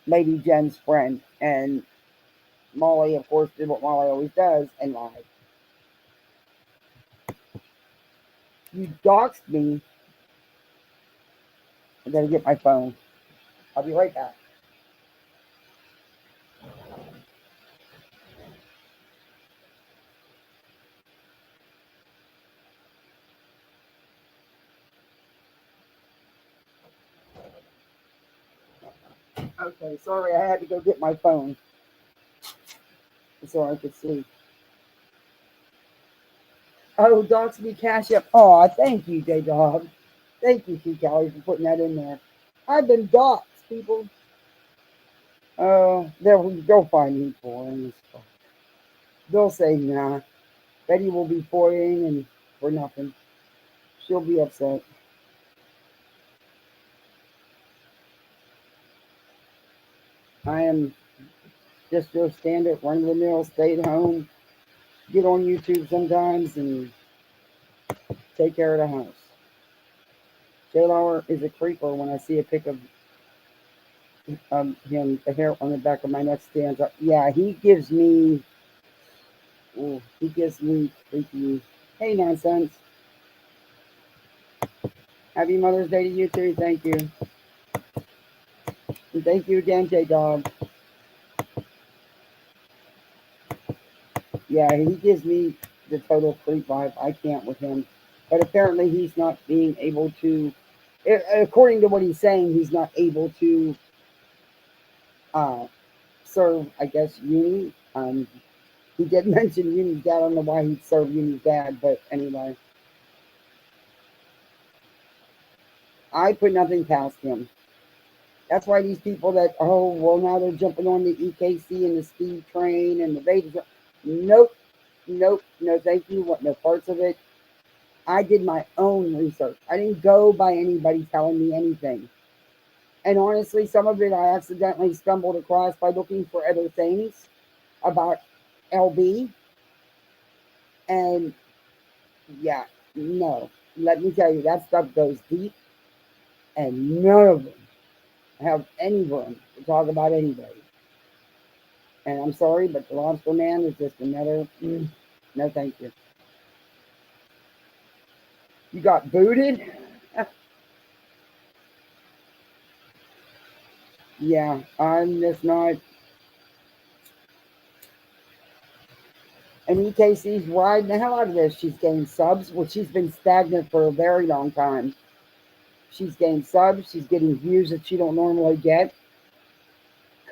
Lady Jen's friend, and Molly, of course, did what Molly always does and lied. You doxed me. I gotta get my phone. I'll be right back. Okay, sorry, I had to go get my phone so I could see. Oh, dox me cash up. Oh, thank you, J Dog. Thank you, T Callie, for putting that in there. I've been doxed, people. Oh, they'll find me for this. They'll say, nah, Betty will be foying and for nothing. She'll be upset. I am just your standard run of the mill, stay at home, get on YouTube sometimes, and take care of the house. J Lauer is a creeper when I see a pic of him, the hair on the back of my neck stands up. Yeah, he gives me creepy. Hey, nonsense. Happy Mother's Day to you too. Thank you. And thank you again, J Dog. Yeah, he gives me the total creep vibe. I can't with him. But apparently he's not being able to, according to what he's saying, he's not able to serve, I guess, Uni. He did mention Uni's dad. I don't know why he'd serve Uni's dad, but anyway. I put nothing past him. That's why these people that, now they're jumping on the EKC and the speed train and the Vegas. Nope, no, thank you. Want no parts of it. I did my own research. I didn't go by anybody telling me anything. And honestly, some of it I accidentally stumbled across by looking for other things about LB. And yeah, no. Let me tell you, that stuff goes deep. And none of them have any room to talk about anybody. And I'm sorry, but the Lobster Man is just another, no thank you. You got booted? Yeah, I'm just not. And EKC's riding the hell out of this. She's gained subs, which she's been stagnant for a very long time. She's gained subs. She's getting views that she don't normally get.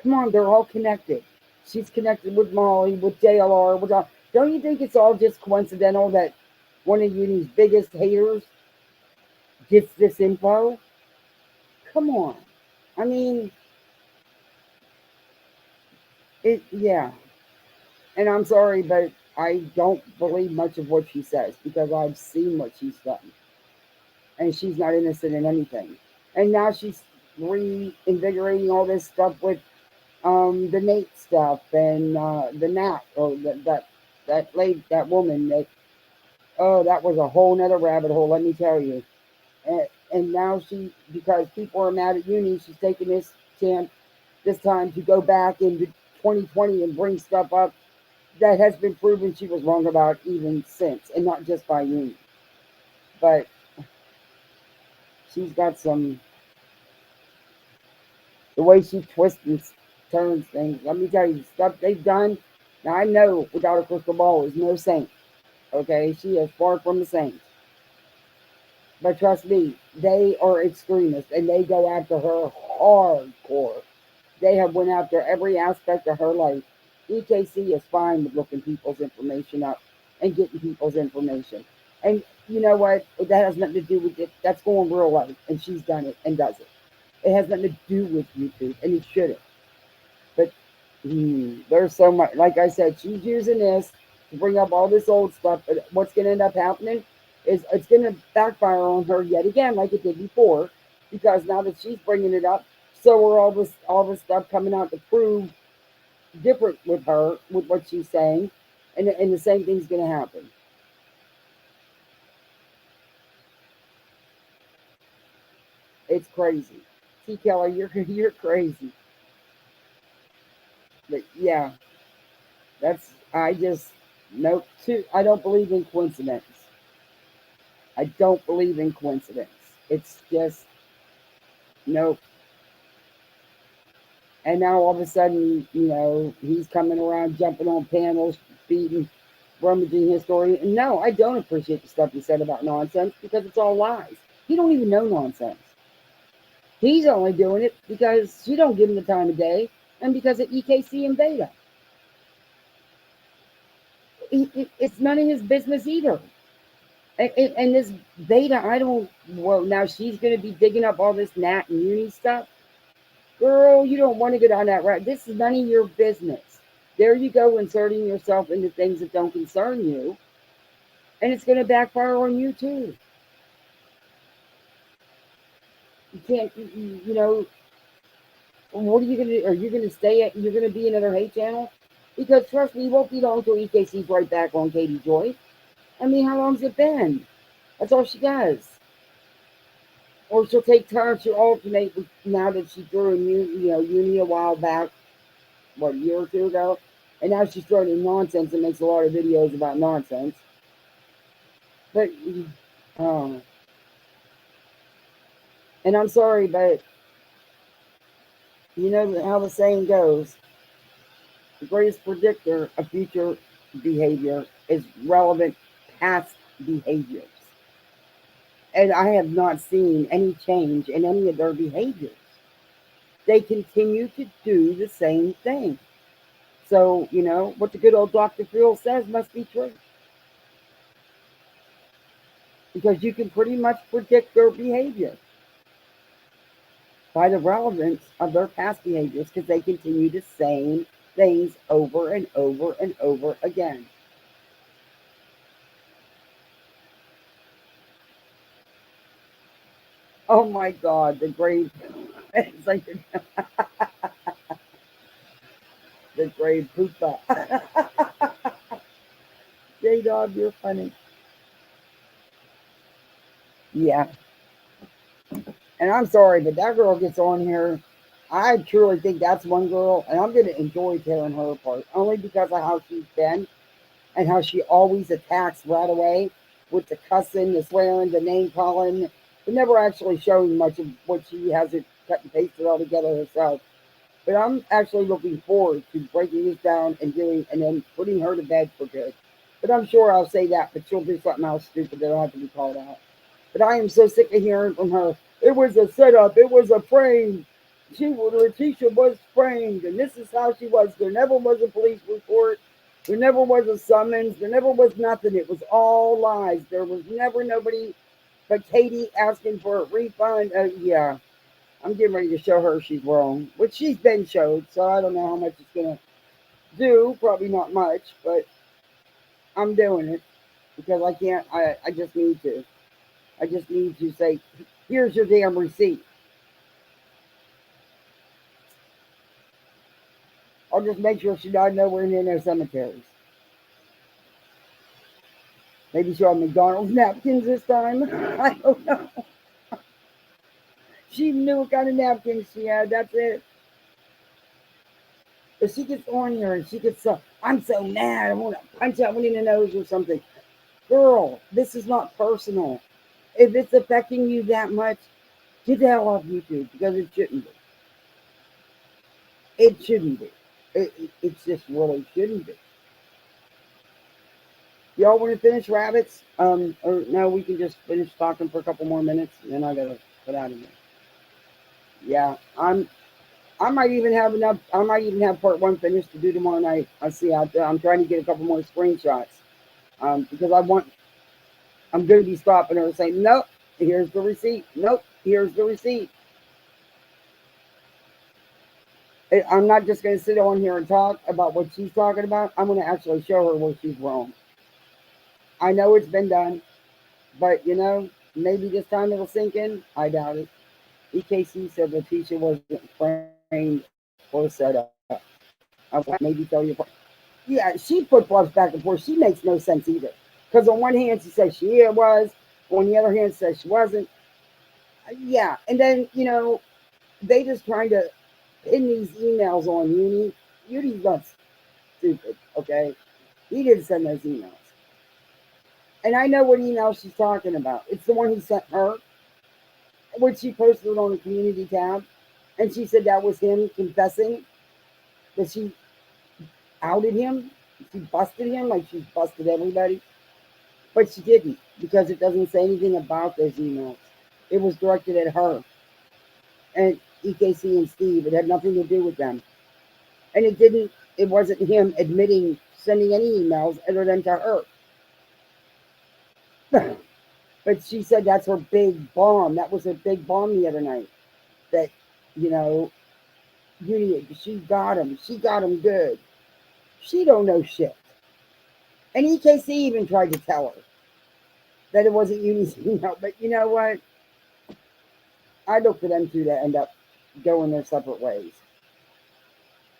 Come on, they're all connected. She's connected with Molly, with JLR, with all. Don't you think it's all just coincidental that one of Uni's biggest haters gets this info? Come on. I mean, yeah. And I'm sorry, but I don't believe much of what she says because I've seen what she's done. And she's not innocent in anything. And now she's reinvigorating all this stuff with the Nate stuff and the Nat, or that woman that, that was a whole nother rabbit hole, let me tell you. And now because people are mad at Uni, she's taking this chance this time to go back into 2020 and bring stuff up that has been proven she was wrong about even since, and not just by Uni. But she's got some The way she twists and turns things. Let me tell you, the stuff they've done. Now I know without a crystal ball is no saint. Okay, she is far from a saint. But trust me, they are extremists and they go after her hardcore. They have went after every aspect of her life. EKC is fine with looking people's information up and getting people's information. And you know what? That has nothing to do with it. That's going real life, and she's done it and does it. It has nothing to do with YouTube, and it shouldn't. But there's so much. Like I said, she's using this to bring up all this old stuff. But what's going to end up happening is it's going to backfire on her yet again, like it did before, because now that she's bringing it up, so are all this stuff coming out to prove different with her, with what she's saying, and the same thing's going to happen. It's crazy. T. Keller, you're crazy. But yeah, that's I just nope. I don't believe in coincidence. I don't believe in coincidence. It's just nope. And now all of a sudden, he's coming around, jumping on panels, beating, rummaging his story. And no, I don't appreciate the stuff he said about nonsense because it's all lies. He don't even know nonsense. He's only doing it because she don't give him the time of day and because of EKC and Beta. It's none of his business either. And this Beta, well, now she's going to be digging up all this Nat and Uni stuff. Girl, you don't want to go down that route. This is none of your business. There you go, inserting yourself into things that don't concern you. And it's going to backfire on you, too. You can't, what are you going to do? Are you going to you're going to be another hate channel? Because trust me, you won't be long until EKC's right back on Katie Joy. I mean, how long's it been? That's all she does. Or she'll take turns, she'll alternate now that she threw in Uni a while back, what, a year or two ago? And now she's throwing in nonsense and makes a lot of videos about nonsense. But, and I'm sorry, but you know how the saying goes, the greatest predictor of future behavior is relevant past behaviors. And I have not seen any change in any of their behaviors. They continue to do the same thing. So, what the good old Dr. Phil says must be true. Because you can pretty much predict their behavior by the relevance of their past behaviors because they continue the same things over and over and over again. Oh my God, the grave. It's like the grave poopa. J-Dog, you're funny. Yeah. And I'm sorry, but that girl gets on here. I truly think that's one girl, and I'm going to enjoy tearing her apart, only because of how she's been and how she always attacks right away with the cussing, the swearing, the name calling, but never actually showing much of what she hasn't cut and pasted all together herself. But I'm actually looking forward to breaking this down and then putting her to bed for good. But I'm sure I'll say that, but she'll do something else stupid that'll have to be called out. But I am so sick of hearing from her. It was a setup. It was a frame. Letitia was framed, and this is how she was. There never was a police report. There never was a summons. There never was nothing. It was all lies. There was never nobody but Katie asking for a refund. Yeah, I'm getting ready to show her she's wrong, which she's been showed. So I don't know how much it's gonna do. Probably not much, but I'm doing it because I can't. I just need to. I just need to say, here's your damn receipt. I'll just make sure she died nowhere near no cemeteries. Maybe she'll have McDonald's napkins this time. I don't know. She knew what kind of napkins she had. That's it. If she gets on here and she gets I'm so mad. I want to punch that one in the nose or something. Girl, this is not personal. If it's affecting you that much, get the hell off YouTube because it shouldn't be. It shouldn't be. It's just really shouldn't be. Y'all want to finish rabbits? Or no, we can just finish talking for a couple more minutes, and then I gotta get out of here. Yeah, I might even have enough. I might even have part one finished to do tomorrow night. I see out there. I'm trying to get a couple more screenshots. Because I want. I'm going to be stopping her and saying, nope, here's the receipt. Nope, here's the receipt. I'm not just going to sit on here and talk about what she's talking about. I'm going to actually show her where she's wrong. I know it's been done, but maybe this time it'll sink in. I doubt it. EKC said Letitia wasn't framed or set up. I will maybe tell you. Yeah, she put bluffs back and forth. She makes no sense either. Because on one hand, she says she was. On the other hand, says she wasn't. Yeah, and then, they just trying to pin these emails on Uni. Uni's not stupid, okay? He didn't send those emails. And I know what email she's talking about. It's the one he sent her, which she posted on the community tab. And she said that was him confessing that she outed him. She busted him like she's busted everybody. But she didn't, because it doesn't say anything about those emails. It was directed at her and EKC and Steve. It had nothing to do with them. And it wasn't him admitting sending any emails other than to her. But she said that's her big bomb. That was her big bomb the other night. That, she got him. She got him good. She don't know shit. And EKC even tried to tell her that it wasn't Uni's email. But you know what? I look for them two to end up going their separate ways.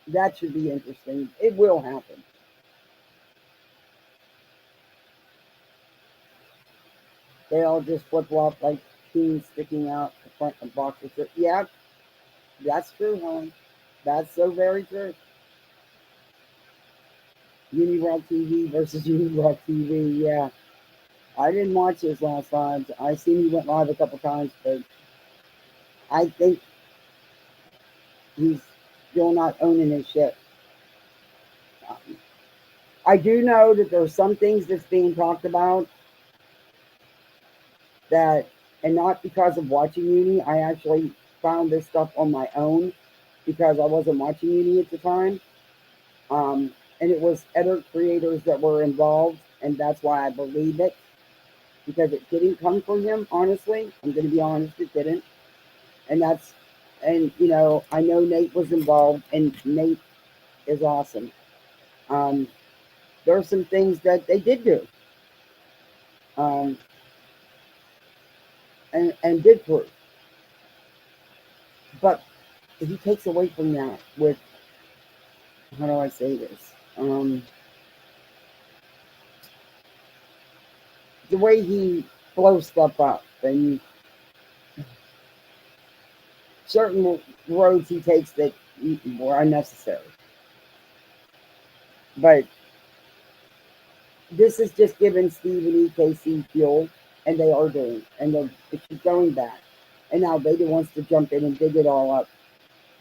That should be interesting. It will happen. They all just flip-flop like teens sticking out the front of boxes. Yeah, that's true, Helen. That's so very true. Unibroad TV versus Unibroad TV. Yeah, I didn't watch his last time. I seen he went live a couple times, but I think he's still not owning his shit. I do know that there are some things that's being talked about that, and not because of watching Uni. I actually found this stuff on my own because I wasn't watching Uni at the time. And it was other creators that were involved, and that's why I believe it, because it didn't come from him, honestly. I'm going to be honest, it didn't. And I know Nate was involved, and Nate is awesome. There are some things that they did do, and did prove. But he takes away from that with, how do I say this? The way he blows stuff up, and certain roads he takes that were unnecessary. But this is just giving Steve and EKC fuel, and they are doing, and they keep going back. And now Veda wants to jump in and dig it all up.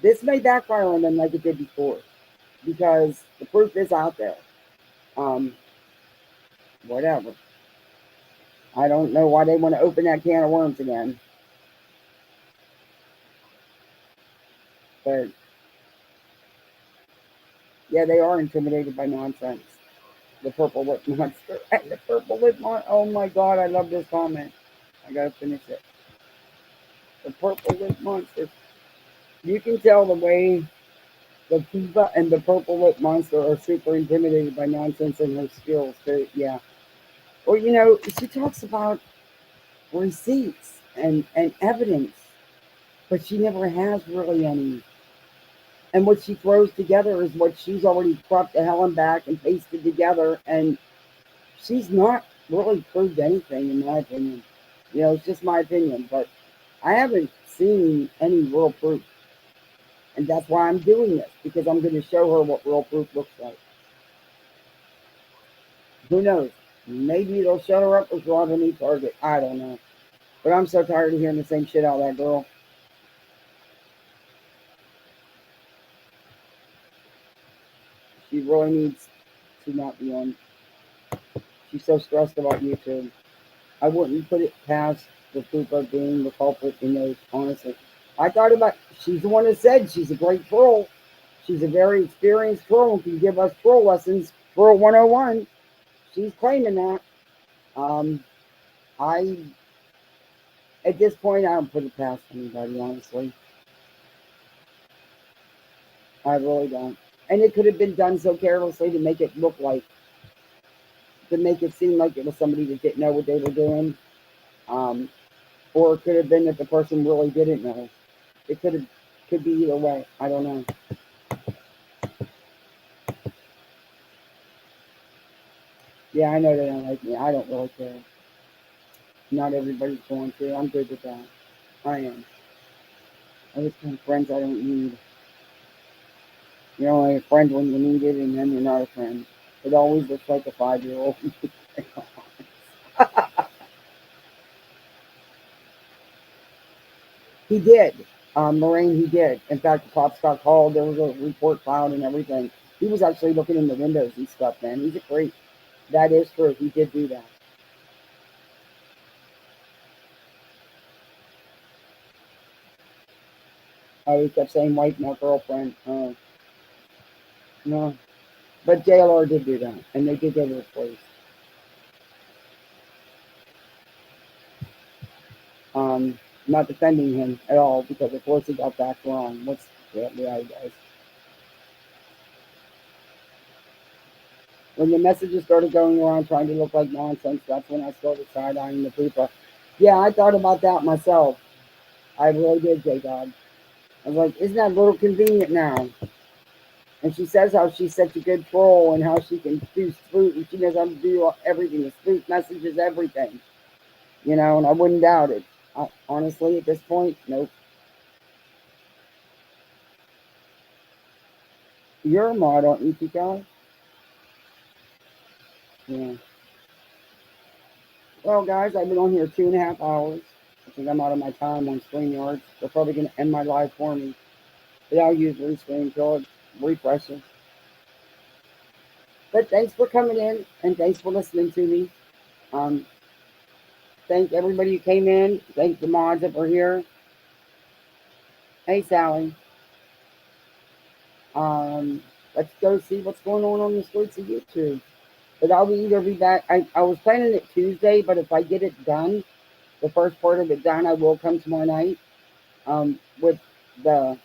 This may backfire on them like it did before, because the proof is out there. Whatever. I don't know why they want to open that can of worms again. But yeah, they are intimidated by nonsense. The purple lip monster. And the purple lip monster. Oh my god, I love this comment. I gotta finish it. The purple lip monster. You can tell the way the Piva and the purple lip monster are super intimidated by nonsense and her skills. Yeah. Or she talks about receipts and evidence, but she never has really any. And what she throws together is what she's already cropped the hell and back and pasted together, and she's not really proved anything, in my opinion. It's just my opinion, but I haven't seen any real proof. And that's why I'm doing this, because I'm going to show her what real proof looks like. Who knows? Maybe it'll shut her up or she'll have a new target. I don't know. But I'm so tired of hearing the same shit out of that girl. She really needs to not be on. She's so stressed about YouTube. I wouldn't put it past the Poopa being the culprit in those, honestly. I thought about, she's the one that said she's a great troll. She's a very experienced troll and can give us troll lessons, Troll 101. She's claiming that. I, at this point, I don't put it past anybody, honestly. I really don't. And it could have been done so carelessly to make it look like, to make it seem like it was somebody that didn't know what they were doing. Or it could have been that the person really didn't know. It could be either way. I don't know. Yeah, I know they don't like me. I don't really care. Not everybody's going to. I'm good with that. I am. I just kind of friends I don't need. You're only a friend when you need it, and then you're not a friend. It always looks like a 5-year-old. He did. Lorraine, he did. In fact, the cops got called. There was a report filed and everything. He was actually looking in the windows and stuff, man. He's a creep. That is true. He did do that. Oh, he kept saying, wife, not girlfriend. No. But JLR did do that. And they did go to the police. Not defending him at all because, of course, he got back wrong. What's the reality, guys? When the messages started going around trying to look like nonsense, that's when I started side-eyeing the people. Yeah, I thought about that myself. I really did, J-Dog. I was like, isn't that a little convenient now? And she says how she's such a good troll and how she can do spook, and she knows how to do everything, the spook messages, everything. You know, and I wouldn't doubt it. Honestly, at this point, nope. You're a mod, aren't you, Chico? Yeah. Well, guys, I've been on here 2.5 hours. I think I'm out of my time on StreamYard. They're probably going to end my live for me. But I'll use Restream until it refreshes. But thanks for coming in, and thanks for listening to me. Thank everybody who came in. Thank the mods that were here. Hey, Sally. Let's go see what's going on the streets of YouTube. But I'll either be back. I was planning it Tuesday, but if I get it done, the first part of it done, I will come tomorrow night. With the,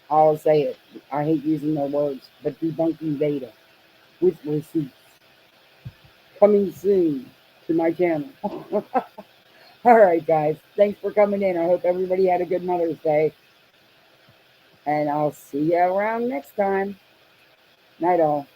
I'll say it. I hate using their words, but debunking data with receipts. Coming soon to my channel. All right, guys. Thanks for coming in. I hope everybody had a good Mother's Day. And I'll see you around next time. Night all.